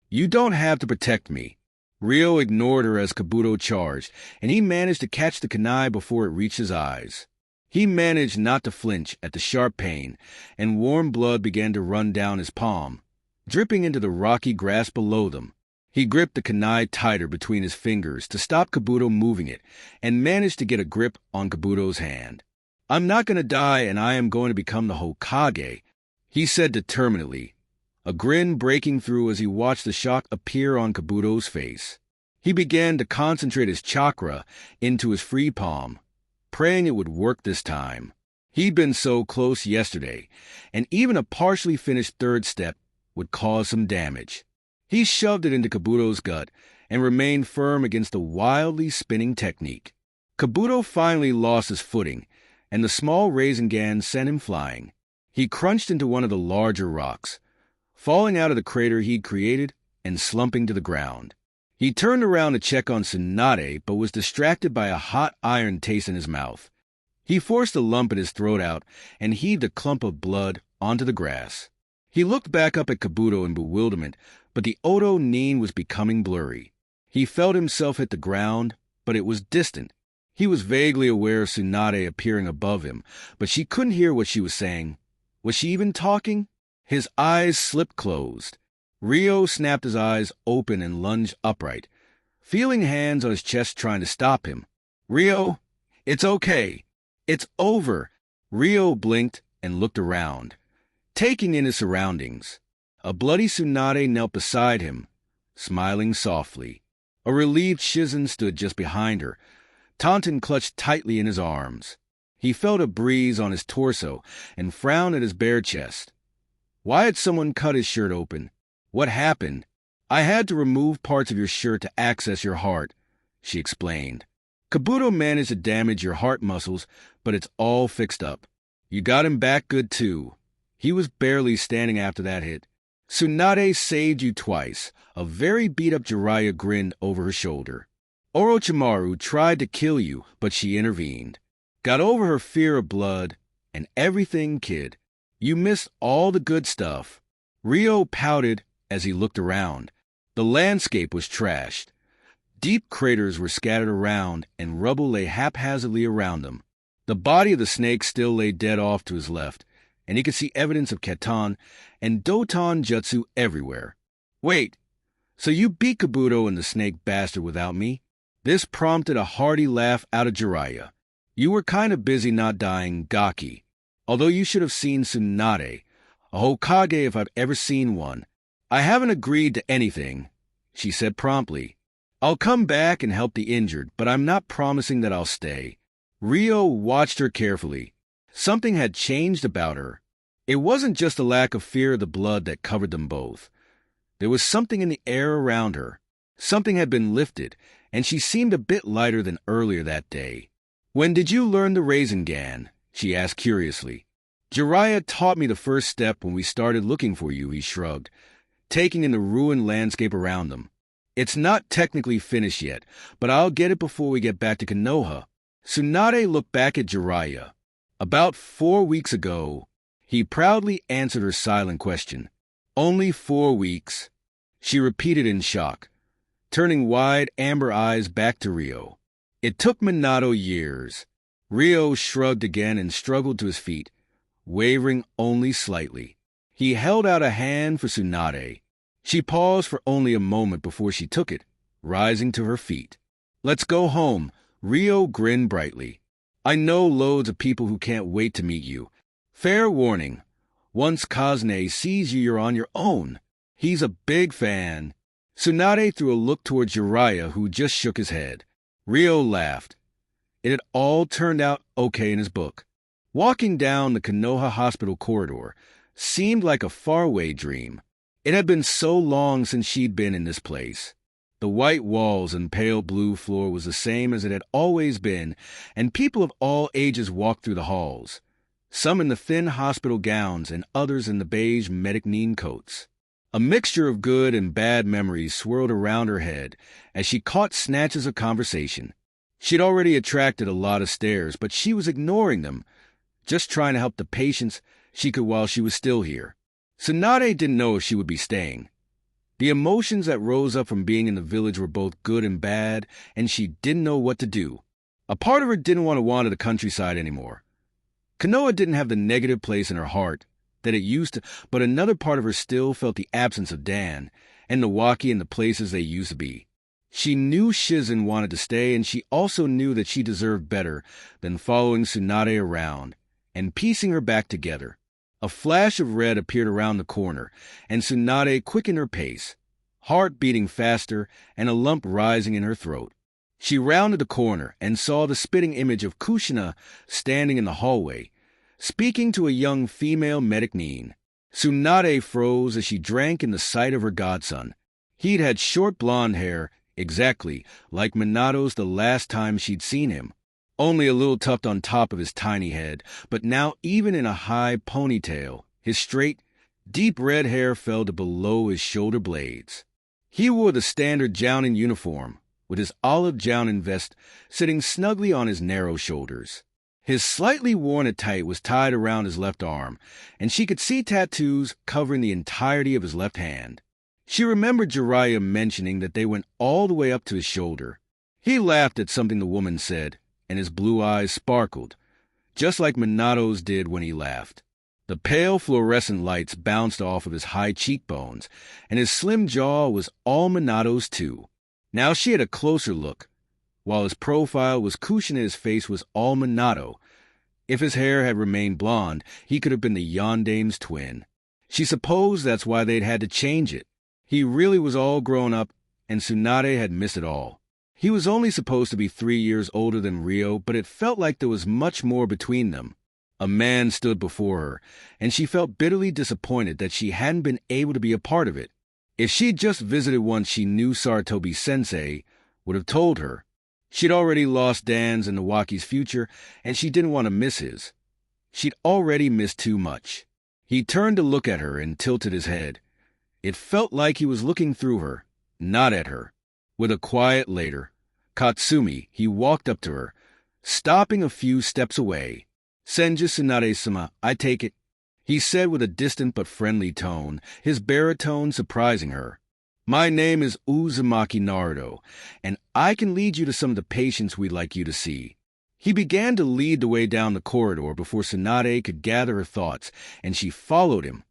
You don't have to protect me. Ryo ignored her as Kabuto charged, and he managed to catch the kunai before it reached his eyes. He managed not to flinch at the sharp pain, and warm blood began to run down his palm, dripping into the rocky grass below them. He gripped the kunai tighter between his fingers to stop Kabuto moving it, and managed to get a grip on Kabuto's hand. I'm not going to die, and I am going to become the Hokage, he said determinedly, a grin breaking through as he watched the shock appear on Kabuto's face. He began to concentrate his chakra into his free palm, praying it would work this time. He'd been so close yesterday, and even a partially finished third step would cause some damage. He shoved it into Kabuto's gut and remained firm against the wildly spinning technique. Kabuto finally lost his footing, and the small Rasengan sent him flying. He crunched into one of the larger rocks, falling out of the crater he'd created and slumping to the ground. He turned around to check on Tsunade, but was distracted by a hot iron taste in his mouth. He forced the lump in his throat out and heaved a clump of blood onto the grass. He looked back up at Kabuto in bewilderment, but the Oto Nin was becoming blurry. He felt himself hit the ground, but it was distant. He was vaguely aware of Tsunade appearing above him, but she couldn't hear what she was saying. Was she even talking? His eyes slipped closed. Ryo snapped his eyes open and lunged upright, feeling hands on his chest trying to stop him. Ryo, it's okay. It's over. Ryo blinked and looked around, taking in his surroundings. A bloody Tsunade knelt beside him, smiling softly. A relieved Shizen stood just behind her, Taunton clutched tightly in his arms. He felt a breeze on his torso and frowned at his bare chest. Why had someone cut his shirt open? What happened? I had to remove parts of your shirt to access your heart, she explained. Kabuto managed to damage your heart muscles, but it's all fixed up. You got him back good too. He was barely standing after that hit. Tsunade saved you twice. A very beat-up Jiraiya grinned over her shoulder. Orochimaru tried to kill you, but she intervened. Got over her fear of blood and everything, kid. You missed all the good stuff. Ryo pouted as he looked around. The landscape was trashed. Deep craters were scattered around, and rubble lay haphazardly around them. The body of the snake still lay dead off to his left, and he could see evidence of Katan and Doton jutsu everywhere. Wait, so you beat Kabuto and the snake bastard without me? This prompted a hearty laugh out of Jiraiya. You were kind of busy not dying, Gaki. Although you should have seen Tsunade, a Hokage if I've ever seen one. I haven't agreed to anything, she said promptly. I'll come back and help the injured, but I'm not promising that I'll stay. Ryo watched her carefully. Something had changed about her. It wasn't just a lack of fear of the blood that covered them both. There was something in the air around her. Something had been lifted, and she seemed a bit lighter than earlier that day. When did you learn the Rasengan? She asked curiously. Jiraiya taught me the first step when we started looking for you, he shrugged, taking in the ruined landscape around them. It's not technically finished yet, but I'll get it before we get back to Konoha. Tsunade looked back at Jiraiya. About 4 weeks ago, he proudly answered her silent question. Only 4 weeks, she repeated in shock, turning wide amber eyes back to Ryo. It took Minato years. Ryo shrugged again and struggled to his feet, wavering only slightly. He held out a hand for Tsunade. She paused for only a moment before she took it, rising to her feet. Let's go home. Ryo grinned brightly. I know loads of people who can't wait to meet you. Fair warning. Once Kazne sees you, you're on your own. He's a big fan. Tsunade threw a look towards Jiraiya, who just shook his head. Ryo laughed. It had all turned out okay in his book. Walking down the Konoha hospital corridor seemed like a faraway dream. It had been so long since she'd been in this place. The white walls and pale blue floor was the same as it had always been, and people of all ages walked through the halls, some in the thin hospital gowns and others in the beige medic-neen coats. A mixture of good and bad memories swirled around her head as she caught snatches of conversation. She'd already attracted a lot of stares, but she was ignoring them, just trying to help the patients she could while she was still here. Tsunade didn't know if she would be staying. The emotions that rose up from being in the village were both good and bad, and she didn't know what to do. A part of her didn't want to wander the countryside anymore. Konoha didn't have the negative place in her heart that it used to, but another part of her still felt the absence of Dan and Nawaki and the places they used to be. She knew Shizen wanted to stay, and she also knew that she deserved better than following Tsunade around and piecing her back together. A flash of red appeared around the corner, and Tsunade quickened her pace, heart beating faster and a lump rising in her throat. She rounded the corner and saw the spitting image of Kushina standing in the hallway, speaking to a young female medic-neen. Tsunade froze as she drank in the sight of her godson. He'd had short blonde hair, exactly like Minato's the last time she'd seen him. Only a little tuft on top of his tiny head, but now even in a high ponytail, his straight, deep red hair fell to below his shoulder blades. He wore the standard Jounin uniform, with his olive Jounin vest sitting snugly on his narrow shoulders. His slightly worn attite was tied around his left arm, and she could see tattoos covering the entirety of his left hand. She remembered Jiraiya mentioning that they went all the way up to his shoulder. He laughed at something the woman said, and his blue eyes sparkled, just like Minato's did when he laughed. The pale fluorescent lights bounced off of his high cheekbones, and his slim jaw was all Minato's too. Now she had a closer look. While his profile was Kushina, his face was all Minato. If his hair had remained blonde, he could have been the Yondame's twin. She supposed that's why they'd had to change it. He really was all grown up, and Tsunade had missed it all. He was only supposed to be 3 years older than Ryo, but it felt like there was much more between them. A man stood before her, and she felt bitterly disappointed that she hadn't been able to be a part of it. If she'd just visited once she knew Sarutobi-sensei would have told her. She'd already lost Dan's and Nawaki's future, and she didn't want to miss his. She'd already missed too much. He turned to look at her and tilted his head. It felt like he was looking through her, not at her. With a quiet later, Katsumi, he walked up to her, stopping a few steps away. Senju Tsunade-sama, I take it, he said with a distant but friendly tone, his baritone surprising her. My name is Uzumaki Naruto, and I can lead you to some of the patients we'd like you to see." He began to lead the way down the corridor before Tsunade could gather her thoughts, and she followed him,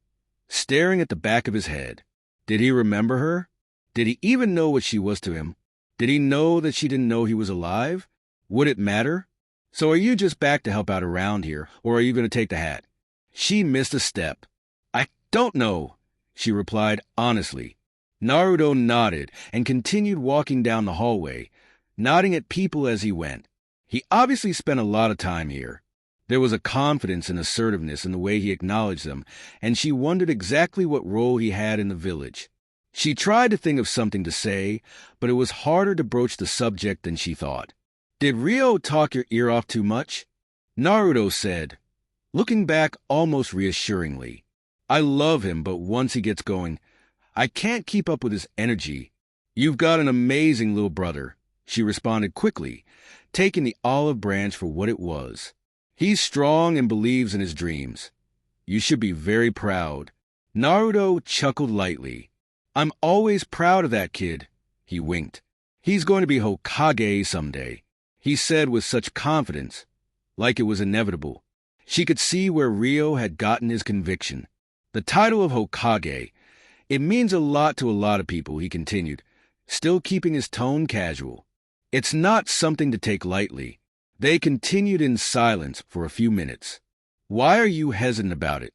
staring at the back of his head. Did he remember her? Did he even know what she was to him? Did he know that she didn't know he was alive? Would it matter? "So are you just back to help out around here, or are you going to take the hat?" She missed a step. "I don't know," she replied honestly. Naruto nodded and continued walking down the hallway, nodding at people as he went. He obviously spent a lot of time here. There was a confidence and assertiveness in the way he acknowledged them, and she wondered exactly what role he had in the village. She tried to think of something to say, but it was harder to broach the subject than she thought. "Did Ryo talk your ear off too much?" Naruto said, looking back almost reassuringly. "I love him, but once he gets going, I can't keep up with his energy." "You've got an amazing little brother," she responded quickly, taking the olive branch for what it was. "He's strong and believes in his dreams. You should be very proud." Naruto chuckled lightly. "I'm always proud of that kid." He winked. "He's going to be Hokage someday," he said with such confidence, like it was inevitable. She could see where Ryo had gotten his conviction. "The title of Hokage, it means a lot to a lot of people," he continued, still keeping his tone casual. "It's not something to take lightly." They continued in silence for a few minutes. "Why are you hesitant about it?"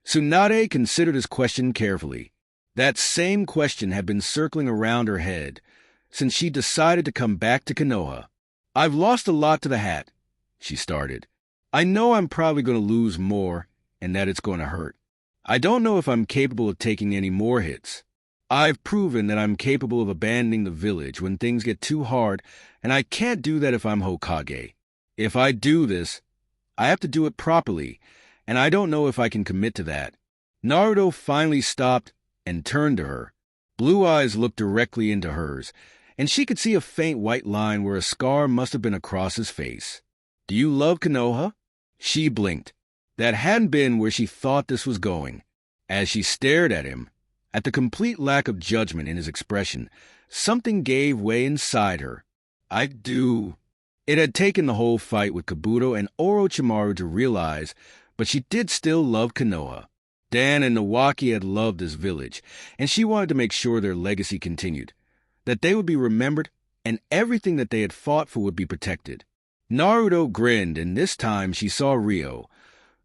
Tsunade considered his question carefully. That same question had been circling around her head since she decided to come back to Konoha. "I've lost a lot to the hat," she started. "I know I'm probably going to lose more and that it's going to hurt. I don't know if I'm capable of taking any more hits. I've proven that I'm capable of abandoning the village when things get too hard, and I can't do that if I'm Hokage. If I do this, I have to do it properly, and I don't know if I can commit to that." Naruto finally stopped and turned to her. Blue eyes looked directly into hers, and she could see a faint white line where a scar must have been across his face. "Do you love Konoha?" She blinked. That hadn't been where she thought this was going. As she stared at him, at the complete lack of judgment in his expression, something gave way inside her. "I do." It had taken the whole fight with Kabuto and Orochimaru to realize, but she did still love Konoha. Dan and Nawaki had loved this village, and she wanted to make sure their legacy continued, that they would be remembered and everything that they had fought for would be protected. Naruto grinned, and this time she saw Ryo.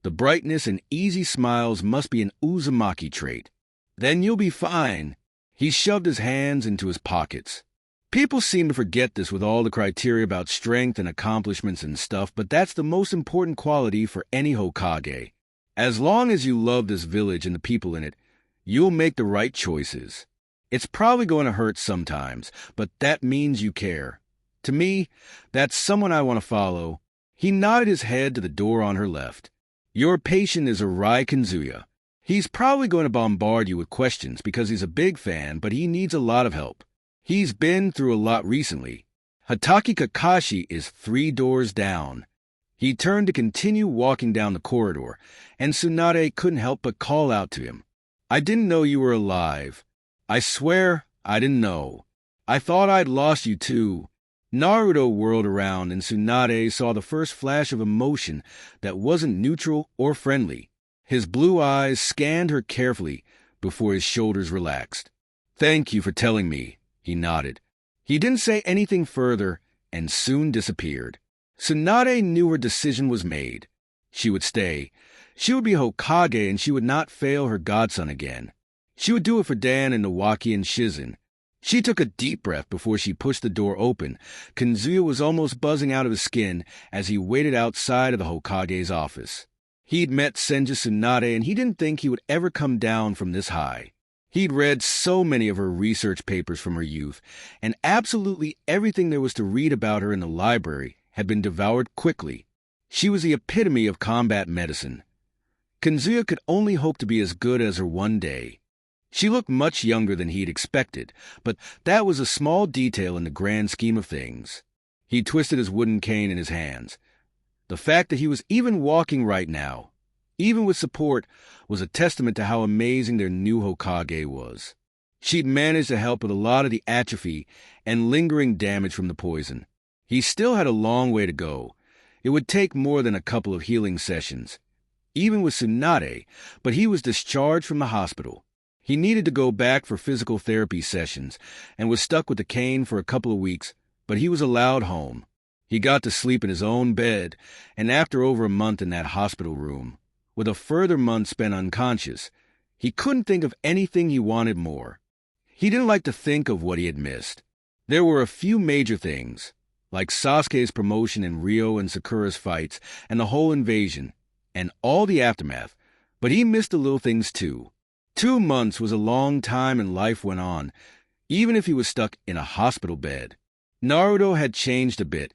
The brightness and easy smiles must be an Uzumaki trait. "Then you'll be fine." He shoved his hands into his pockets. People seem to forget this with all the criteria about strength and accomplishments and stuff, but that's the most important quality for any Hokage. As long as you love this village and the people in it, you'll make the right choices. It's probably going to hurt sometimes, but that means you care. To me, that's someone I want to follow. He nodded his head to the door on her left. "Your patient is Arai Kanzuya. He's probably going to bombard you with questions because he's a big fan, but he needs a lot of help. He's been through a lot recently. Hatake Kakashi is 3 doors down." He turned to continue walking down the corridor, and Tsunade couldn't help but call out to him. "I didn't know you were alive. I swear I didn't know. I thought I'd lost you too." Naruto whirled around, and Tsunade saw the first flash of emotion that wasn't neutral or friendly. His blue eyes scanned her carefully before his shoulders relaxed. "Thank you for telling me," he nodded. He didn't say anything further and soon disappeared. Tsunade knew her decision was made. She would stay. She would be Hokage, and she would not fail her godson again. She would do it for Dan and Nawaki and Shizen. She took a deep breath before she pushed the door open. Kanzuya was almost buzzing out of his skin as he waited outside of the Hokage's office. He'd met Senju Tsunade, and he didn't think he would ever come down from this high. He'd read so many of her research papers from her youth, and absolutely everything there was to read about her in the library had been devoured quickly. She was the epitome of combat medicine. Kanzuya could only hope to be as good as her one day. She looked much younger than he'd expected, but that was a small detail in the grand scheme of things. He twisted his wooden cane in his hands. The fact that he was even walking right now, even with support, was a testament to how amazing their new Hokage was. She'd managed to help with a lot of the atrophy and lingering damage from the poison. He still had a long way to go. It would take more than a couple of healing sessions, even with Tsunade, but he was discharged from the hospital. He needed to go back for physical therapy sessions and was stuck with the cane for a couple of weeks, but he was allowed home. He got to sleep in his own bed, and after over a month in that hospital room, with a further month spent unconscious, he couldn't think of anything he wanted more. He didn't like to think of what he had missed. There were a few major things, like Sasuke's promotion and Ryo and Sakura's fights and the whole invasion, and all the aftermath, but he missed the little things too. 2 months was a long time and life went on, even if he was stuck in a hospital bed. Naruto had changed a bit.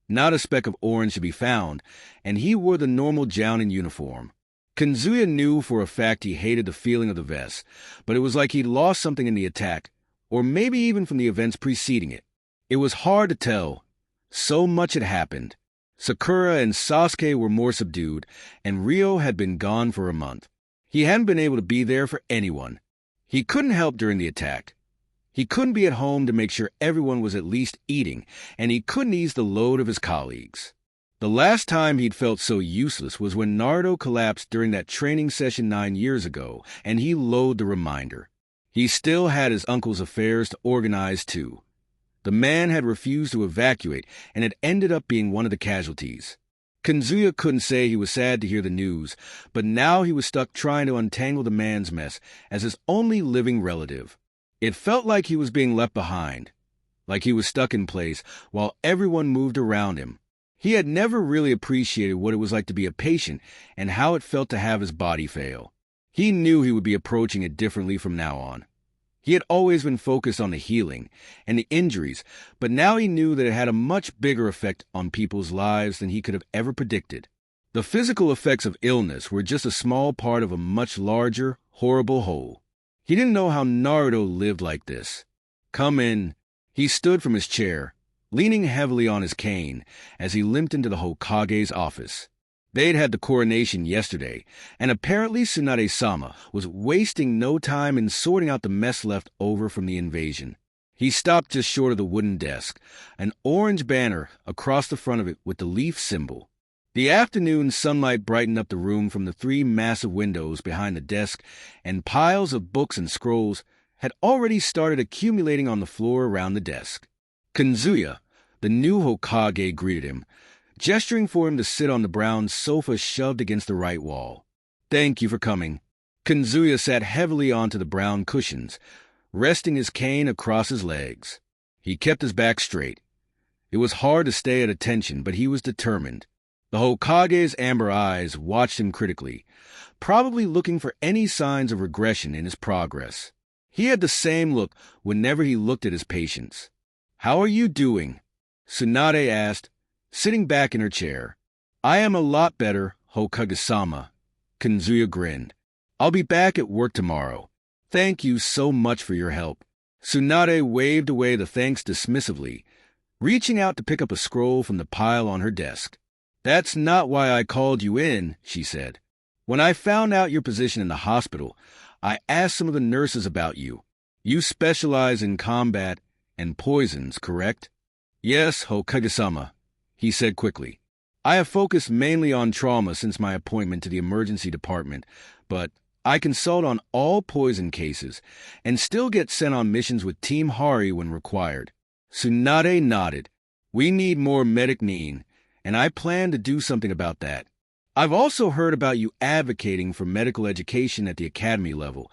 Not a speck of orange to be found, and he wore the normal Jounin uniform. Kazuya knew for a fact he hated the feeling of the vest, but it was like he'd lost something in the attack, or maybe even from the events preceding it. It was hard to tell. So much had happened. Sakura and Sasuke were more subdued, and Ryo had been gone for a month. He hadn't been able to be there for anyone. He couldn't help during the attack. He couldn't be at home to make sure everyone was at least eating, and he couldn't ease the load of his colleagues. The last time he'd felt so useless was when Naruto collapsed during that training session 9 years ago, and he loathed the reminder. He still had his uncle's affairs to organize too. The man had refused to evacuate and had ended up being one of the casualties. Kazuya couldn't say he was sad to hear the news, but now he was stuck trying to untangle the man's mess as his only living relative. It felt like he was being left behind, like he was stuck in place while everyone moved around him. He had never really appreciated what it was like to be a patient and how it felt to have his body fail. He knew he would be approaching it differently from now on. He had always been focused on the healing and the injuries, but now he knew that it had a much bigger effect on people's lives than he could have ever predicted. The physical effects of illness were just a small part of a much larger, horrible whole. He didn't know how Naruto lived like this. Come in. He stood from his chair, leaning heavily on his cane as he limped into the Hokage's office. They'd had the coronation yesterday, and apparently Tsunade-sama was wasting no time in sorting out the mess left over from the invasion. He stopped just short of the wooden desk, an orange banner across the front of it with the leaf symbol. The afternoon sunlight brightened up the room from the 3 massive windows behind the desk, and piles of books and scrolls had already started accumulating on the floor around the desk. Kazuya, the new Hokage, greeted him, gesturing for him to sit on the brown sofa shoved against the right wall. "Thank you for coming." Kazuya sat heavily onto the brown cushions, resting his cane across his legs. He kept his back straight. It was hard to stay at attention, but he was determined. The Hokage's amber eyes watched him critically, probably looking for any signs of regression in his progress. He had the same look whenever he looked at his patients. "How are you doing?" Tsunade asked, sitting back in her chair. "I am a lot better, Hokage-sama." Kazuya grinned. "I'll be back at work tomorrow. Thank you so much for your help." Tsunade waved away the thanks dismissively, reaching out to pick up a scroll from the pile on her desk. "That's not why I called you in," she said. "When I found out your position in the hospital, I asked some of the nurses about you. You specialize in combat and poisons, correct?" "Yes, Hokage-sama," he said quickly. "I have focused mainly on trauma since my appointment to the emergency department, but I consult on all poison cases and still get sent on missions with Team Hari when required." Tsunade nodded. "We need more medic need, and I plan to do something about that. I've also heard about you advocating for medical education at the academy level."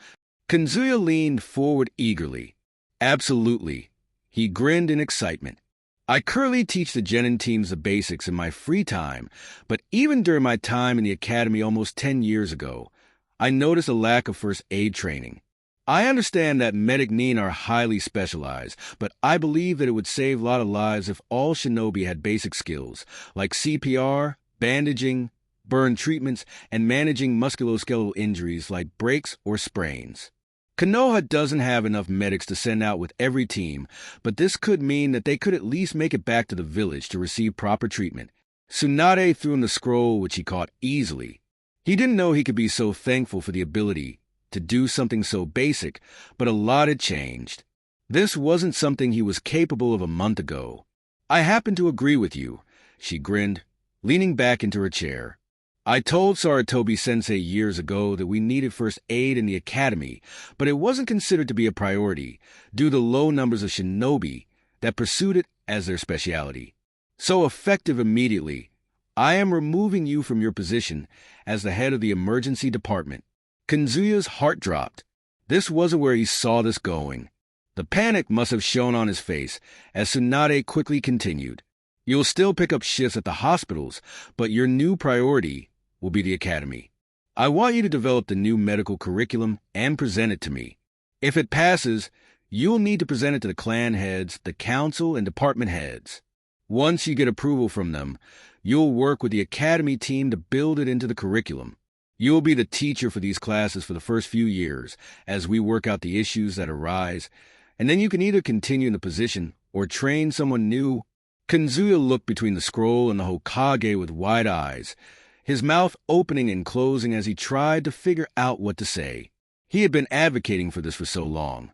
Kazuya leaned forward eagerly. "Absolutely." He grinned in excitement. "I currently teach the Genin teams the basics in my free time, but even during my time in the academy almost 10 years ago, I noticed a lack of first aid training. I understand that medic nin are highly specialized, but I believe that it would save a lot of lives if all shinobi had basic skills, like CPR, bandaging, burn treatments, and managing musculoskeletal injuries like breaks or sprains. Konoha doesn't have enough medics to send out with every team, but this could mean that they could at least make it back to the village to receive proper treatment. Tsunade threw him the scroll, which he caught easily. He didn't know he could be so thankful for the ability to do something so basic, but a lot had changed. This wasn't something he was capable of a month ago. I happen to agree with you, she grinned, leaning back into her chair. I told Saratobi-sensei years ago that we needed first aid in the academy, but it wasn't considered to be a priority due to the low numbers of shinobi that pursued it as their specialty. So effective immediately, I am removing you from your position as the head of the emergency department. Kanzuya's heart dropped. This wasn't where he saw this going. The panic must have shown on his face as Tsunade quickly continued. You'll still pick up shifts at the hospitals, but your new priority will be the academy. I want you to develop the new medical curriculum and present it to me. If it passes, you'll need to present it to the clan heads, the council, and department heads. Once you get approval from them, you'll work with the academy team to build it into the curriculum. You'll be the teacher for these classes for the first few years as we work out the issues that arise, and then you can either continue in the position or train someone new. Kanzuya looked between the scroll and the Hokage with wide eyes, his mouth opening and closing as he tried to figure out what to say. He had been advocating for this for so long.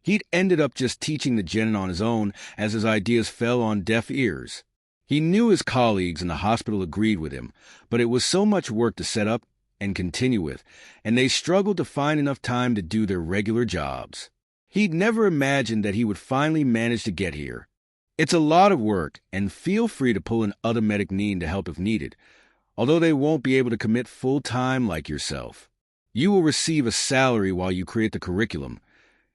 He'd ended up just teaching the genin on his own as his ideas fell on deaf ears. He knew his colleagues in the hospital agreed with him, but it was so much work to set up and continue with, and they struggled to find enough time to do their regular jobs. He'd never imagined that he would finally manage to get here. It's a lot of work, and feel free to pull in other medic nin to help if needed, although they won't be able to commit full-time like yourself. You will receive a salary while you create the curriculum.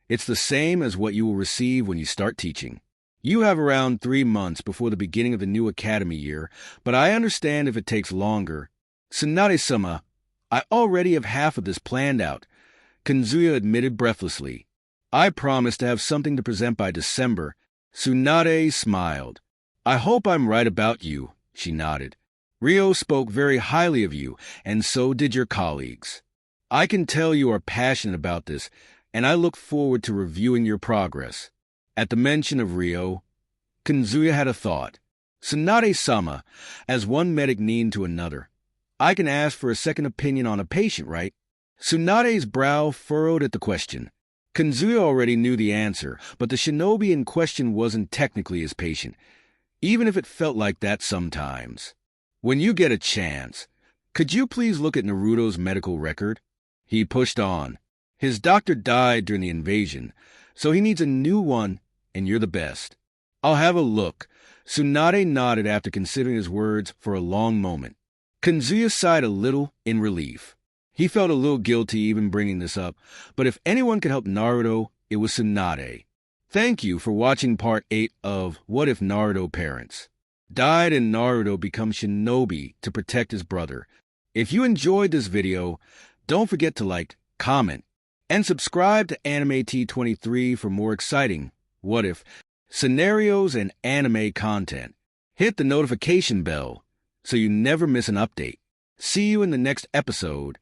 It's the same as what you will receive when you start teaching. You have around 3 months before the beginning of the new academy year, but I understand if it takes longer. Tsunade-sama, I already have half of this planned out, Kanzuya admitted breathlessly. I promise to have something to present by December. Tsunade smiled. I hope I'm right about you, she nodded. Ryo spoke very highly of you, and so did your colleagues. I can tell you are passionate about this, and I look forward to reviewing your progress. At the mention of Ryo, Kanzuya had a thought. Tsunade-sama, as one medic nin to another, I can ask for a second opinion on a patient, right? Tsunade's brow furrowed at the question. Kanzuya already knew the answer, but the shinobi in question wasn't technically his patient, even if it felt like that sometimes. When you get a chance, could you please look at Naruto's medical record? He pushed on. His doctor died during the invasion, so he needs a new one, and you're the best. I'll have a look. Tsunade nodded after considering his words for a long moment. Kanzuya sighed a little in relief. He felt a little guilty even bringing this up, but if anyone could help Naruto, it was Tsunade. Thank you for watching part 8 of What If Naruto Parents Died and Naruto Becomes Shinobi to Protect His Brother. If you enjoyed this video, don't forget to like, comment, and subscribe to Anime T23 for more exciting What If scenarios and anime content. Hit the notification bell so you never miss an update. See you in the next episode